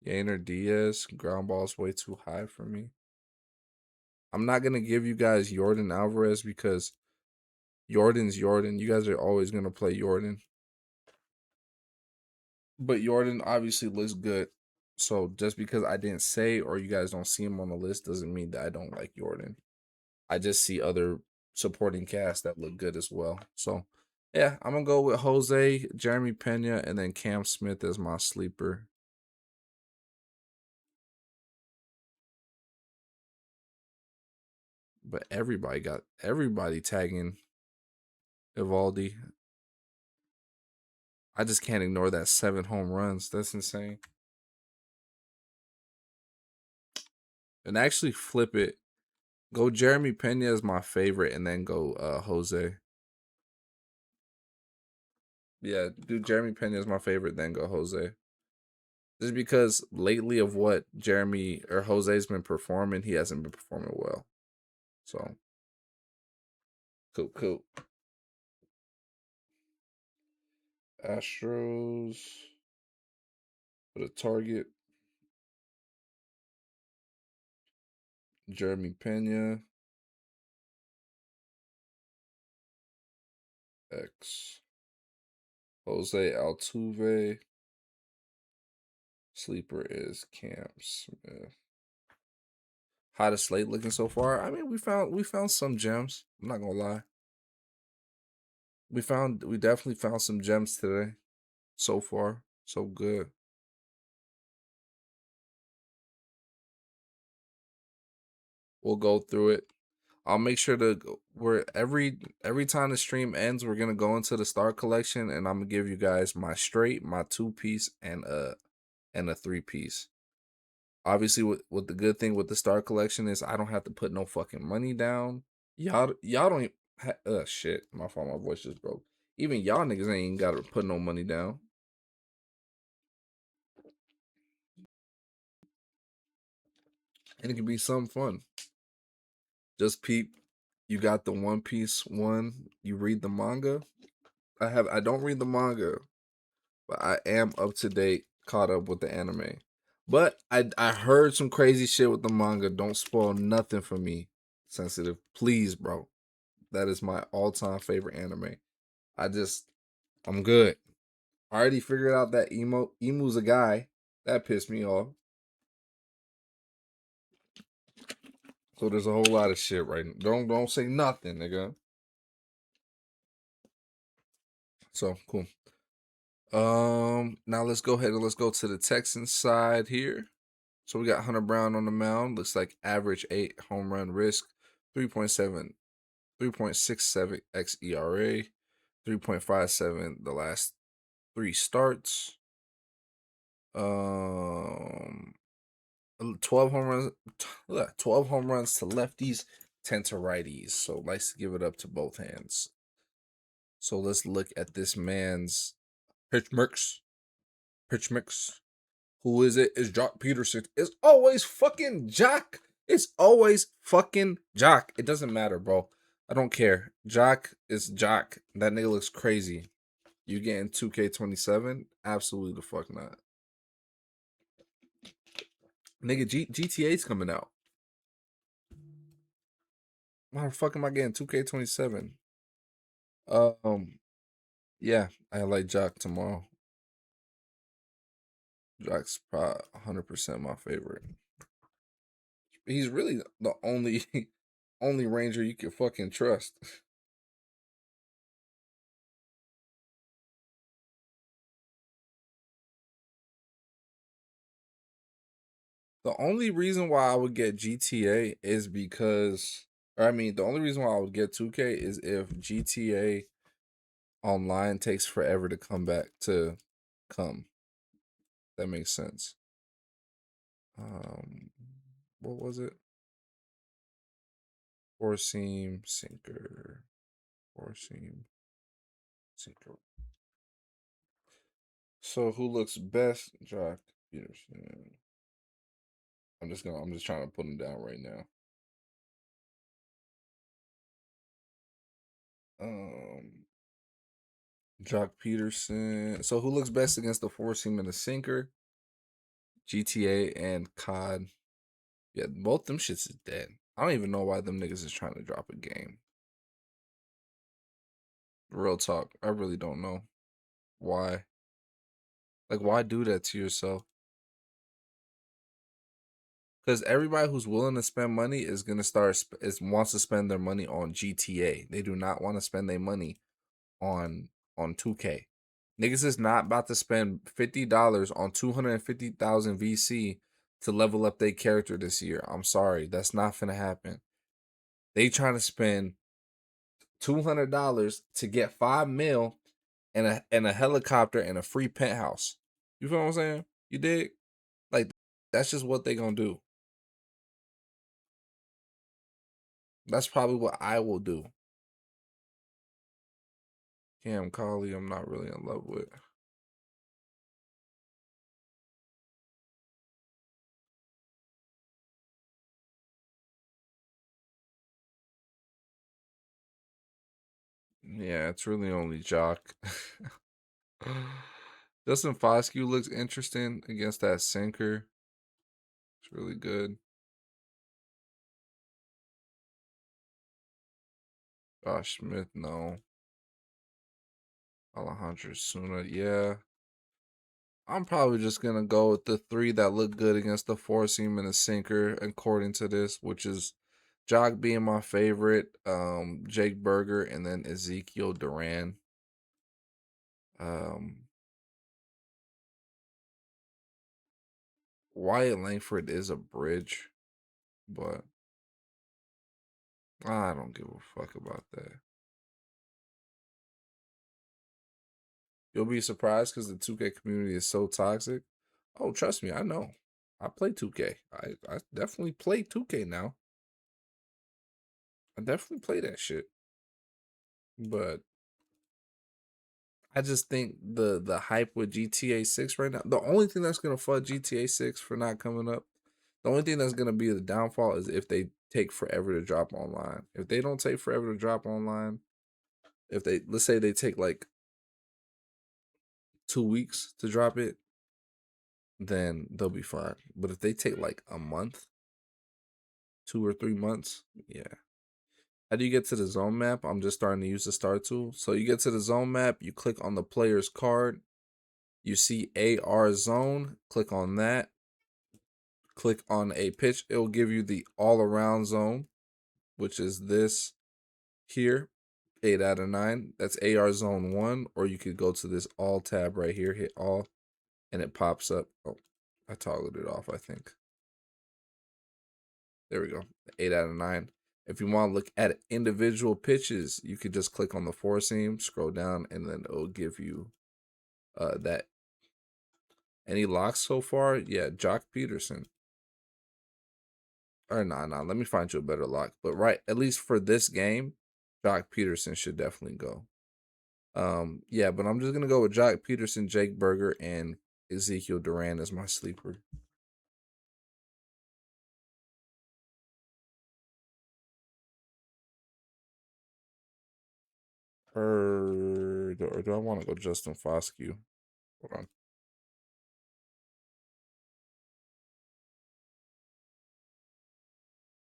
Yainer Diaz, ground ball's way too high for me. I'm not gonna give you guys Jordan Alvarez because Jordan's Jordan. You guys are always gonna play Jordan. But Jordan obviously looks good. So just because I didn't say or you guys don't see him on the list doesn't mean that I don't like Jordan. I just see other supporting cast that look good as well. So yeah, I'm gonna go with Jose, Jeremy Pena, and then Cam Smith as my sleeper. But everybody tagging Evaldi. I just can't ignore that 7 home runs. That's insane. And actually flip it. Go Jeremy Pena is my favorite, and then go Jose. Yeah, do Jeremy Pena is my favorite, then go Jose. Just because lately of what Jeremy or Jose's been performing, he hasn't been performing well. So cool, cool. Astros for the target. Jeremy Pena X. Jose Altuve. Sleeper is Cam Smith. Hottest slate looking so far. I mean, we found some gems. I'm not gonna lie. We definitely found some gems today. So far, so good. We'll go through it. I'll make sure to we're every time the stream ends, we're gonna go into the star collection, and I'm gonna give you guys my straight, my 2-piece, and a 3-piece. Obviously, what the good thing with the star collection is, I don't have to put no fucking money down. Y'all don't. Shit. My fault. My voice just broke. Even y'all niggas ain't gotta put no money down, and it can be some fun. Just peep. You got the One Piece one. You read the manga. I don't read the manga, but I am up to date, caught up with the anime. But I heard some crazy shit with the manga. Don't spoil nothing for me. Sensitive. Please, bro. That is my all-time favorite anime. I just I'm good. I already figured out that emu's a guy. That pissed me off. So there's a whole lot of shit right now. Don't say nothing, nigga. So cool. Now let's go ahead and let's go to the Texans side here. So we got Hunter Brown on the mound. Looks like average 8 home run risk, 3.7, 3.67 xERA, 3.57 the last 3 starts. Um 12 home runs 12 home runs to lefties, 10 to righties. So likes to give it up to both hands. So let's look at this man's pitch mix. Pitch mix. Who is it? It's Jock Peterson. It's always fucking Jock. It's always fucking Jock. It doesn't matter, bro. I don't care. Jock is Jock. That nigga looks crazy. You getting 2K27? Absolutely the fuck not. Nigga, GTA's coming out. Why the fuck am I getting 2K27? Um, yeah, I like Jock tomorrow. Jock's probably 100% my favorite. He's really the only only Ranger you can fucking trust. The only reason why I would get GTA is because, or I mean, the only reason why I would get 2K is if GTA Online takes forever to come back to come. That makes sense. Um, what was it? Four seam sinker. Four seam sinker. So who looks best? Jock Peterson. I'm just trying to put him down right now. Um Jock Peterson. So who looks best against the four seam and the sinker? GTA and COD. Yeah, both them shits is dead. I don't even know why them niggas is trying to drop a game. Real talk. I really don't know why. Like, why do that to yourself? Because everybody who's willing to spend money is gonna wants to spend their money on GTA. They do not want to spend their money on 2K. Niggas is not about to spend $50 on 250,000 VC to level up their character this year. I'm sorry, that's not gonna happen. They trying to spend $200 to get 5 mil and a helicopter and a free penthouse. You feel what I'm saying? You dig? Like, that's just what they gonna do. That's probably what I will do. Cam Collie, I'm not really in love with. Yeah, it's really only Jock. Justin Foscue looks interesting against that sinker. It's really good. Josh Smith, no. Alejandro Suna, yeah. I'm probably just gonna go with the three that look good against the four seam and the sinker, according to this, which is Jock being my favorite, Jake Berger, and then Ezekiel Duran. Um, Wyatt Langford is a bridge, but I don't give a fuck about that. You'll be surprised because the 2K community is so toxic. Oh, trust me, I know. I play 2K. I definitely play 2K now. I definitely play that shit. But I just think the hype with GTA 6 right now, the only thing that's gonna fuck GTA 6 for not coming up, the only thing that's gonna be the downfall is if they take forever to drop online. If they don't take forever to drop online, if they, let's say they take like 2 weeks to drop it, then they'll be fine. But if they take like a month, 2 or 3 months, yeah. How do you get to the zone map? I'm just starting to use the star tool. So you get to the zone map, you click on the player's card, you see AR zone, click on that, click on a pitch. It'll give you the all around zone, which is this here, 8 out of 9. That's AR zone 1, or you could go to this all tab right here, hit all, and it pops up. Oh, I toggled it off, I think. There we go. 8 out of 9. If you want to look at individual pitches, you could just click on the four seam, scroll down, and then it'll give you that. Any locks so far? Yeah, Jock Peterson. Or nah. Let me find you a better lock. But right, at least for this game, Jock Peterson should definitely go. Yeah, but I'm just gonna go with Jock Peterson, Jake Berger, and Ezekiel Duran as my sleeper. Or do I want to go Justin Foscue? Hold on.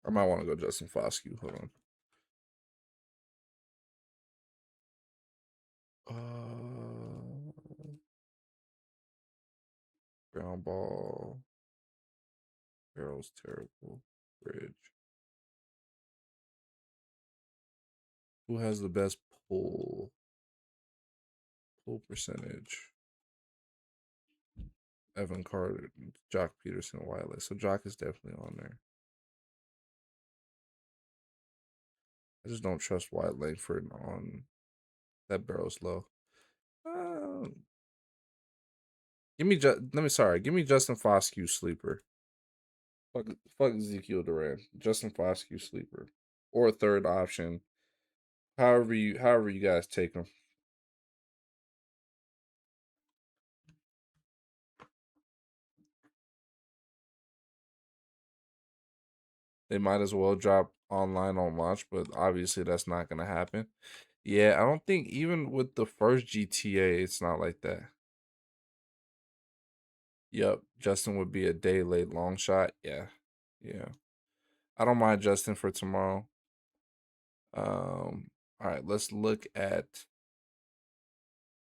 I might want to go Justin Foscue. Hold on. Ground ball. Barrel's terrible. Bridge. Who has the best pull? Pull percentage. Evan Carter, Jock Peterson, Wiley. So Jock is definitely on there. I just don't trust Wyatt Langford on that barrel's low. Um, give me Justin Foscue sleeper. Fuck Ezekiel Duran. Justin Foscue sleeper. Or a third option. However you guys take them. They might as well drop online on launch, but obviously that's not gonna happen. Yeah, I don't think even with the first GTA, it's not like that. Yep, Justin would be a day late long shot. Yeah, yeah. I don't mind Justin for tomorrow. All right, let's look at.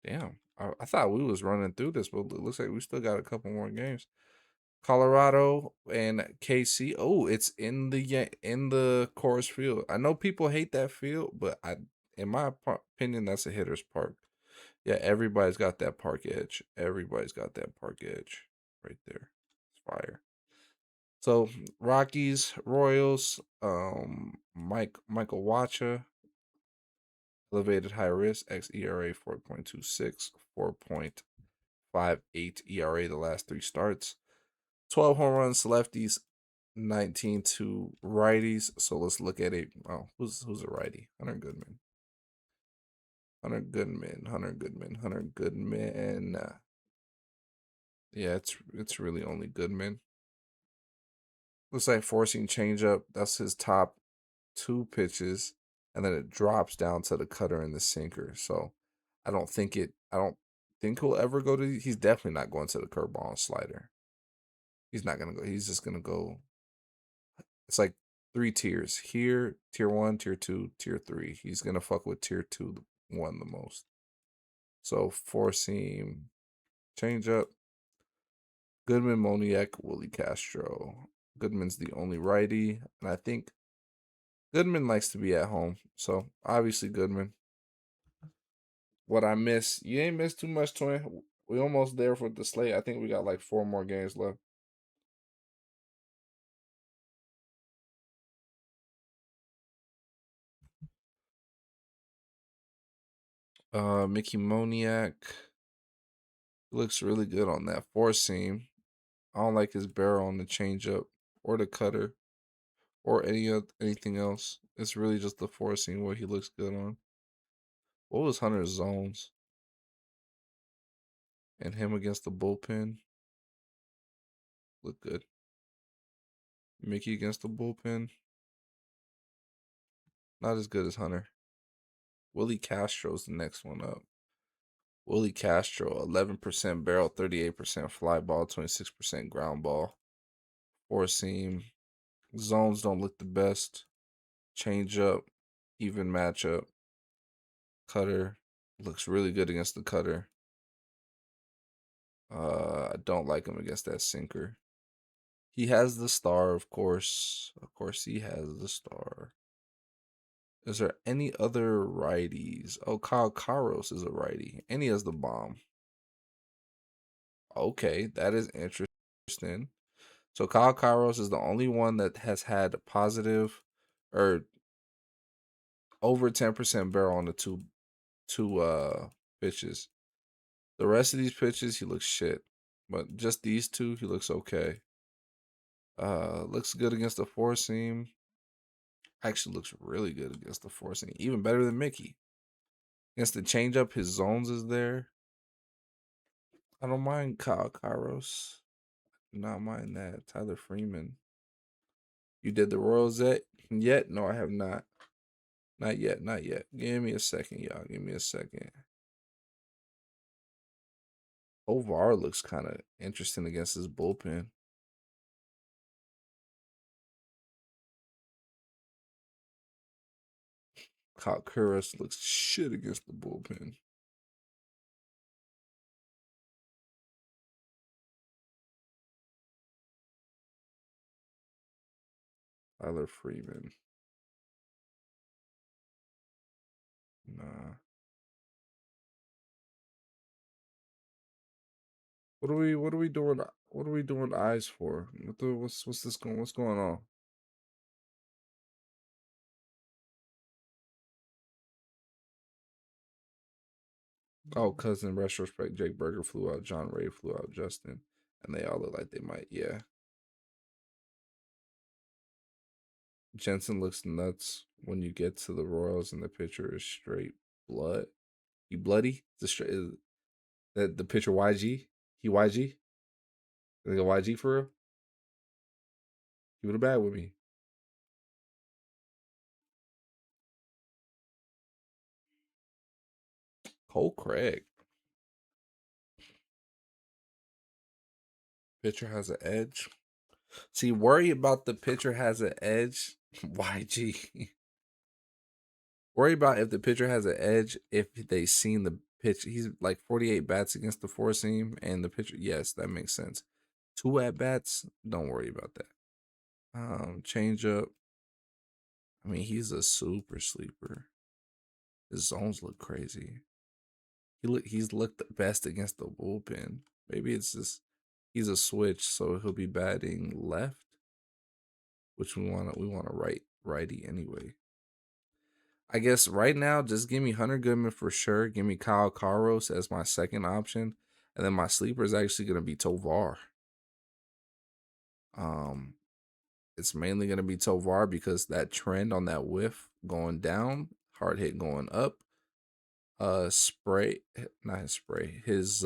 Damn, I thought we was running through this, but it looks like we still got a couple more games. Colorado and KC. Oh, it's in the Coors Field. I know people hate that field, but in my opinion, that's a hitter's park. Yeah, everybody's got that park edge. Everybody's got that park edge right there. It's fire. So Rockies, Royals, Michael Wacha, elevated high risk, xERA 4.26, 4.58 ERA the last three starts. 12 home runs, lefties, 19 to righties. So let's look at it. Oh, who's a righty? Hunter Goodman. Hunter Goodman. Hunter Goodman. Hunter Goodman. Yeah, it's really only Goodman. Looks like forcing changeup. That's his top two pitches, and then it drops down to the cutter and the sinker. So I don't think he'll ever go to. He's definitely not going to the curveball and slider. He's not gonna go. He's just gonna go. It's like three tiers here: tier one, tier two, tier three. He's gonna fuck with tier two, one the most. So four seam, changeup. Goodman, Moniak, Willie Castro. Goodman's the only righty, and I think Goodman likes to be at home. So obviously Goodman. What I miss, you ain't missed too much, twin. We almost there for the slate. I think we got like 4 more games left. Mickey Moniak looks really good on that four seam. I don't like his barrel on the changeup or the cutter or anything else. It's really just the four seam where he looks good on. What was Hunter's zones and him against the bullpen? Look good. Mickey against the bullpen, not as good as Hunter. Willie Castro's the next one up. Willie Castro, 11% barrel, 38% fly ball, 26% ground ball. Four seam. Zones don't look the best. Change up, even matchup. Cutter looks really good against the cutter. I don't like him against that sinker. He has the star, of course. Of course, he has the star. Is there any other righties? Oh, Kyle Karos is a righty, and he has the bomb. Okay, that is interesting. So Kyle Kairos is the only one that has had positive or over 10% barrel on the two pitches. The rest of these pitches he looks shit. But just these two, he looks okay. Looks good against the four seam. Actually looks really good against the four seam. Even better than Mickey. Against the changeup, his zones is there. I don't mind Kyle Kairos. Do not mind that. Tyler Freeman. You did the Royals yet? No, I have not. Not yet, not yet. Give me a second, y'all. Give me a second. Ovar looks kind of interesting against his bullpen. Kyle Kuras looks shit against the bullpen. Tyler Freeman. Nah. What are we doing? What are we doing eyes for? What's going on? Oh, cousin retrospect. Jake Berger flew out. John Ray flew out. Justin, and they all look like they might. Yeah. Jensen looks nuts when you get to the Royals and the pitcher is straight blood. You bloody? The straight the pitcher YG? He YG? Like a YG for real? He would have bad with me. Cole Craig. Pitcher has an edge. See, worry about the pitcher has an edge. YG. Worry about if the pitcher has an edge if they seen the pitch. He's like 48 bats against the four seam, and the pitcher, yes, that makes sense. 2 at bats, don't worry about that. Change up. I mean, he's a super sleeper. His zones look crazy. He's looked the best against the bullpen. Maybe it's just he's a switch, so he'll be batting left, which we want to righty anyway. I guess right now, just give me Hunter Goodman for sure. Give me Kyle Karos as my second option, and then my sleeper is actually gonna be Tovar. Um, it's mainly going to be Tovar because that trend on that whiff going down, hard hit going up. Spray, not his spray, his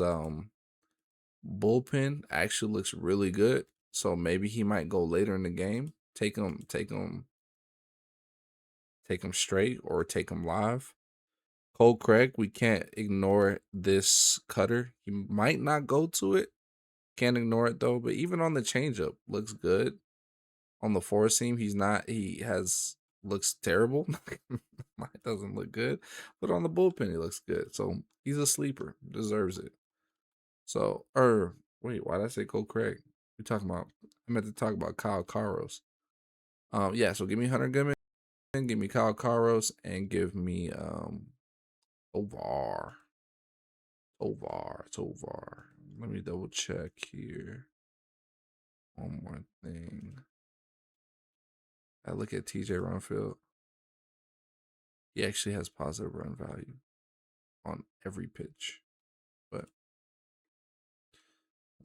bullpen actually looks really good. So maybe he might go later in the game. Take him straight or take him live. Cole Craig, we can't ignore this cutter. He might not go to it. Can't ignore it though. But even on the changeup, looks good. On the four seam, he's not. He has looks terrible. It doesn't look good. But on the bullpen, he looks good. So he's a sleeper. Deserves it. So, wait, why did I say Cole Craig? We talking about? I meant to talk about Kyle Carros. Yeah. So give me Hunter Goodman, give me Kyle Carros, and give me Tovar. Tovar. Let me double check here. One more thing. I look at TJ Runfield. He actually has positive run value on every pitch. But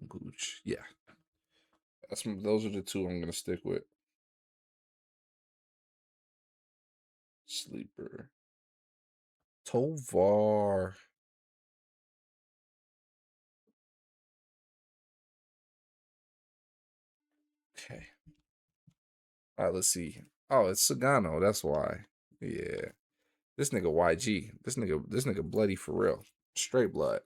Gooch, yeah. Those are the two I'm gonna stick with. Sleeper. Tovar. Okay. All right, let's see. Oh, it's Sagano. That's why. Yeah. This nigga YG. This nigga bloody for real. Straight blood.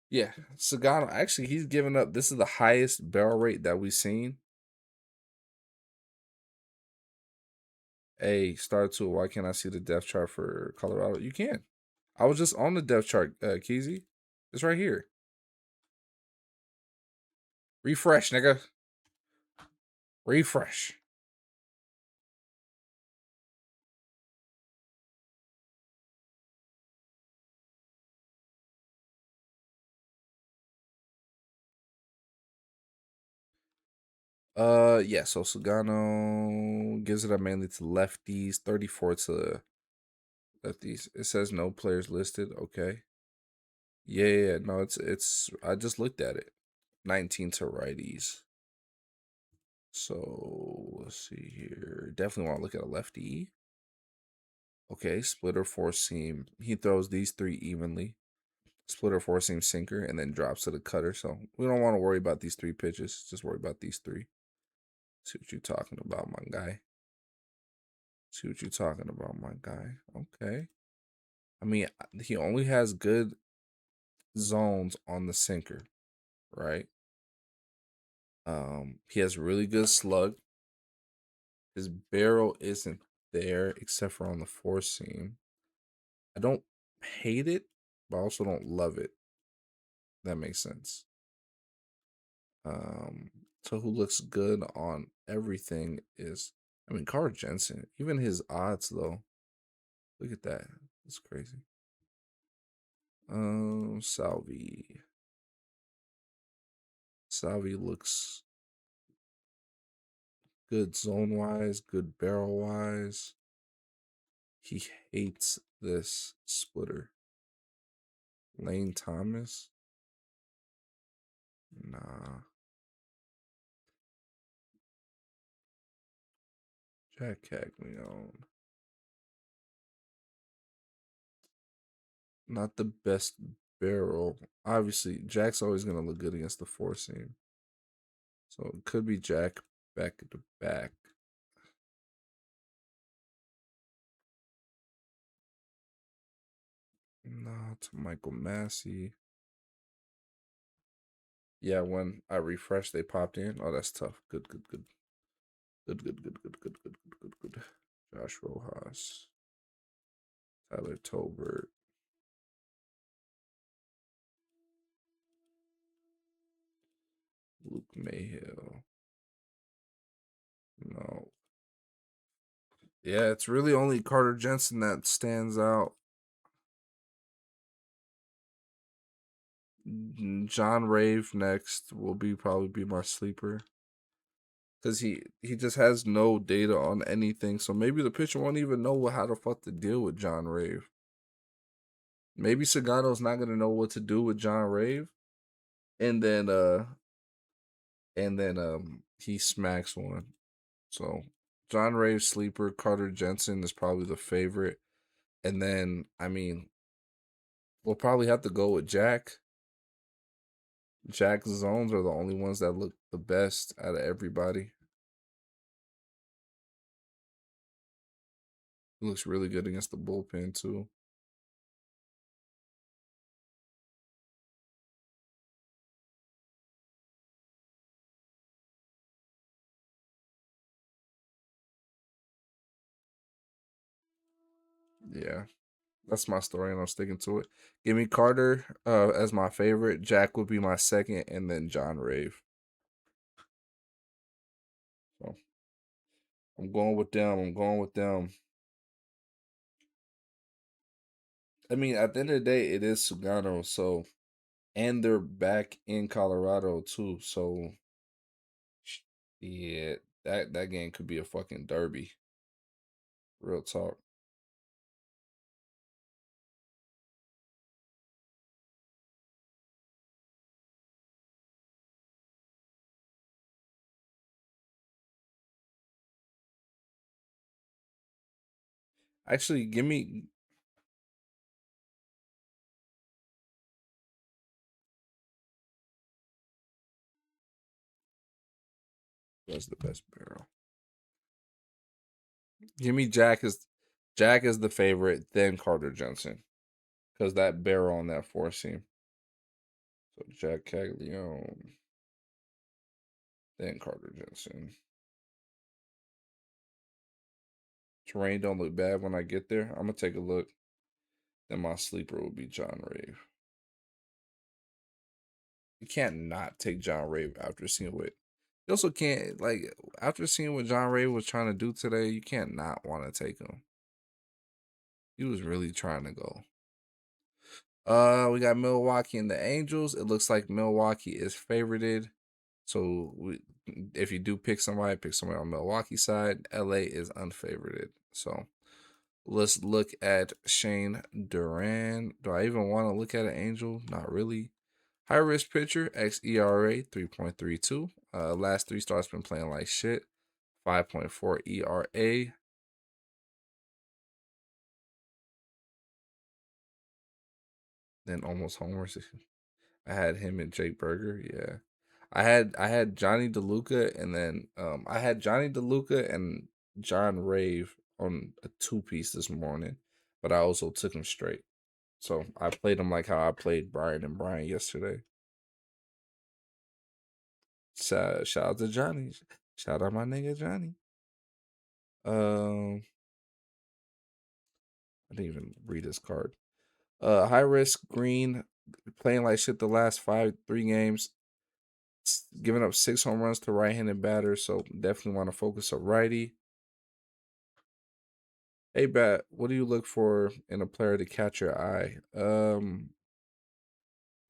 Yeah. Sagano. Actually, he's given up. This is the highest barrel rate that we've seen. Hey, Star Tool, why can't I see the depth chart for Colorado? You can. I was just on the depth chart, Keezy. It's right here. Refresh, nigga. Refresh. Yeah, so Sugano gives it up mainly to lefties, 34 to lefties. It says no players listed. Okay. Yeah, no, it's I just looked at it. 19 to righties. So let's see here. Definitely want to look at a lefty. Okay, splitter four seam. He throws these three evenly. Splitter four seam sinker and then drops to the cutter. So we don't want to worry about these three pitches. Just worry about these three. See what you're talking about, my guy. See what you're talking about, my guy. Okay. I mean, he only has good zones on the sinker, right? He has really good slug. His barrel isn't there except for on the four seam. I don't hate it, but I also don't love it. That makes sense. So who looks good on everything is, I mean, Carl Jensen. Even his odds though, look at that. It's crazy. Salvi. Salvi looks good zone wise, good barrel wise. He hates this splitter. Lane Thomas. Nah. Jack Caglione. Not the best barrel. Obviously, Jack's always going to look good against the four seam. So it could be Jack back to back. No, to Michael Massey. Yeah, when I refreshed, they popped in. Oh, that's tough. Good. Good. Josh Rojas. Tyler Tolbert. Luke Mayhill. No. Yeah, it's really only Carter Jensen that stands out. John Rave next will probably be my sleeper. Because he just has no data on anything. So maybe the pitcher won't even know how the fuck to deal with John Rave. Maybe Sagano's not gonna know what to do with John Rave. And then he smacks one. So John Ray sleeper, Carter Jensen is probably the favorite. And then I mean, we'll probably have to go with Jack. Jack's zones are the only ones that look the best out of everybody. He looks really good against the bullpen too. Yeah. That's my story, and I'm sticking to it. Give me Carter as my favorite. Jack would be my second, and then John Rave. So I'm going with them. I'm going with them. I mean, at the end of the day, it is Sugano. So, and they're back in Colorado too. So, yeah, that game could be a fucking derby. Real talk. Actually, give me. That's the best barrel. Give me Jack is the favorite. Then Carter Johnson, because that barrel on that four seam. So Jack Caglione, then Carter Johnson. Terrain don't look bad when I get there. I'm gonna take a look. Then my sleeper will be John Rave. You can't not take John Rave after seeing what. You also can't like after seeing what John Rave was trying to do today. You can't not want to take him. He was really trying to go. We got Milwaukee and the Angels. It looks like Milwaukee is favorited. So if you do pick somebody on Milwaukee side. LA is unfavorited. So let's look at Shane Duran. Do I even want to look at an Angel? Not really. High risk pitcher, xERA 3.32. Last three starts been playing like shit. 5.4 ERA. Then almost homers. I had him and Jake Berger. Yeah. I had Johnny DeLuca and then I had Johnny DeLuca and John Rave on a two piece this morning, but I also took him straight. So I played him like how I played Brian and Brian yesterday. Shout out to Johnny. Shout out my nigga Johnny. Um, I didn't even read his card. High risk green, playing like shit the last three games, giving up 6 home runs to right-handed batters. So definitely want to focus on righty. Hey, Bat, what do you look for in a player to catch your eye? I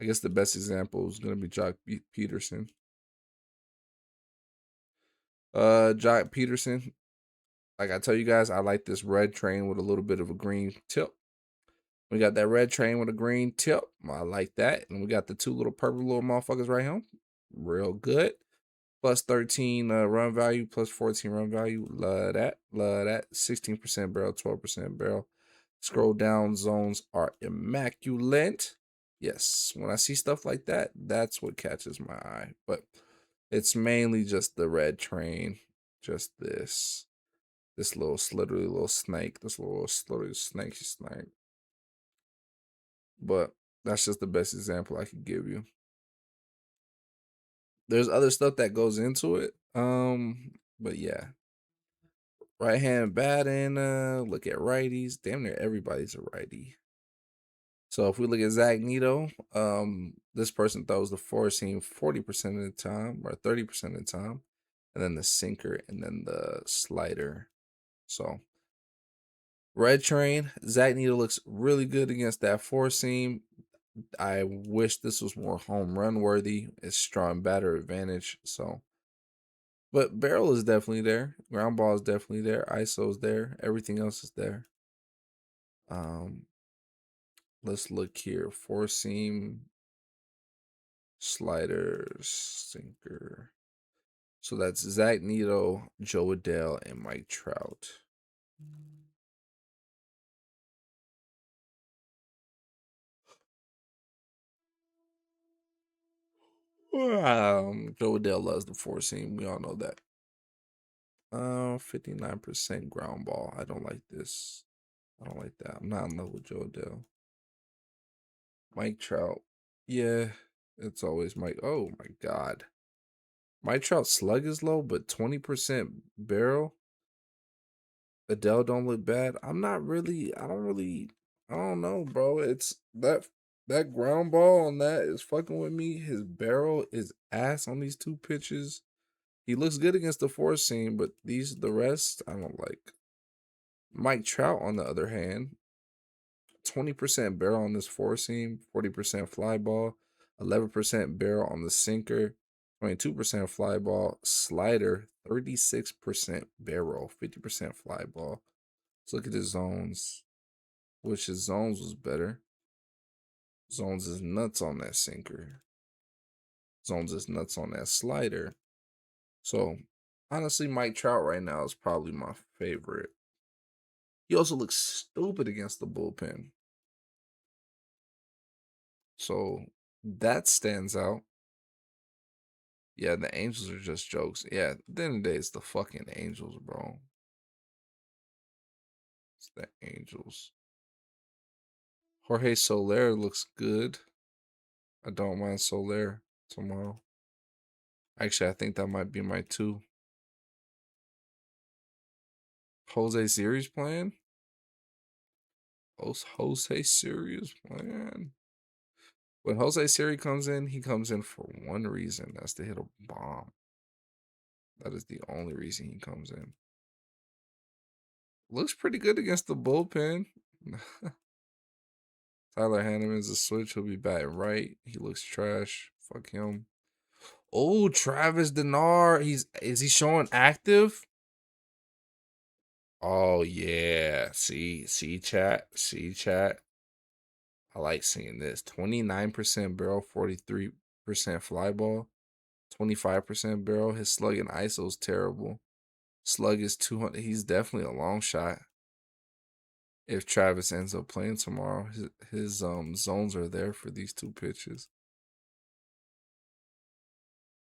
guess the best example is going to be Jock Peterson. Jock Peterson. Like I tell you guys, I like this red train with a little bit of a green tip. We got that red train with a green tip. I like that. And we got the two little purple little motherfuckers right here. Real good. Plus 13 run value, plus 14 run value. Love that. Love that. 16% barrel, 12% barrel. Scroll down, zones are immaculate. Yes, when I see stuff like that, that's what catches my eye. But it's mainly just the red train. Just this little slittery little snake. This little slittery snaky snake. But that's just the best example I could give you. There's other stuff that goes into it. But yeah. Right hand batting, look at righties. Damn near everybody's a righty. So if we look at Zach Neto, this person throws the four seam 40% of the time or 30% of the time, and then the sinker and then the slider. So red train, Zach Neto looks really good against that four seam. I wish this was more home run worthy. It's strong batter advantage. So, but barrel is definitely there. Ground ball is definitely there. ISO is there. Everything else is there. Um, let's look here. Four seam, sliders, sinker. So that's Zach Neto, Joe Adele, and Mike Trout. Joe Adele loves the four seam. We all know that. 59% ground ball. I don't like this. I don't like that. I'm not in love with Joe Adele. Mike Trout. Yeah, it's always Mike. Oh my God. Mike Trout slug is low, but 20% barrel. Adele don't look bad. I don't know, bro. It's that ground ball on that is fucking with me. His barrel is ass on these two pitches. He looks good against the four seam, but the rest I don't like. Mike Trout, on the other hand, 20% barrel on this four seam, 40% fly ball, 11% barrel on the sinker, 22% fly ball, slider, 36% barrel, 50% fly ball. Let's look at his zones. Wish his zones was better. Zones is nuts on that sinker. Zones is nuts on that slider. So honestly, Mike Trout right now is probably my favorite. He also looks stupid against the bullpen. So that stands out. Yeah, the Angels are just jokes. Yeah, at the end of the day, it's the fucking Angels, bro. It's the Angels. Jorge Soler looks good. I don't mind Soler tomorrow. Actually, I think that might be my two. Jose Sirius playing? Jose Sirius playing? When Jose Siri comes in, he comes in for one reason. That's to hit a bomb. That is the only reason he comes in. Looks pretty good against the bullpen. Tyler Hanneman's a switch. He'll be batting right. He looks trash. Fuck him. Oh, Travis Denard. Is he showing active? Oh yeah. See chat. See chat. I like seeing this. 29% barrel, 43% fly ball, 25% barrel. His slug and ISO is terrible. Slug is 200. He's definitely a long shot. If Travis ends up playing tomorrow, his zones are there for these two pitches.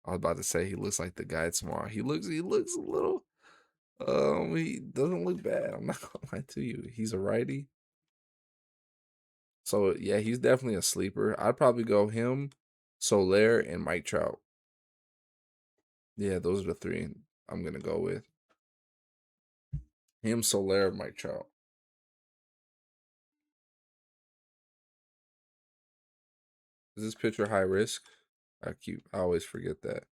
I was about to say he looks like the guy tomorrow. He looks a little he doesn't look bad. I'm not gonna lie to you. He's a righty. So yeah, he's definitely a sleeper. I'd probably go him, Soler, and Mike Trout. Yeah, those are the three I'm gonna go with. Him, Soler, Mike Trout. Is this pitcher high risk? I always forget that.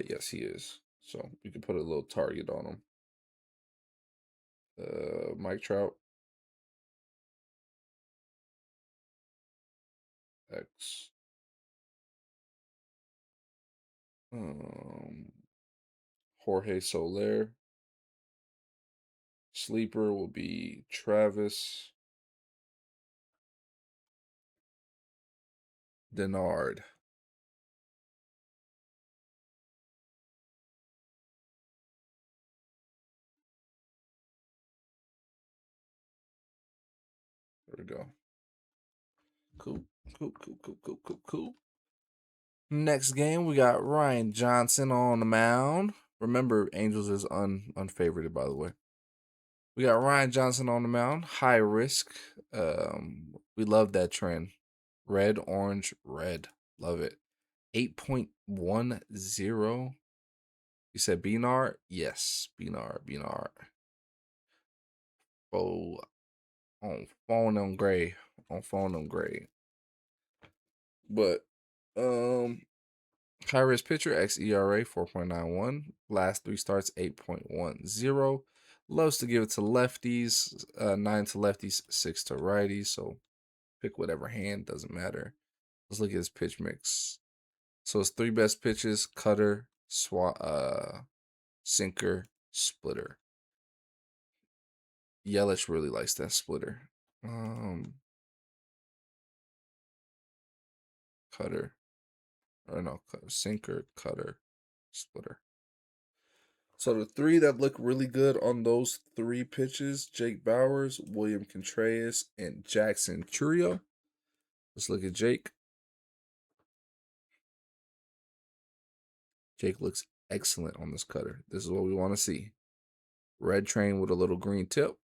Yes, he is. So you can put a little target on him. Mike Trout, X. Um, Jorge Soler. Sleeper will be Travis Denard. There we go. Cool. Cool. Next game, we got Ryan Johnson on the mound. Remember, Angels is unfavored, by the way. We got Ryan Johnson on the mound. High risk. We love that trend. Red, orange, red. Love it. 8.10. You said Benar? Yes, Benar. Oh, on phone on gray. On phone on gray. But high risk pitcher, xERA 4.91. Last three starts 8.10. Loves to give it to lefties, 9 to lefties, 6 to righties. So pick whatever hand, doesn't matter. Let's look at his pitch mix. So his three best pitches: cutter, sinker, splitter. Yelich really likes that splitter. Cutter. Or no, sinker, cutter, splitter. So the three that look really good on those three pitches: Jake Bowers, William Contreras, and Jackson Churio. Let's look at Jake. Jake looks excellent on this cutter. This is what we want to see. Red train with a little green tip,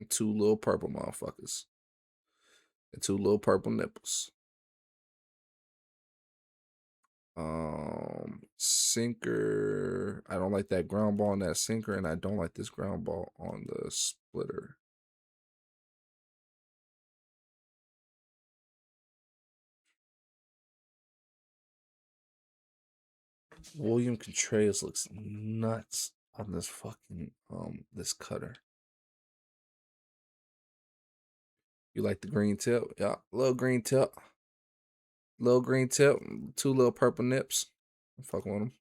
and two little purple motherfuckers, and two little purple nipples. Sinker. I don't like that ground ball on that sinker, and I don't like this ground ball on the splitter. William Contreras looks nuts on this fucking this cutter. You like the green tip? Yeah, little green tip. Little green tip, two little purple nips. I'm fucking with him.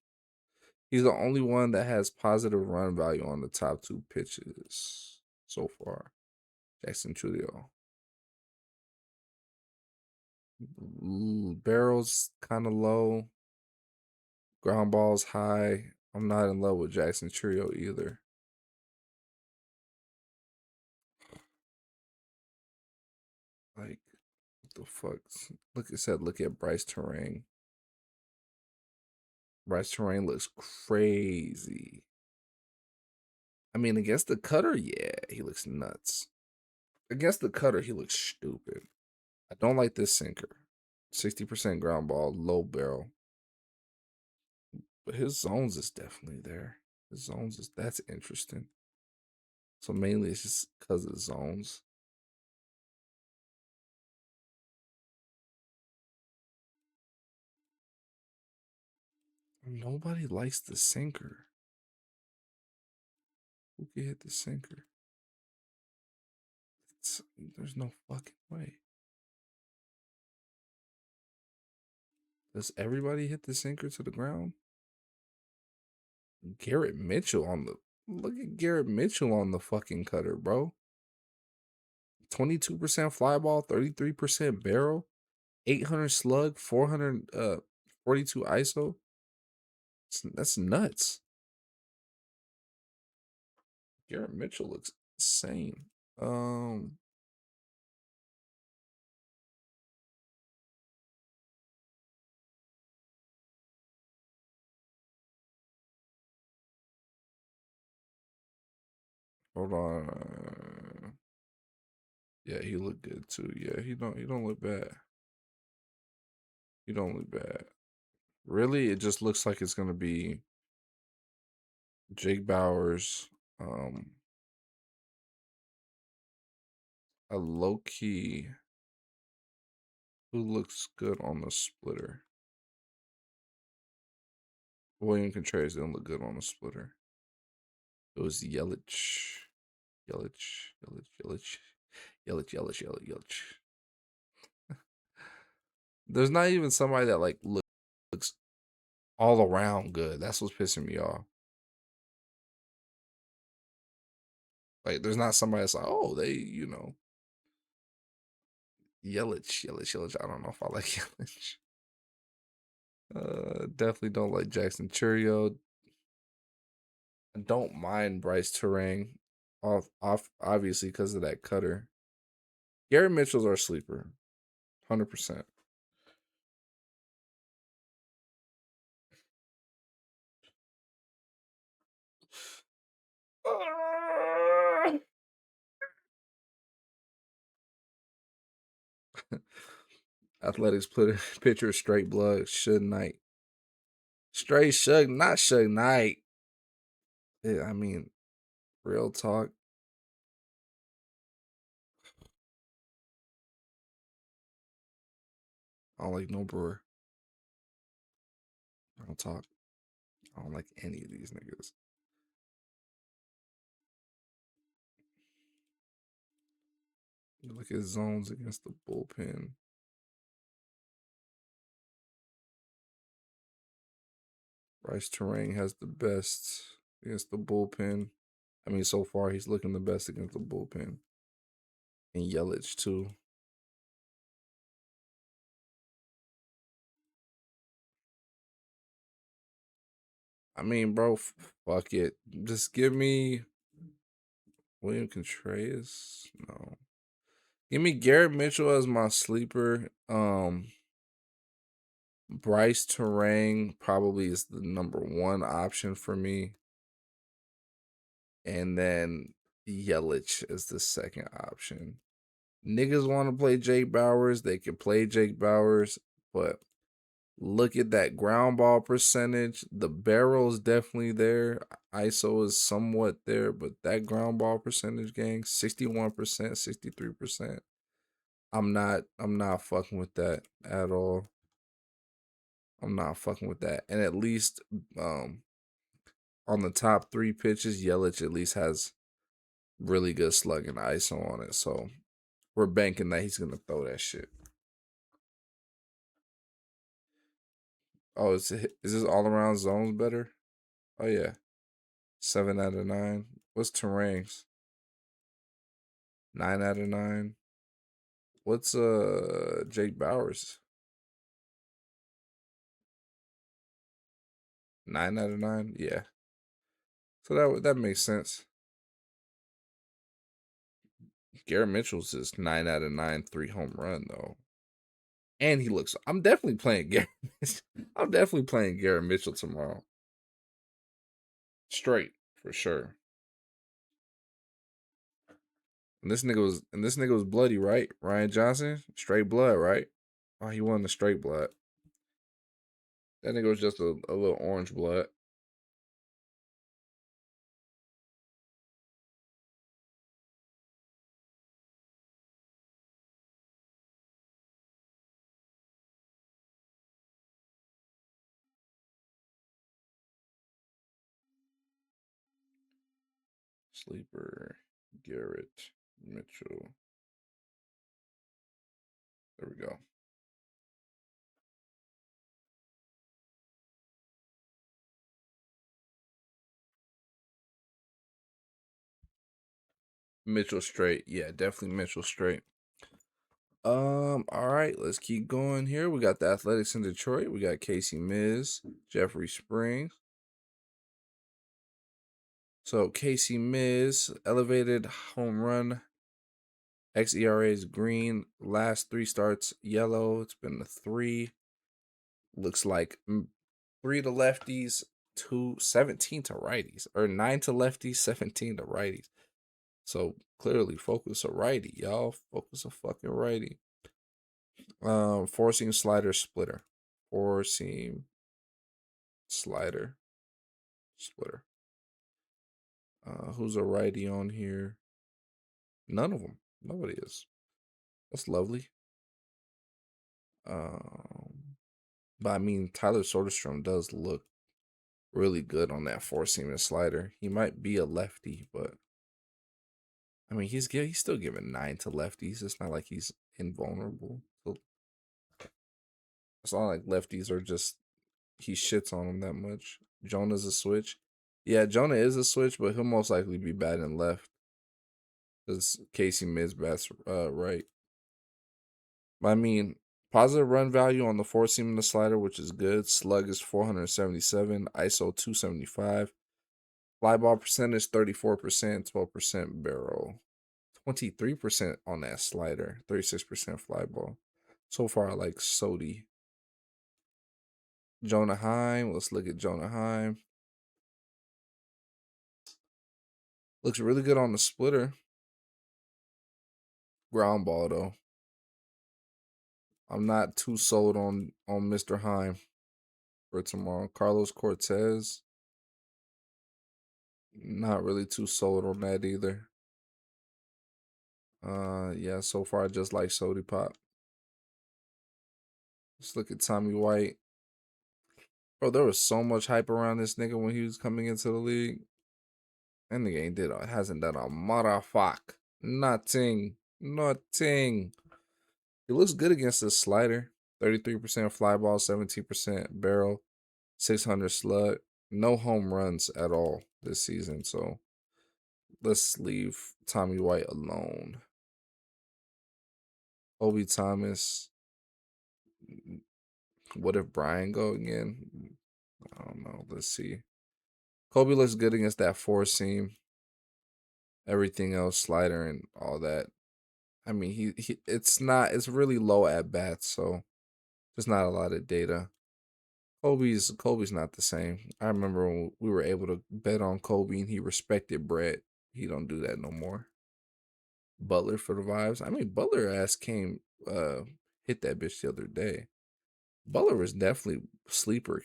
He's the only one that has positive run value on the top two pitches so far. Jackson Churio. Barrels kind of low. Ground balls high. I'm not in love with Jackson Churio either. Like, what the fuck? Look at Bryce Terang. Bryce Terang looks crazy. I mean, against the cutter, yeah, he looks nuts. Against the cutter, he looks stupid. I don't like this sinker. 60% ground ball, low barrel. But his zones is definitely there. His zones is that's interesting. So mainly it's just because of the zones. Nobody likes the sinker. Who can hit the sinker? There's no fucking way. Does everybody hit the sinker to the ground? Garrett Mitchell on the look at Garrett Mitchell on the fucking cutter, bro. 22% fly ball, 33% barrel, 800 slug, 442 ISO. That's nuts. Garrett Mitchell looks insane. Hold on. Yeah, he looked good too. Yeah, he don't look bad. He don't look bad. Really, it just looks like it's gonna be Jake Bowers, a low key who looks good on the splitter. William Contreras didn't look good on the splitter. It was Yelich. Yelich, Yelich, Yelich, Yelich, Yelich, Yelich, Yelich. There's not even somebody that like looks all around good. That's what's pissing me off. Like, there's not somebody that's like, oh, Yelich, Yelich, Yelich. I don't know if I like Yelich. Definitely don't like Jackson Churio. I don't mind Bryce Terang, off obviously because of that cutter. Garrett Mitchell's our sleeper, 100%. Athletics pitcher, straight blood, Suge Knight. Straight Suge, not Suge Knight. Yeah, I mean, real talk. I don't like no Brewer. Real talk. I don't like any of these niggas. Look at zones against the bullpen. Bryce Terang has the best against the bullpen. I mean, so far he's looking the best against the bullpen. And Yelich too. I mean, bro, fuck it. Just give me William Contreras. No. Give me Garrett Mitchell as my sleeper. Bryce Terang probably is the number one option for me. And then Yelich is the second option. Niggas want to play Jake Bowers. They can play Jake Bowers, but look at that ground ball percentage. The barrel is definitely there. ISO is somewhat there, but that ground ball percentage, gang, 61%, 63%. I'm not fucking with that at all. I'm not fucking with that. And at least um on the top three pitches, Yelich at least has really good slug and ISO on it. So we're banking that he's gonna throw that shit. Oh, is this all around zones better? Oh yeah. 7 out of 9. What's Terang's? 9 out of 9. What's Jake Bowers? 9 out of 9? Yeah. So that makes sense. Garrett Mitchell's is 9 out of 9, 3 home run though. And he looks I'm definitely playing Garrett. I'm definitely playing Garrett Mitchell tomorrow. Straight, for sure. And this nigga was bloody, right? Ryan Johnson, straight blood, right? Oh, he won the straight blood. That nigga was just a little orange blood. Sleeper, Garrett Mitchell. There we go. Mitchell straight. Yeah, definitely Mitchell straight. All right, let's keep going here. We got the Athletics in Detroit. We got Casey Miz, Jeffrey Springs. So Casey Miz, elevated home run. XERA is green. Last three starts yellow. It's been a 3. Looks like 3 to lefties, 17 to righties, or 9 to lefties, 17 to righties. So clearly, focus a righty, y'all. Focus a fucking righty. Four seam slider splitter. Four seam slider splitter. Who's a righty on here? None of them. Nobody is. That's lovely. But I mean, Tyler Soderstrom does look really good on that four seam and slider. He might be a lefty, but I mean, he's still giving 9 to lefties. It's not like he's invulnerable. So it's not like lefties are just he shits on them that much. Jonah's a switch. Yeah, Jonah is a switch, but he'll most likely be batting left because Casey Miz bats right. But I mean, positive run value on the four seam and the slider, which is good. Slug is 477, ISO 275. Fly ball percentage 34%, 12% barrel. 23% on that slider, 36% fly ball. So far, I like Sodi. Jonah Heim. Let's look at Jonah Heim. Looks really good on the splitter. Ground ball though. I'm not too sold on Mr. Heim for tomorrow. Carlos Cortez. Not really too sold on that either. Yeah, so far I just like Sodi Pop. Let's look at Tommy White. Bro, there was so much hype around this nigga when he was coming into the league. That nigga hasn't done a motherfuck. Nothing. Nothing. He looks good against the slider. 33% fly ball, 17% barrel, 600 slug. No home runs at all this season. So let's leave Tommy White alone. Obi Thomas. What if Brian go again? I don't know. Let's see. Kobe looks good against that four seam. Everything else, slider and all that. I mean, he it's not it's really low at bats, so there's not a lot of data. Kobe's not the same. I remember when we were able to bet on Kobe and he respected Brett. He don't do that no more. Butler for the vibes. I mean, Butler ass came hit that bitch the other day. Butler was definitely sleeper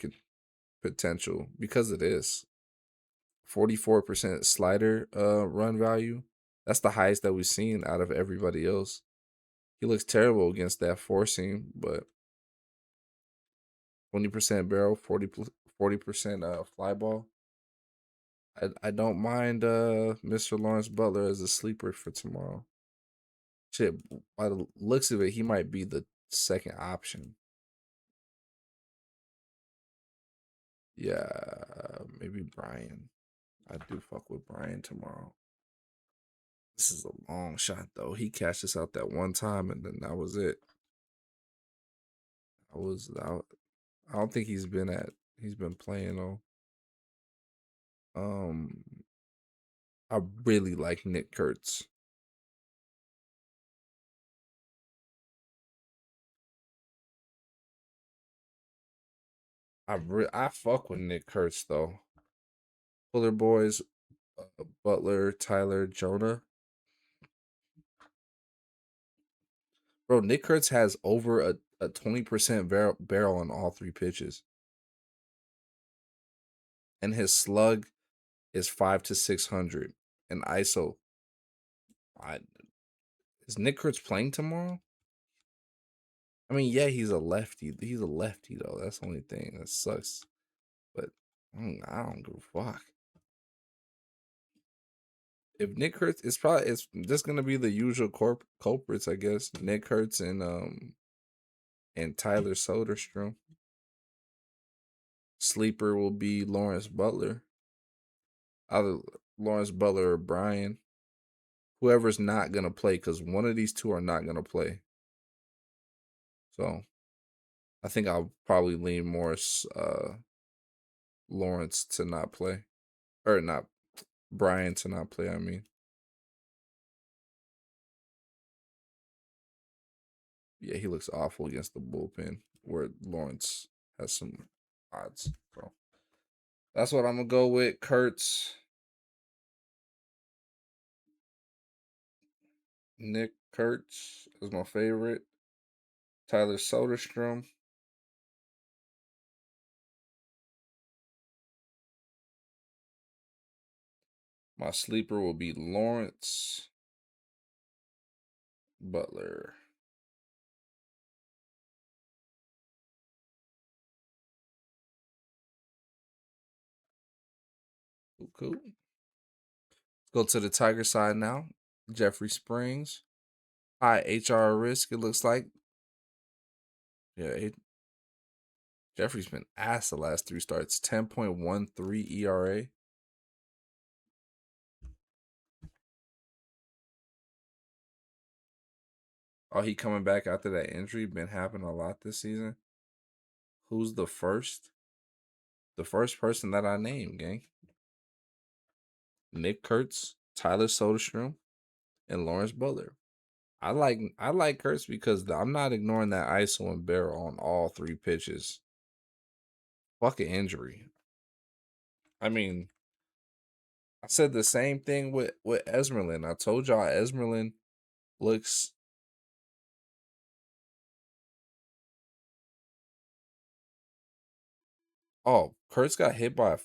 potential because of this. 44% slider run value. That's the highest that we've seen out of everybody else. He looks terrible against that four seam, but 20% barrel, 40% fly ball. I don't mind Mr. Lawrence Butler as a sleeper for tomorrow. Shit, by the looks of it, he might be the second option. Yeah, maybe Brian. I do fuck with Brian tomorrow. This is a long shot though. He cashed us out that one time, and then that was it. I was out. I don't think he's been playing though. Um, I really like Nick Kurtz. I fuck with Nick Kurtz though. Fuller boys, Butler, Tyler, Jonah. Bro, Nick Kurtz has over a 20% barrel on all three pitches, and his slug is 5 to 600. And ISO, I, is Nick Kurtz playing tomorrow? I mean, yeah, he's a lefty. He's a lefty though. That's the only thing that sucks. But I don't give a fuck. If Nick Kurtz, it's just gonna be the usual culprits, I guess. Nick Kurtz and Tyler Soderstrom. Sleeper will be Lawrence Butler. Either Lawrence Butler or Brian. Whoever's not gonna play, because one of these two are not gonna play. So I think I'll probably lean more Lawrence to not play. Or not Brian to not play, I mean. Yeah, he looks awful against the bullpen where Lawrence has some odds. So that's what I'm gonna go with. Kurtz, Nick Kurtz is my favorite. Tyler Soderstrom. My sleeper will be Lawrence Butler. Cool, cool. Let's go to the Tiger side now. Jeffrey Springs. High HR risk, it looks like. Yeah, Jeffrey's been ass the last three starts. 10.13 ERA. Oh, he coming back after that injury. Been happening a lot this season. Who's the first? The first person that I named, gang. Nick Kurtz, Tyler Soderstrom, and Lawrence Butler. I like Kurtz because I'm not ignoring that ISO and barrel on all three pitches. Fucking injury. I mean, I said the same thing with Esmerlin. I told y'all Esmerlin looks. Oh, Kurtz got hit by a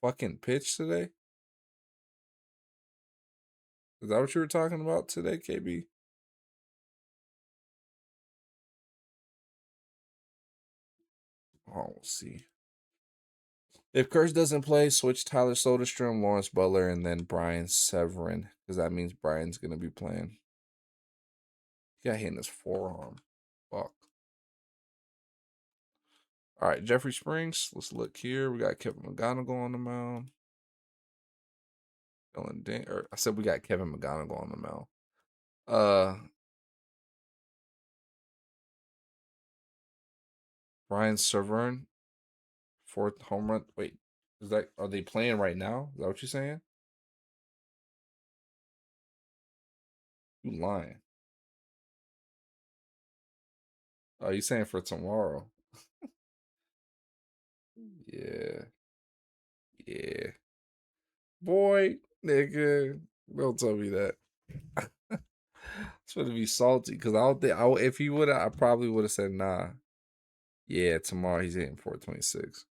fucking pitch today. Is that what you were talking about today, KB? Oh, we'll see. If Kurtz doesn't play, switch Tyler Soderstrom, Lawrence Butler, and then Brian Severin, because that means Brian's gonna be playing. He got hit in his forearm. Fuck. All right, Jeffrey Springs. Let's look here. We got Kevin McGonigal on the mound. Or I said we got Kevin McGonigal on the mound. Brian Severn, fourth home run. Wait, Is that are they playing right now? Is that what you're saying? You lying? Oh, you saying for tomorrow? Yeah, yeah. Boy, nigga, don't tell me that. It's gonna be salty because I don't think if he would have, I probably would have said nah. Yeah, tomorrow he's hitting 426.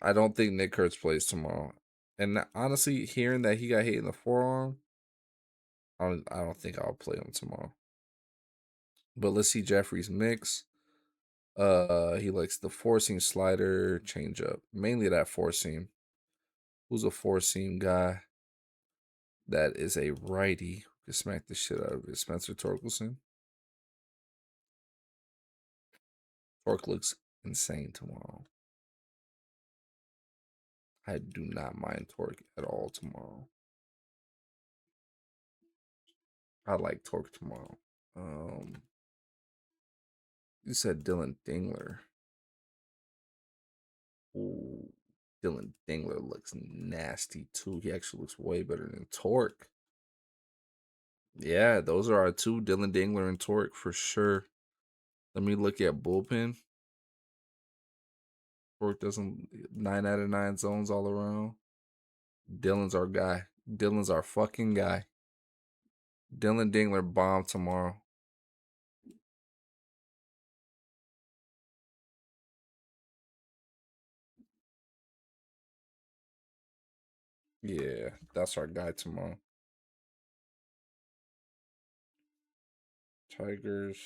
I don't think Nick Kurtz plays tomorrow. And honestly, hearing that he got hit in the forearm, I don't think I'll play him tomorrow. But let's see Jeffrey's mix. He likes the four seam slider, changeup, mainly that four seam. Who's a four seam guy? That is a righty who can smack the shit out of it. Spencer Torkelson. Torque looks insane tomorrow. I do not mind Torque at all tomorrow. I like Torque tomorrow. You said Dylan Dingler. Ooh, Dylan Dingler looks nasty too. He actually looks way better than Torque. Yeah, those are our two, Dylan Dingler and Torque for sure. Let me look at bullpen. Torque doesn't 9 out of 9 zones all around. Dylan's our guy. Dylan's our fucking guy. Dylan Dingler bomb tomorrow. Yeah, that's our guy tomorrow. Tigers.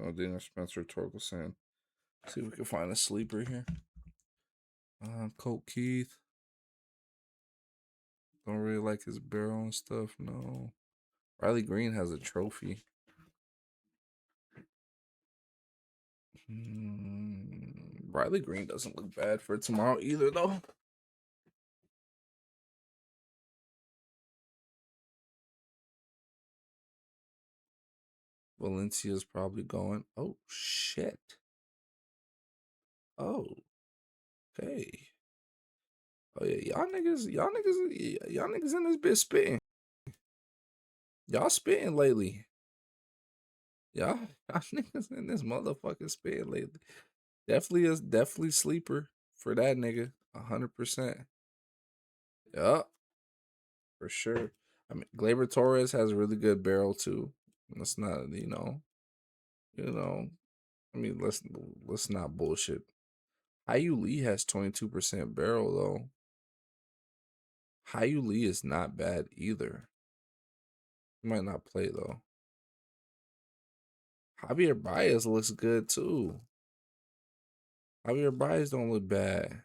Oh, Daniel Spencer Torkelson. See if we can find a sleeper here. Colt Keith. Don't really like his barrel and stuff. No. Riley Green has a trophy. Riley Green doesn't look bad for tomorrow either, though. Valencia's probably going. Oh shit. Oh, okay. Oh yeah, y'all niggas in this bitch spitting. Y'all spitting lately. Y'all niggas in this motherfucking spitting lately. Definitely sleeper for that nigga. 100%. Yup, for sure. I mean, Gleyber Torres has a really good barrel too. Let's not, you know. I mean, let's not bullshit. Hayu Lee has 22% barrel though. Hayu Lee is not bad either. He might not play though. Javier Baez looks good too. Javier Baez don't look bad.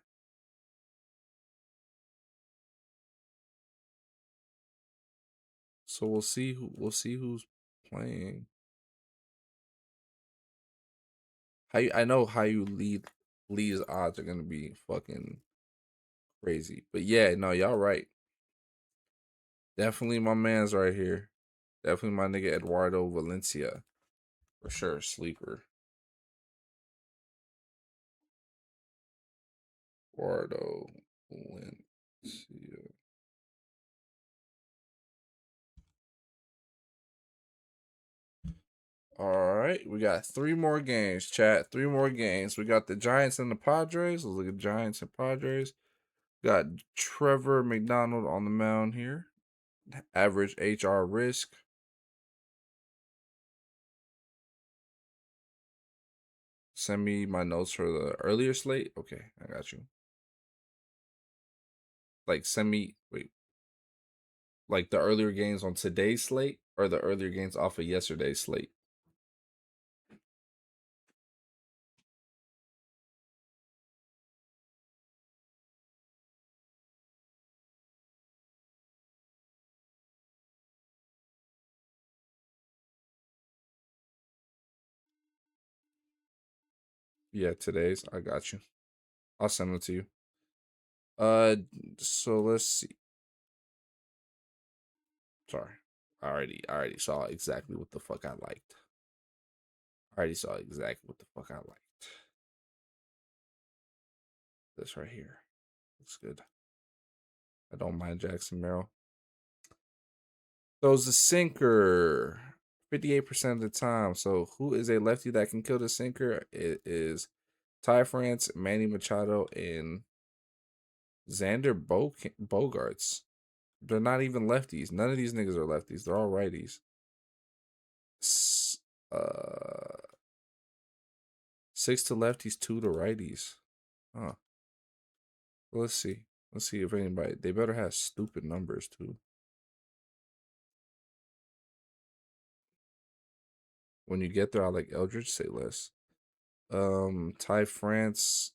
So we'll see who's playing. I know Hayu Lee's odds are gonna be fucking crazy. But yeah, no, y'all right. Definitely my man's right here. Definitely my nigga Eduardo Valencia. For sure. Sleeper. Eduardo Valencia. All right, we got 3 more games, chat. 3 more games. We got the Giants and the Padres. Let's look at Giants and Padres. Got Trevor McDonald on the mound here. Average HR risk. Send me my notes for the earlier slate. Okay, I got you. Like send me wait, like the earlier games on today's slate or the earlier games off of yesterday's slate. Yeah, today's. I got you. I'll send it to you. Uh, so let's see. Sorry, I already saw exactly what the fuck I liked. I already saw exactly what the fuck I liked. This right here looks good. I don't mind Jackson Merrill. Throws the sinker 58% of the time. So who is a lefty that can kill the sinker? It is Ty France, Manny Machado, and Xander Bogarts. They're not even lefties. None of these niggas are lefties. They're all righties. S- Uh, six to lefties, two to righties. Huh. Well, let's see. Let's see if anybody. They better have stupid numbers too. When you get there, I like Eldridge. Say less. Ty France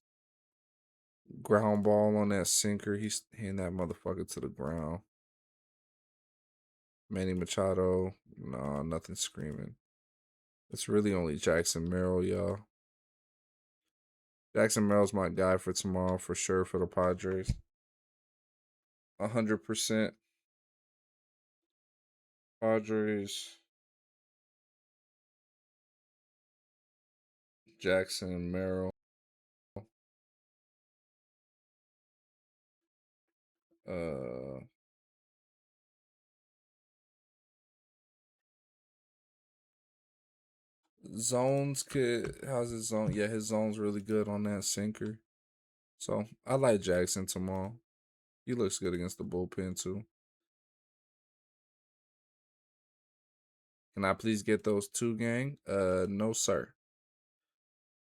ground ball on that sinker. He's hitting that motherfucker to the ground. Manny Machado. No, nothing screaming. It's really only Jackson Merrill, y'all. Jackson Merrill's my guy for tomorrow for sure for the Padres. 100% Padres. Jackson Merrill. Uh, Zones could. How's his zone? Yeah, his zone's really good on that sinker. So I like Jackson tomorrow. He looks good against the bullpen too. Can I please get those two, gang? No, sir.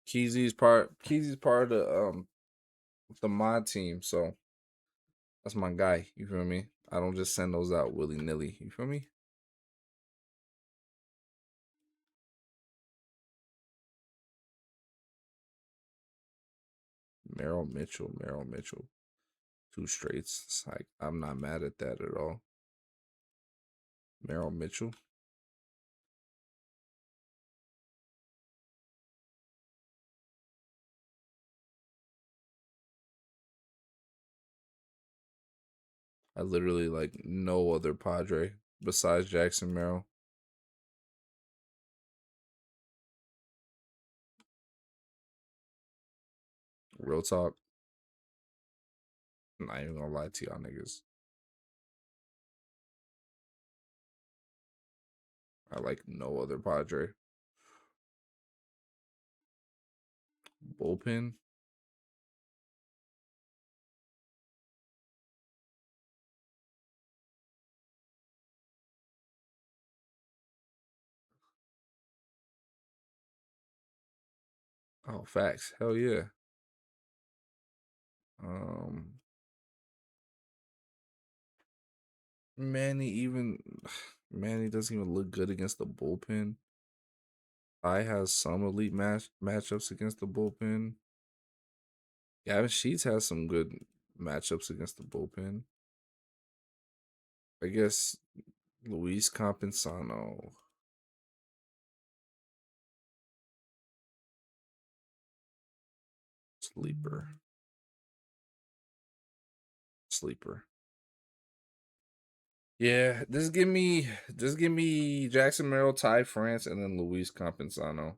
Keezy's part of the mod team, so that's my guy. You feel me? I don't just send those out willy nilly. You feel me? Merrill Mitchell, two straights. It's like I'm not mad at that at all. Merrill Mitchell. I literally like no other Padre besides Jackson Merrill. Real talk. I'm not even gonna lie to y'all niggas. I like no other Padre. Bullpen. Oh, facts. Hell yeah. Um, Manny even Manny doesn't even look good against the bullpen. I has some elite matchups against the bullpen. Gavin Sheets has some good matchups against the bullpen. I guess Luis Compensano, sleeper, sleeper. Yeah, just give me Jackson Merrill, Ty France, and then Luis Compensano.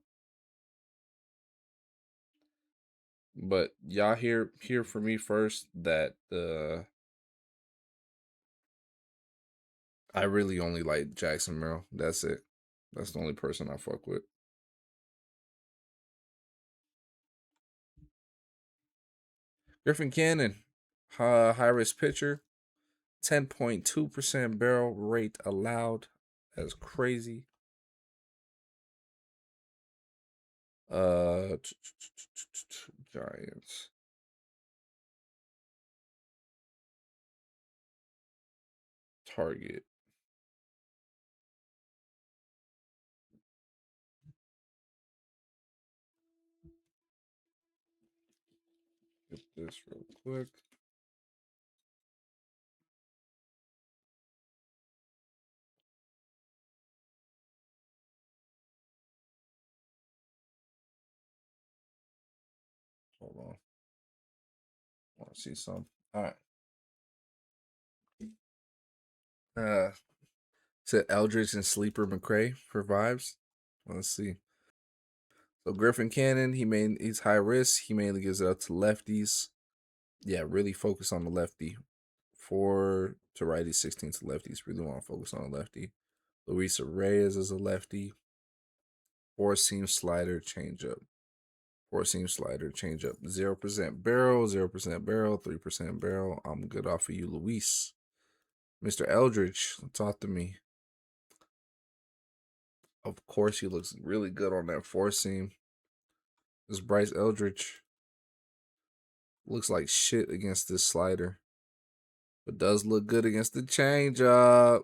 But y'all hear from me first that I really only like Jackson Merrill. That's it. That's the only person I fuck with. Griffin Cannon, high risk pitcher, 10.2% barrel rate allowed. That's crazy. Uh, Giants. Target. Get this real quick. Hold on. Want to see some? All right. Said Eldridge and Sleeper McCray for vibes. Let's see. So Griffin Cannon, he's high risk. He mainly gives it up to lefties. Yeah, really focus on the lefty. 4 to righty, 16 to lefties. Really want to focus on a lefty. Luis Reyes is a lefty. 4-seam slider, changeup. 4-seam slider, changeup. 0% barrel, 0% barrel, 3% barrel. I'm good off of you, Luis. Mr. Eldridge, talk to me. Of course, he looks really good on that 4-seam. This Bryce Eldridge looks like shit against this slider, but does look good against the changeup.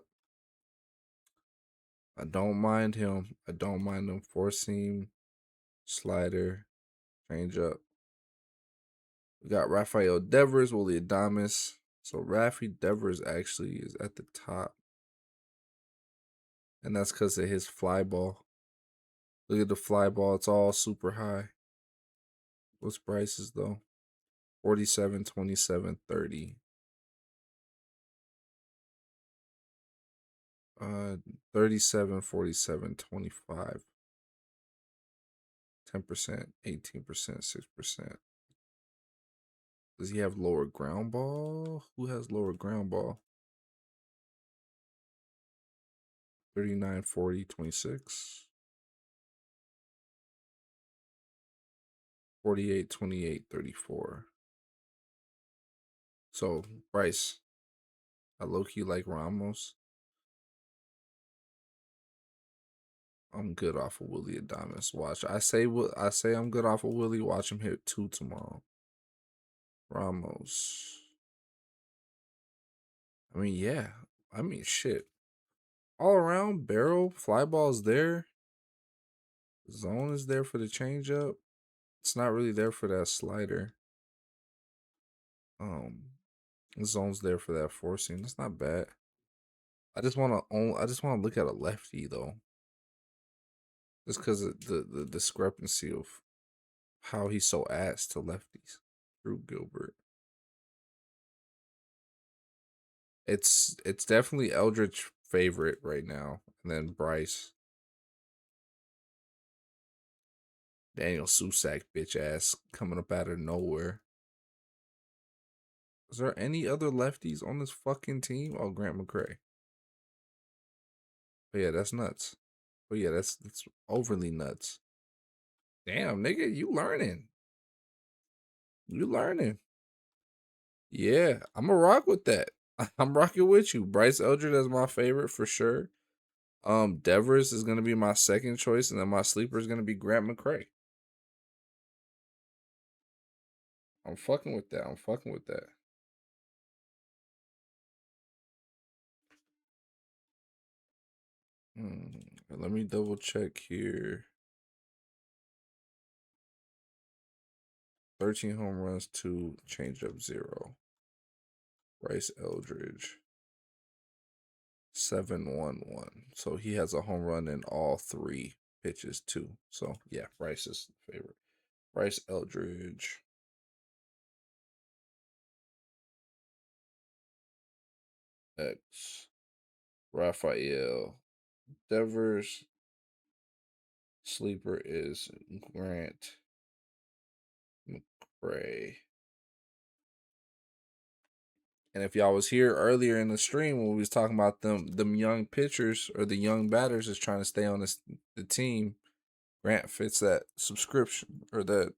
I don't mind him. I don't mind him. 4-seam, slider, changeup. We got Rafael Devers, Willie Adames. So Rafi Devers actually is at the top. And that's because of his fly ball. Look at the fly ball. It's all super high. What's Bryce's though? 47, 27, 30. 37, 47, 25. 10%, 18%, 6%. Does he have lower ground ball? Who has lower ground ball? 39, 40, 26. 48, 28, 34. So, Bryce, I low-key like Ramos. I'm good off of Willie Adames. Watch. I say I'm good off of Willie. Watch him hit 2 tomorrow. Ramos. I mean, yeah. I mean, shit. All around, barrel, fly ball's there. Zone is there for the changeup. It's not really there for that slider. The zone's there for that 4-seam. That's not bad. I just want to look at a lefty though. Just because of the discrepancy of how he's so ass to lefties. Drew Gilbert. It's definitely Eldridge favorite right now. And then Bryce. Daniel Susac, bitch ass, coming up out of nowhere. Is there any other lefties on this fucking team? Oh, Grant McCray. But yeah, that's nuts. But yeah, that's overly nuts. Damn, nigga, you learning. You learning. Yeah, I'm going to rock with that. I'm rocking with you. Bryce Eldridge is my favorite for sure. Devers is gonna be my second choice, and then my sleeper is gonna be Grant McCray. I'm fucking with that. I'm fucking with that. Let me double check here. 13 home runs, 2 changeup, 0. Bryce Eldridge. 7-1-1. So he has a home run in all 3 pitches too. So yeah, Bryce is the favorite. Bryce Eldridge. X. Rafael Devers. Sleeper is Grant McCray. And if y'all was here earlier in the stream when we was talking about them young pitchers or the young batters is trying to stay on the team, Grant fits that subscription or that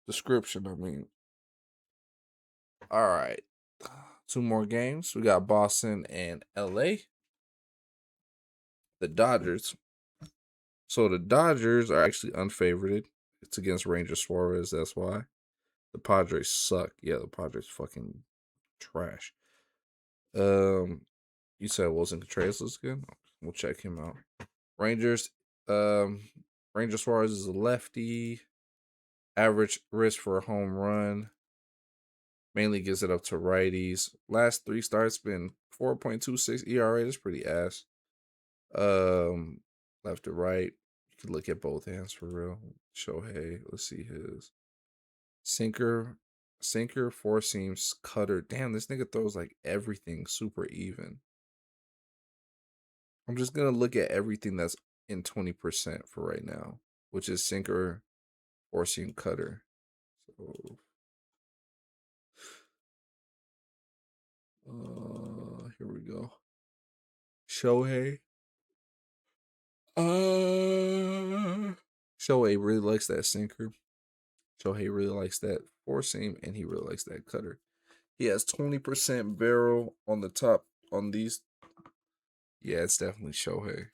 description. I mean, all right, 2 more games. We got Boston and LA. The Dodgers. So the Dodgers are actually unfavored. It's against Ranger Suarez. That's why. The Padres suck. Yeah, the Padres fucking trash. You said Wilson Contreras looks good. We'll check him out. Rangers. Ranger Suarez is a lefty. Average risk for a home run. Mainly gives it up to righties. Last 3 starts been 4.26 ERA. That's pretty ass. Left to right. You can look at both hands for real. Shohei. Let's see his. Sinker, sinker, four seams, cutter. Damn, this nigga throws like everything super even. I'm just gonna look at everything that's in 20% for right now, which is sinker, four seam, cutter. So, here we go. Shohei. Shohei really likes that sinker. Shohei really likes that four seam, and he really likes that cutter. He has 20% barrel on the top on these. Yeah, it's definitely Shohei.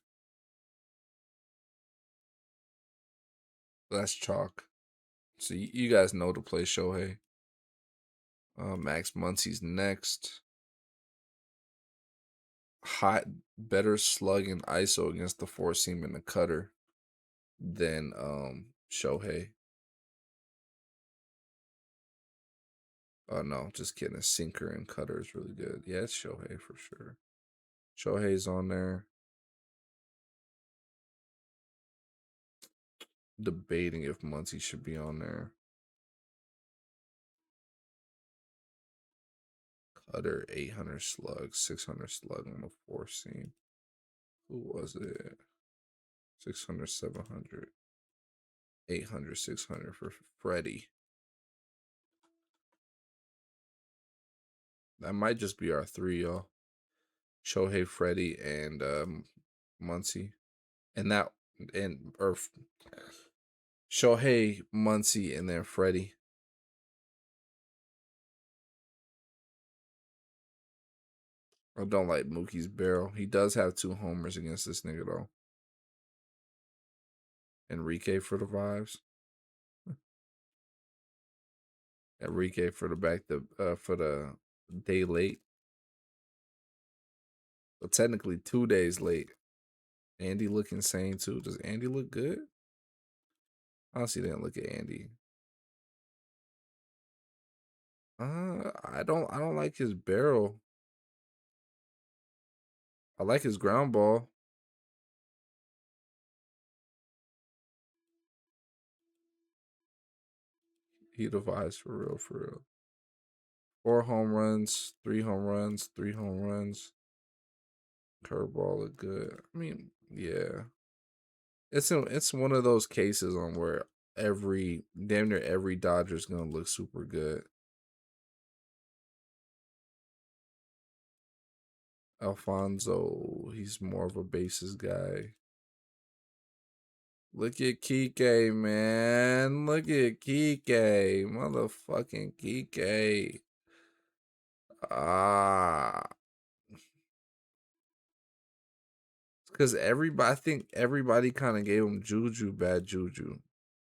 That's chalk. So you guys know to play Shohei. Max Muncy's next. Hot, better slug and ISO against the four seam and the cutter than Shohei. Oh no, just kidding. Sinker and cutter is really good. Yeah, it's Shohei for sure. Shohei's on there. Debating if Muncy should be on there. Cutter 800 slug, 600 slug on the four seam. Who was it? 600, 700, 800, 600 for Freddie. That might just be our three, y'all. Shohei, Freddie, and Muncy. And that and or Shohei, Muncy, and then Freddie. I don't like Mookie's barrel. He does have 2 homers against this nigga though. Enrique for the vibes. Enrique for the day late. But technically 2 days late. Andy look insane too. Does Andy look good? Honestly, didn't look at Andy. I don't like his barrel. I like his ground ball. He devised for real, for real. 4 home runs, 3 home runs, 3 home runs. Curveball look good. I mean, yeah. It's one of those cases on where damn near every Dodger's gonna look super good. Alfonso, he's more of a bases guy. Look at Kike, man. Look at Kike. Motherfucking Kike. Ah. Because I think everybody kind of gave him bad juju.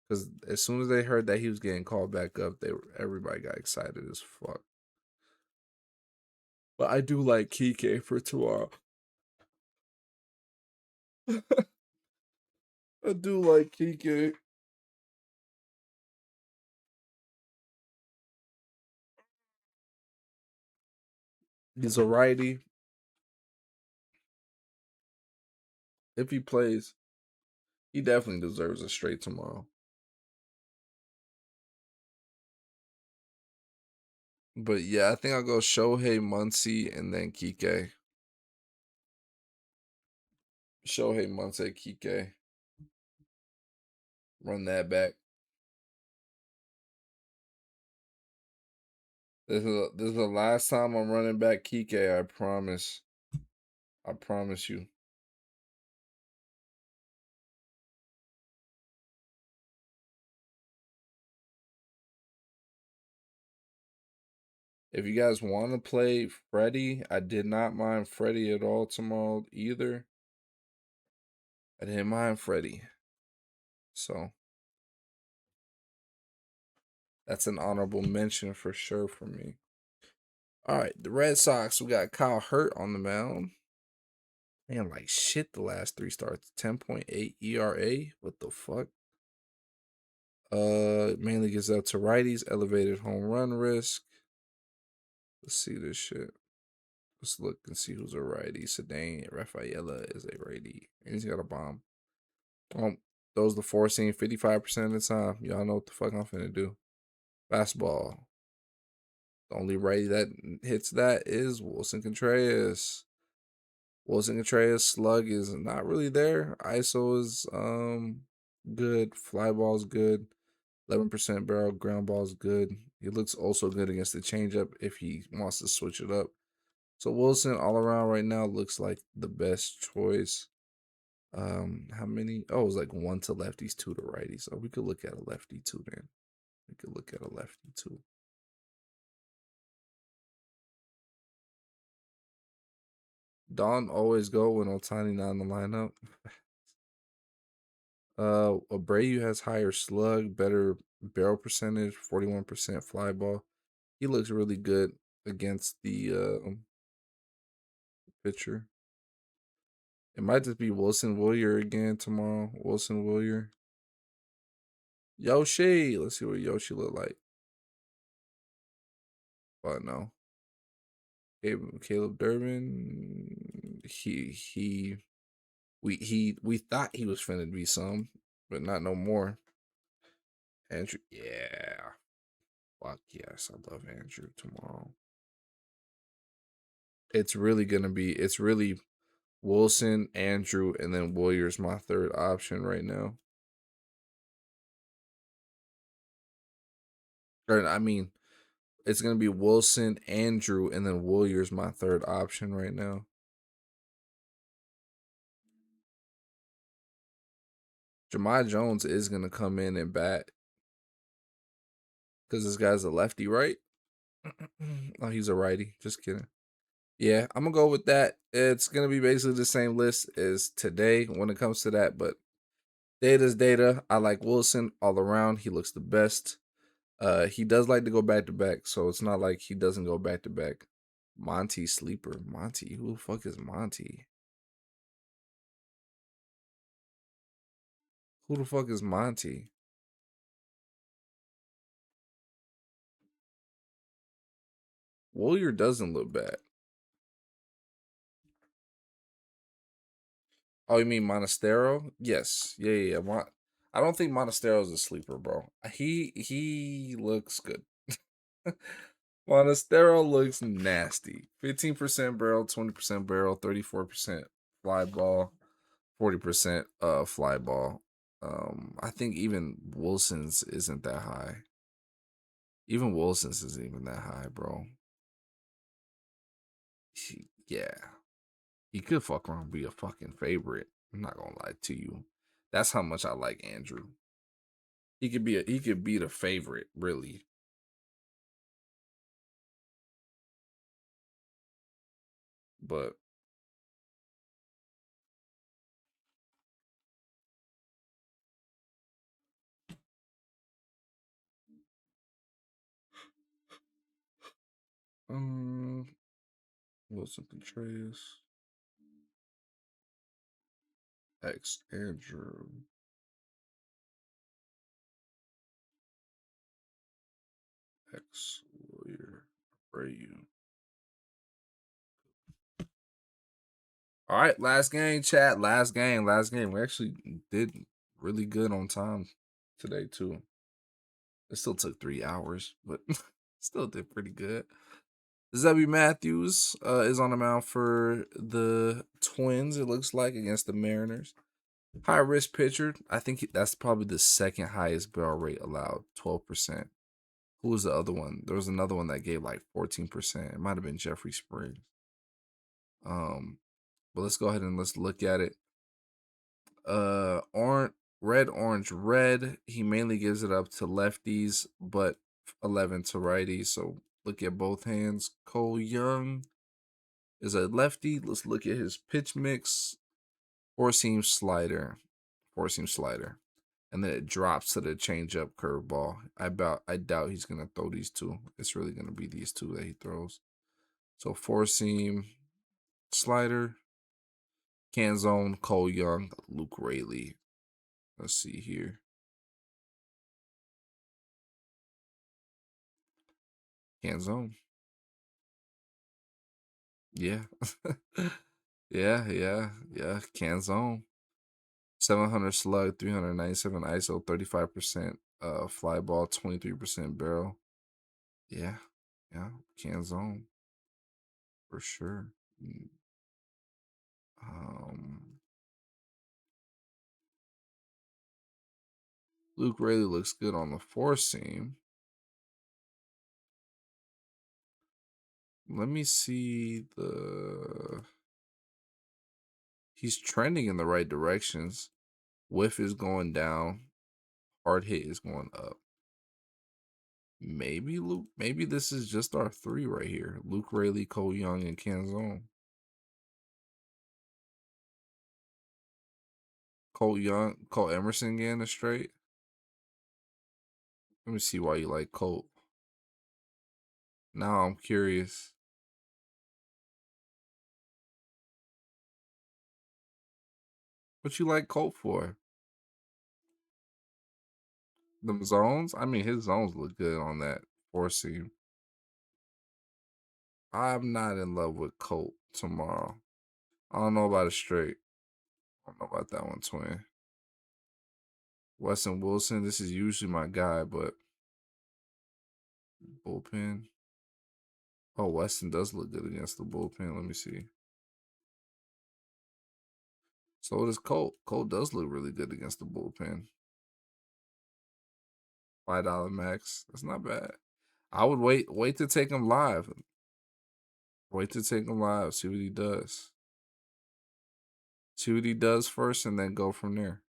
Because as soon as they heard that he was getting called back up, everybody got excited as fuck. But I do like Kike for tomorrow. I do like Kike. He's a righty. If he plays, he definitely deserves a straight tomorrow. But yeah, I think I'll go Shohei, Muncy, and then Kike. Shohei, Muncy, Kike. Run that back. This is the last time I'm running back Kike. I promise. I promise you. If you guys want to play Freddie, I did not mind Freddie at all tomorrow either. I didn't mind Freddie. So that's an honorable mention for sure for me. All right, the Red Sox, we got Kyle Hurt on the mound. Man, like shit the last 3 starts. 10.8 ERA. What the fuck? Mainly gives up to righties, elevated home run risk. Let's see this shit. Let's look and see who's a righty. Sedan Rafaela is a righty. And he's got a bomb. Those the four seam 55% of the time. Y'all know what the fuck I'm finna do. Fastball. The only righty that hits that is Wilson Contreras. Wilson Contreras slug is not really there. ISO is good. Fly ball is good. 11% barrel. Ground ball is good. He looks also good against the changeup if he wants to switch it up. So Wilson all around right now looks like the best choice. How many? Oh, it's like one to lefties, two to righties. So we could look at a lefty too then. We could look at a lefty too. Don always go when Otani not in the lineup. Abreu has higher slug, better barrel percentage, 41% fly ball. He looks really good against the pitcher. It might just be Wilson Willier again tomorrow. Wilson Willier. Yoshi. Let's see what Yoshi look like. Oh no. Caleb Durbin. We thought he was finna be some, but not no more. Andrew, yeah. Fuck yes, I love Andrew tomorrow. It's really Wilson, Andrew, and then Warriors my third option right now. Or I mean, it's gonna be Wilson, Andrew, and then Warriors my third option right now. Jahmai Jones is gonna come in and bat because this guy's a lefty, right? Oh, he's a righty. Just kidding. Yeah, I'm gonna go with that. It's gonna be basically the same list as today when it comes to that, but data's data. I like Wilson all around. He looks the best. He does like to go back to back, so it's not like he doesn't go back to back. Monty sleeper. Monty, who the fuck is Monty? Who the fuck is Monty? Willier doesn't look bad. Oh, you mean Monastero? Yes. Yeah. I don't think Monastero's a sleeper, bro. He looks good. Monastero looks nasty. 15% barrel, 20% barrel, 34% fly ball, 40% fly ball. I think even Wilson's isn't that high. Even Wilson's isn't even that high, bro. Yeah. He could fuck around and be a fucking favorite. I'm not gonna lie to you. That's how much I like Andrew. He could be the favorite, really. But um Wilson Contreras, X Andrew, X Warrior, Rayu. All right, last game, chat. Last game. We actually did really good on time today too. It still took 3 hours, but still did pretty good. Zebby Matthews is on the mound for the Twins, it looks like, against the Mariners. High risk pitcher. I think that's probably the second highest barrel rate allowed, 12%. Who was the other one? There was another one that gave like 14%. It might have been Jeffrey Springs. Um, but let's go ahead and let's look at it. Orange, red, orange, red. He mainly gives it up to lefties, but 11 to righties. So look at both hands. Cole Young is a lefty. Let's look at his pitch mix. Four seam slider. Four seam slider. And then it drops to the changeup curveball. I doubt he's gonna throw these two. It's really gonna be these two that he throws. So four seam slider, Canzone, Cole Young, Luke Rayleigh. Let's see here. Canzone. Yeah. yeah. Canzone. 700 slug, 397 ISO, 35%. Fly ball 23% barrel. Yeah, yeah, can zone for sure. Mm, Um, Luke Rayleigh looks good on the four seam. Let me see the. He's trending in the right directions. Whiff is going down. Hard hit is going up. Maybe Luke. Maybe this is just our three right here. Luke Rayleigh, Cole Young, and Canzone. Cole Young, Cole Emerson getting a straight. Let me see why you like Colt. Now I'm curious. What you like Colt for? Them zones? I mean, his zones look good on that four seam. I'm not in love with Colt tomorrow. I don't know about a straight. I don't know about that one, twin. Weston Wilson, this is usually my guy, but bullpen. Oh, Weston does look good against the bullpen. Let me see. So does Colt. Colt does look really good against the bullpen. $5 max. That's not bad. I would wait to take him live. Wait to take him live. See what he does. See what he does first, and then go from there.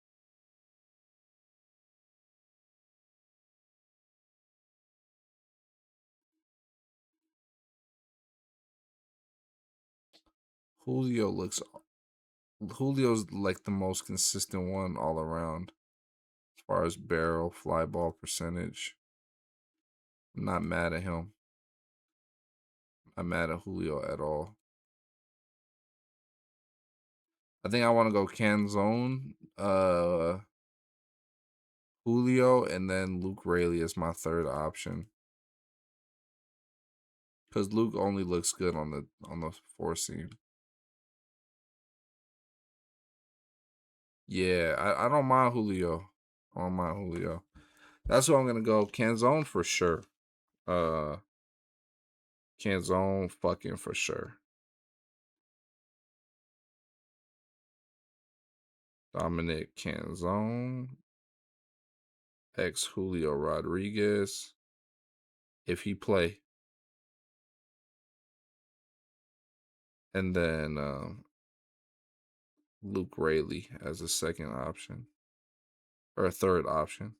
Julio looks. Julio's like the most consistent one all around as far as barrel fly ball percentage. I'm not mad at him. I'm mad at Julio at all. I think I want to go Canzone, Julio, and then Luke Rayleigh is my third option. Because Luke only looks good on the four seam. Yeah, I don't mind Julio. I don't mind Julio. That's who I'm gonna go. Canzone for sure. Uh Canzone fucking for sure. Dominic Canzone. Ex Julio Rodriguez. If he play. And then Luke Rayleigh as a second option. Or a third option.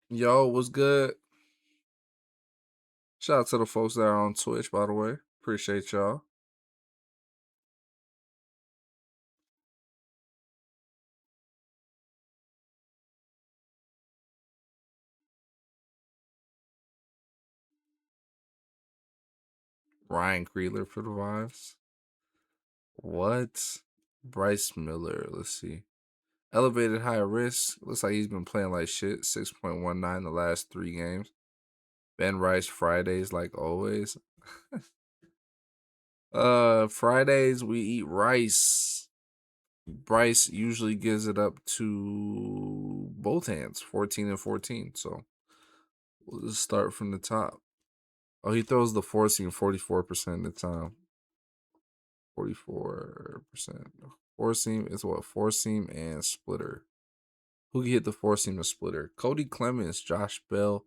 Yo, what's good? Shout out to the folks that are on Twitch, by the way. Appreciate y'all. Ryan Creeler for the vibes. What? Bryce Miller. Let's see. Elevated high risk. Looks like he's been playing like shit. 6.19 the last 3 games. Ben Rice Fridays like always. Fridays we eat rice. Bryce usually gives it up to both hands, 14 and 14. So we'll just start from the top. Oh, he throws the four seam 44% of the time. 44%. Four seam is what? Four seam and splitter. Who can hit the four seam and splitter? Cody Clemens, Josh Bell,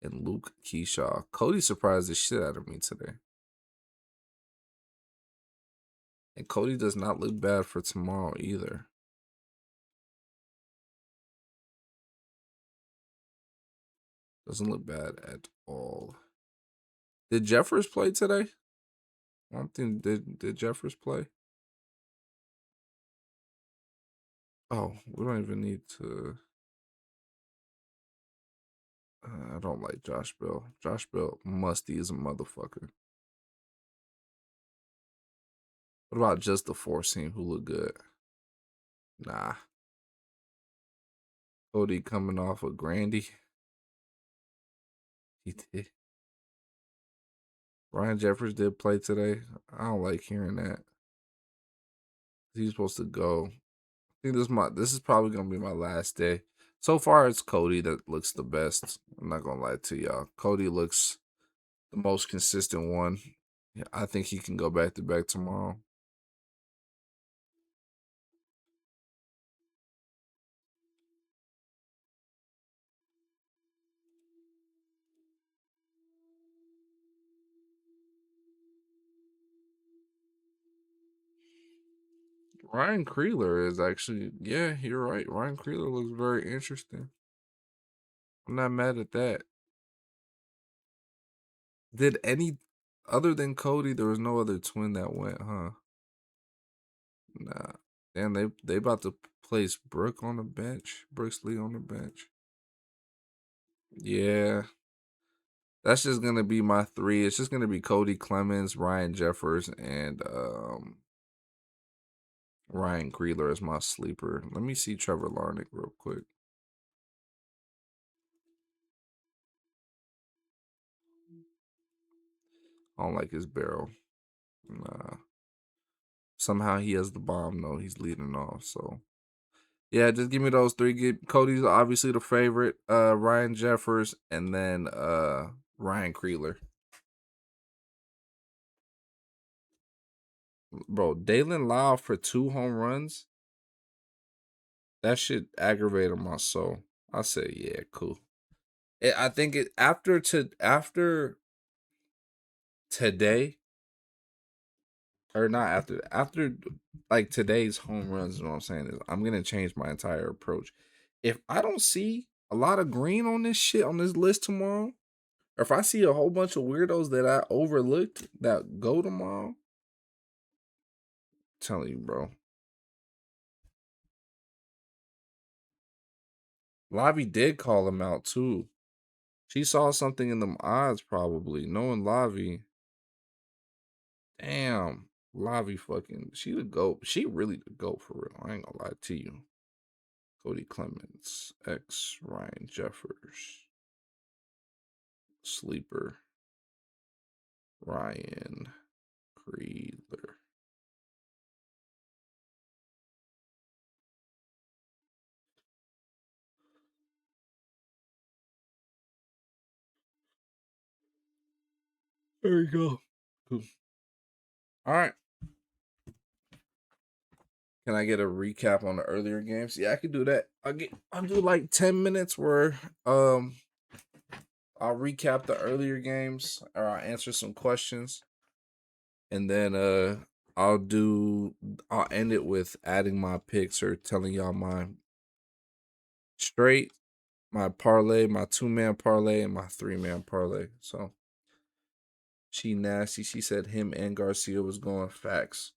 and Luke Keyshaw. Cody surprised the shit out of me today. And Cody does not look bad for tomorrow either. Doesn't look bad at all. Did Jeffers play today? I don't think did Jeffers play? Oh, we don't even need to. I don't like Josh Bell. Josh Bell musty as a motherfucker. What about just the four seam who look good? Nah. Cody coming off of Grandy. He did. Ryan Jeffers did play today. I don't like hearing that. He's supposed to go. think this is probably gonna be my last day. So far, it's Cody that looks the best. I'm not gonna lie to y'all. Cody looks the most consistent one. Yeah, I think he can go back to back tomorrow. Ryan Creeler is actually, yeah, you're right. Ryan Creeler looks very interesting. I'm not mad at that. Did any other than Cody, there was no other twin that went, huh? Nah. And they about to place Brooke on the bench. Brooks Lee on the bench. Yeah. That's just gonna be my three. It's just gonna be Cody Clemens, Ryan Jeffers, and Ryan Greeler as my sleeper. Let me see Trevor Larnick real quick. I don't like his barrel. Nah. Somehow he has the bomb though. He's leading off. So yeah, just give me those three. Cody's obviously the favorite. Ryan Jeffers and then Ryan Creeler. Bro, Dalen Lyle for 2 home runs. That shit aggravated my soul. I said, yeah, cool. I think it after today, or not after like today's home runs is what I'm saying is I'm gonna change my entire approach. If I don't see a lot of green on this shit on this list tomorrow, or if I see a whole bunch of weirdos that I overlooked that go tomorrow, I'm telling you, bro. Lavi did call him out too. She saw something in them odds, probably. Knowing Lavi, damn, Lavi fucking, she the goat. She really the goat for real. I ain't gonna lie to you. Cody Clemens, X Ryan Jeffers, sleeper Ryan Creedler. There you go. Cool. All right. Can I get a recap on the earlier games? Yeah, I can do that. I'll do like 10 minutes where I'll recap the earlier games or I'll answer some questions. And then I'll end it with adding my picks or telling y'all my straight, my parlay, my 2-man parlay, and my 3-man parlay. So she nasty. She said him and Garcia was going facts.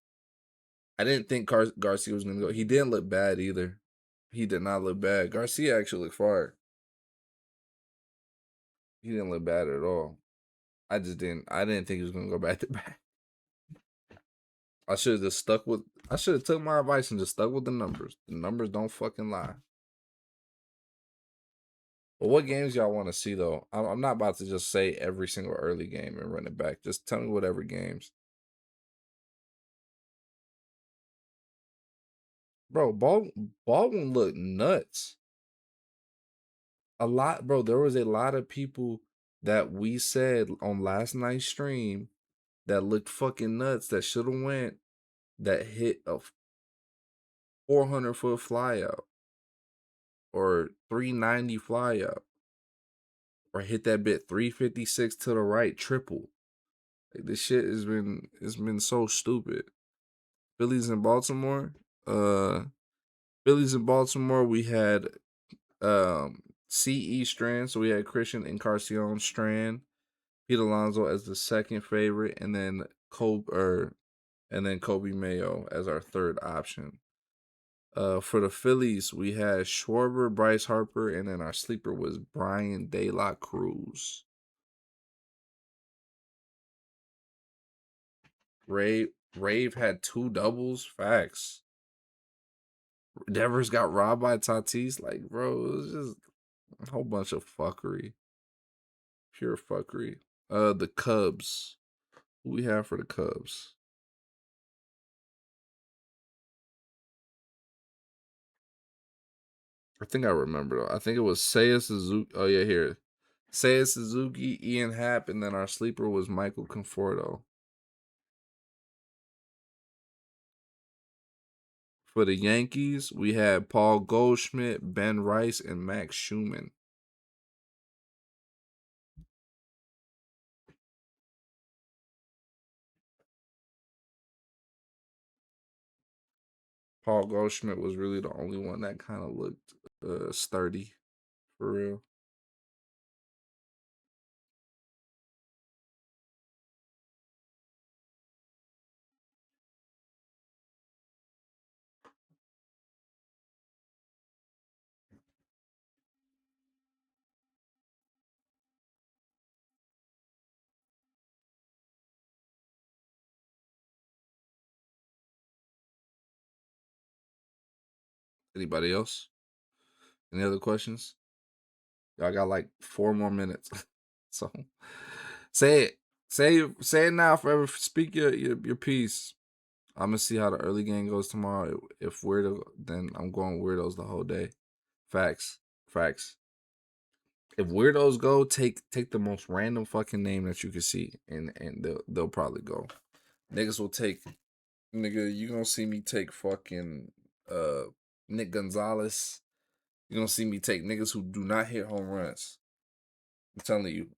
I didn't think Garcia was gonna go. He didn't look bad either. He did not look bad. Garcia actually looked fire. He didn't look bad at all. I just didn't. I didn't think he was gonna go back to back. I should have just stuck with. I should have took my advice and just stuck with the numbers. The numbers don't fucking lie. But what games y'all want to see though? I'm not about to just say every single early game and run it back. Just tell me whatever games. Bro, Baldwin looked nuts. A lot, bro. There was a lot of people that we said on last night's stream that looked fucking nuts that should have went that hit a 400-foot flyout or 390 flyout or hit that bit 356 to the right triple. Like this shit it's been so stupid. Phillies in Baltimore. Uh Phillies in Baltimore, we had CE Strand, so we had Christian Encarnacion Strand, Pete Alonso as the second favorite, and then Kobe Mayo as our third option. For the Phillies, we had Schwarber, Bryce Harper, and then our sleeper was Brian De La Cruz. Rave had 2 doubles. Facts. Devers got robbed by Tatis. Like, bro, it was just a whole bunch of fuckery. Pure fuckery. The Cubs. Who we have for the Cubs? I think I remember though. I think it was Seiya Suzuki. Oh yeah, here. Seiya Suzuki, Ian Happ, and then our sleeper was Michael Conforto. For the Yankees, we had Paul Goldschmidt, Ben Rice, and Max Schumann. Paul Goldschmidt was really the only one that kind of looked sturdy for real. Anybody else? Any other questions? Y'all got like 4 more minutes. So say it. Say it now forever. Speak your piece. I'm gonna see how the early game goes tomorrow. If weirdo, then I'm going weirdos the whole day. Facts. Facts. If weirdos go, take the most random fucking name that you can see, and they'll probably go. Niggas will take nigga. You gonna see me take fucking uh Nick Gonzalez. You gonna see me take niggas who do not hit home runs. I'm telling you,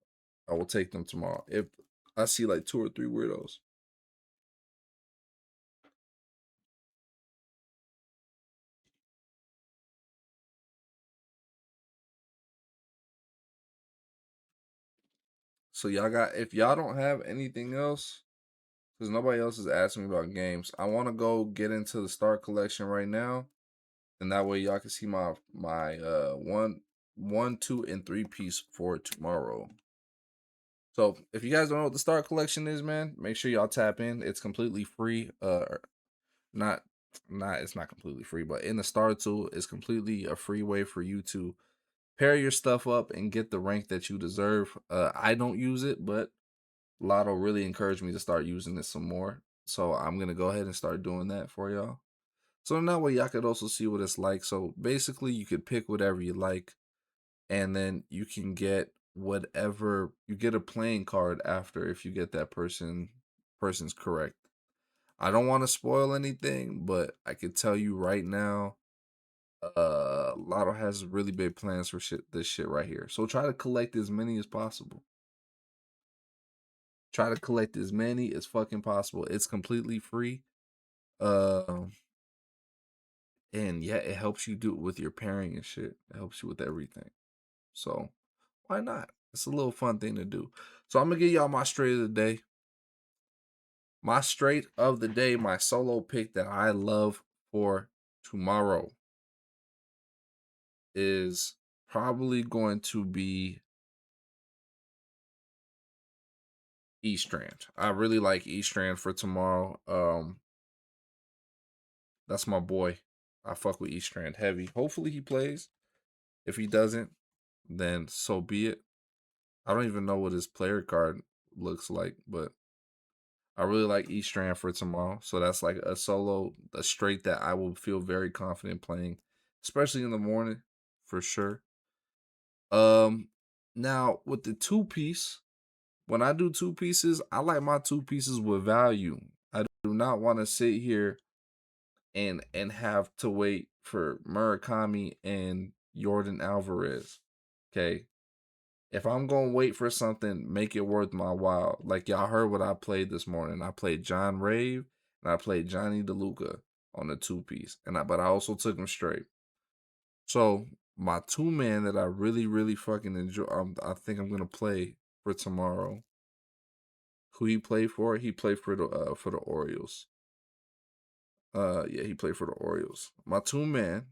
I will take them tomorrow. If I see like two or three weirdos. So y'all got if y'all don't have anything else, because nobody else is asking me about games. I want to go get into the start collection right now, and that way y'all can see my one, two, and three piece for tomorrow. So if you guys don't know what the start collection is, man, make sure y'all tap in. It's completely free. Not not it's not completely free, but in the star tool is completely a free way for you to pair your stuff up and get the rank that you deserve. I don't use it, but Lotto really encouraged me to start using it some more. So I'm gonna go ahead and start doing that for y'all. So in that way y'all could also see what it's like. So basically you could pick whatever you like, and then you can get whatever you get a playing card after if you get that person's correct. I don't want to spoil anything, but I can tell you right now, Lotto has really big plans for this shit right here. So try to collect as many as possible. Try to collect as many as fucking possible. It's completely free. Um, and yeah, it helps you do it with your pairing and shit. It helps you with everything. So why not? It's a little fun thing to do. So I'm gonna give y'all my straight of the day. My straight of the day, my solo pick that I love for tomorrow is probably going to be Estrand. I really like Estrand for tomorrow. That's my boy. I fuck with Estrand heavy. Hopefully he plays. If he doesn't, then so be it. I don't even know what his player card looks like, but I really like Estrand for tomorrow. So that's like a solo, a straight that I will feel very confident playing, especially in the morning for sure. Um, Now with the two piece, when I do two pieces, I like my two pieces with value. I do not want to sit here and have to wait for Murakami and Jordan Alvarez. Okay. If I'm gonna wait for something, make it worth my while. Like y'all heard what I played this morning. I played John Rave and I played Johnny DeLuca on the two piece. But I also took him straight. So my two man that I really, really fucking enjoy, I think I'm gonna play for tomorrow. Who he played for? He played for the Orioles. Yeah, he played for the Orioles. My two man,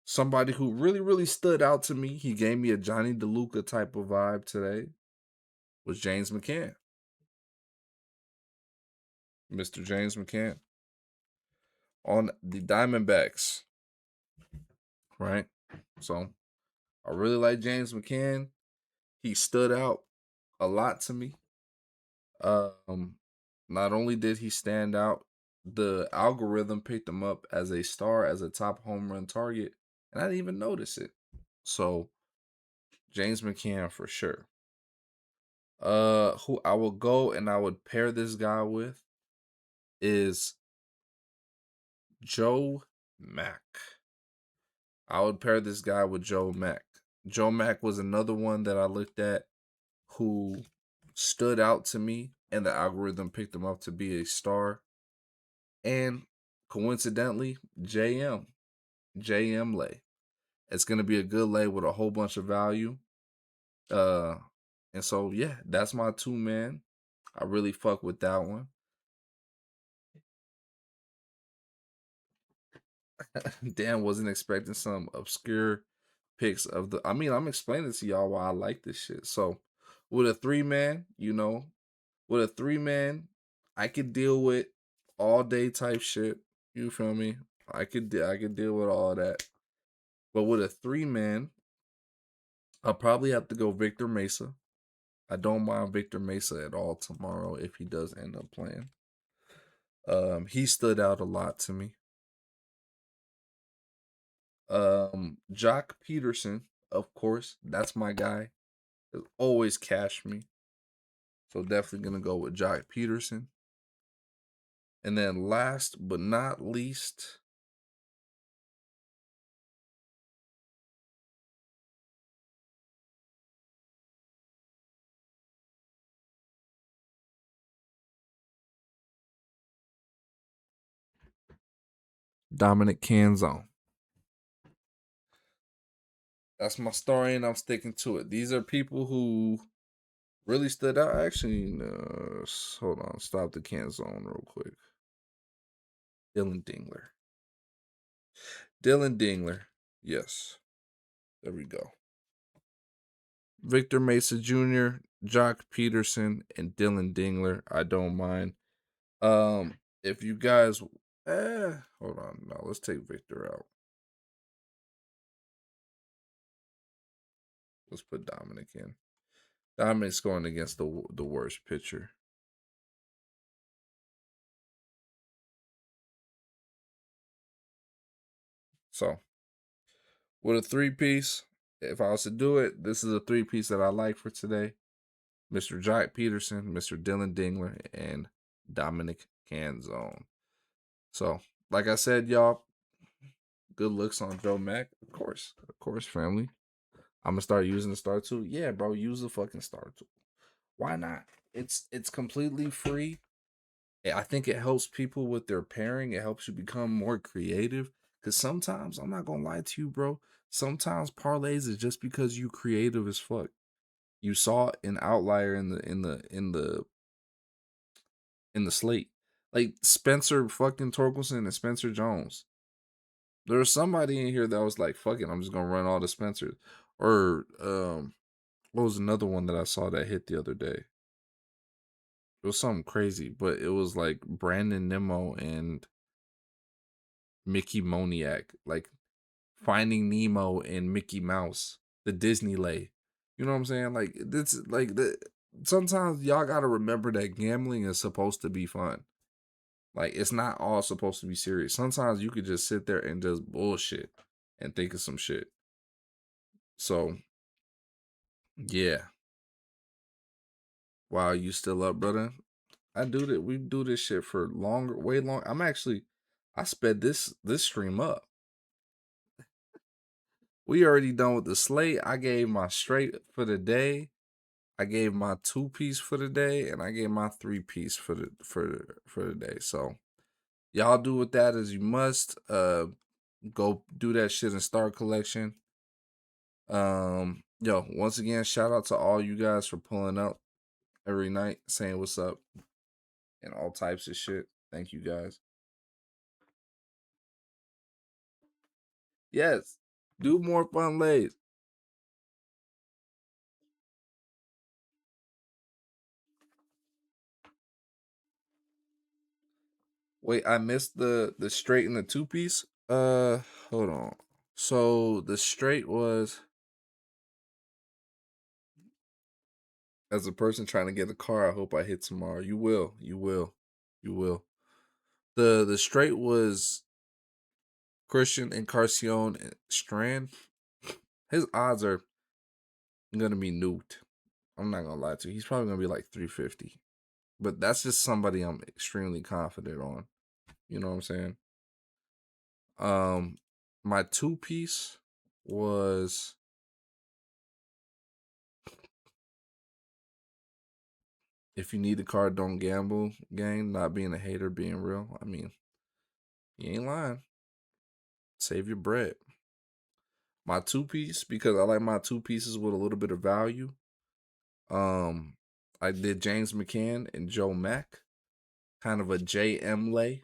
somebody who really, really stood out to me. He gave me a Johnny DeLuca type of vibe today. Was James McCann, Mr. James McCann, on the Diamondbacks. Right. So I really like James McCann. He stood out a lot to me. Um, Not only did he stand out, the algorithm picked him up as a star, as a top home run target and I didn't even notice it. So James McCann for sure. Who I would go and I would pair this guy with is Joe Mack. I would pair this guy with Joe Mack. Joe Mack was another one that I looked at who stood out to me, and the algorithm picked him up to be a star. And coincidentally, JM lay. It's gonna be a good lay with a whole bunch of value. Uh, and so yeah, that's my two man. I really fuck with that one. Dan wasn't expecting some obscure picks of the. I mean, I'm explaining to y'all why I like this shit. So, with a three man, with a three man, I could deal with all day type shit. You feel me? I could deal with all that. But with a three man, I'll probably have to go Victor Mesa. I don't mind Victor Mesa at all tomorrow if he does end up playing. He stood out a lot to me. Jock Peterson, of course, that's my guy. He'll always cash me. So definitely gonna go with Jock Peterson. And then last but not least, Dominic Canzone. That's my story, and I'm sticking to it. These are people who really stood out. Actually, hold on, stop the Canzone real quick. Dylan Dingler. Dylan Dingler. Yes. There we go. Victor Mesa Jr., Jock Peterson, and Dylan Dingler. I don't mind. If you guys, hold on. No, let's take Victor out. Let's put Dominic in. Dominic's going against the worst pitcher. So with a three piece, if I was to do it, this is a three piece that I like for today. Mr. Jock Peterson, Mr. Dylan Dingler, and Dominic Canzone. So, like I said, y'all, good looks on Joe Mack. Of course, family. I'm gonna start using the star tool. Yeah, bro, use the fucking star tool. Why not? It's completely free. I think it helps people with their pairing. It helps you become more creative. Cause sometimes I'm not gonna lie to you, bro. Sometimes parlays is just because you creative as fuck. You saw an outlier in the slate, like Spencer fucking Torkelson and Spencer Jones. There was somebody in here that was like, "Fuck it, I'm just gonna run all the Spencers." Or what was another one that I saw that hit the other day? It was something crazy, but it was like Brandon Nemo and Mickey Moniak, like Finding Nemo and Mickey Mouse, the Disney lay. You know what I'm saying? Like this, like the. Sometimes y'all gotta remember that gambling is supposed to be fun. Like it's not all supposed to be serious. Sometimes you could just sit there and just bullshit and think of some shit. So yeah, while you still up, brother, I do that. We do this shit for longer, way long. I sped this stream up. We already done with the slate. I gave my straight for the day. I gave my two piece for the day, and I gave my three piece for the day. So y'all do with that as you must. Go do that shit and start collection. Yo, once again, shout out to all you guys for pulling up every night, saying what's up, and all types of shit. Thank you guys. Yes, do more fun lays. Wait, I missed the straight and the two piece. Hold on. So the straight was as a person trying to get a car. I hope I hit tomorrow. You will. You will. You will. The straight was Christian Encarnacion Strand. His odds are gonna be nuked. I'm not gonna lie to you. He's probably gonna be like 350. But that's just somebody I'm extremely confident on. You know what I'm saying? My two piece was if you need the card, don't gamble. Gang, not being a hater, being real. I mean, you ain't lying. Save your bread. My two piece, because I like my two pieces with a little bit of value. Um, I did James McCann and Joe Mack, kind of a JM lay.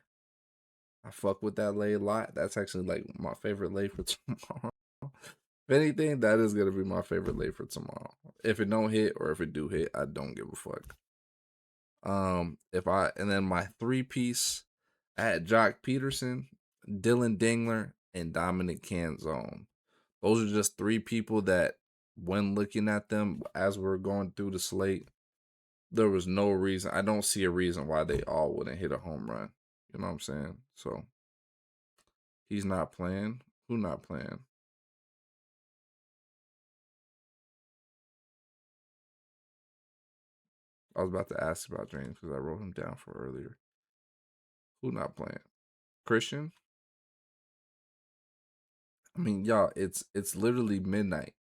I fuck with that lay a lot. That's actually like my favorite lay for tomorrow. If anything, that is gonna be my favorite lay for tomorrow. If it don't hit or if it do hit, I don't give a fuck. If I and then my three piece, I had Jock Peterson, Dylan Dingler, and Dominic Canzone. Those are just three people that, when looking at them as we're going through the slate, there was no reason. I don't see a reason why they all wouldn't hit a home run. You know what I'm saying? So he's not playing. Who not playing? I was about to ask about James because I wrote him down for earlier. Who not playing? Christian? I mean, y'all, it's literally midnight.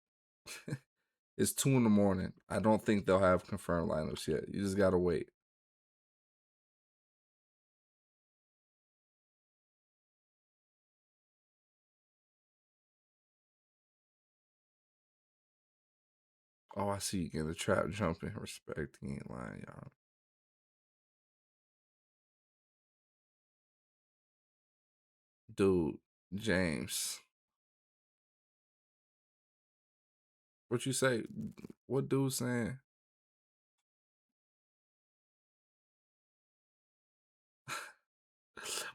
It's 2 in the morning. I don't think they'll have confirmed lineups yet. You just gotta wait. Oh, I see you getting the trap jumping. Respect, he ain't lying, y'all. Dude, James. What you say? What dude saying?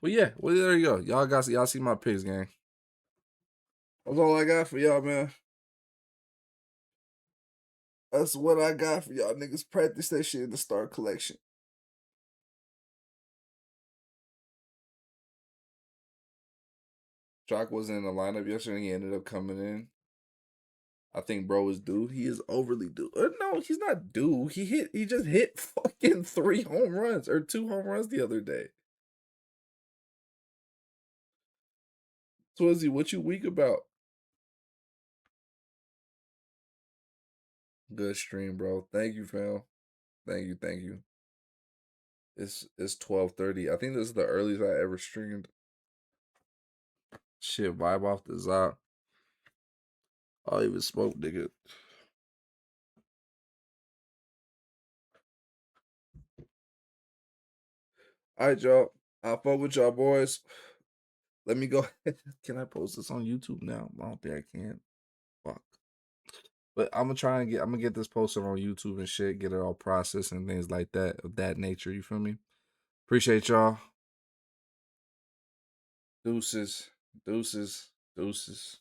Well, yeah. Well, there you go. Y'all see my picks, gang. That's all I got for y'all, man. That's what I got for y'all niggas. Practice that shit in the star collection. Jock was in the lineup yesterday. He ended up coming in. I think bro is due. He is overly due. No, he's not due. He just hit fucking 3 home runs or 2 home runs the other day. Swizzy, what you weak about? Good stream, bro. Thank you, fam. Thank you. It's 12:30. I think this is the earliest I ever streamed. Shit, vibe off the zop. I'll even smoke, nigga. All right, y'all. I'll fuck with y'all, boys. Let me go. Can I post this on YouTube now? I don't think I can. Fuck. But I'm gonna get this posted on YouTube and shit, get it all processed and things like that of that nature. You feel me? Appreciate y'all. Deuces, deuces, deuces.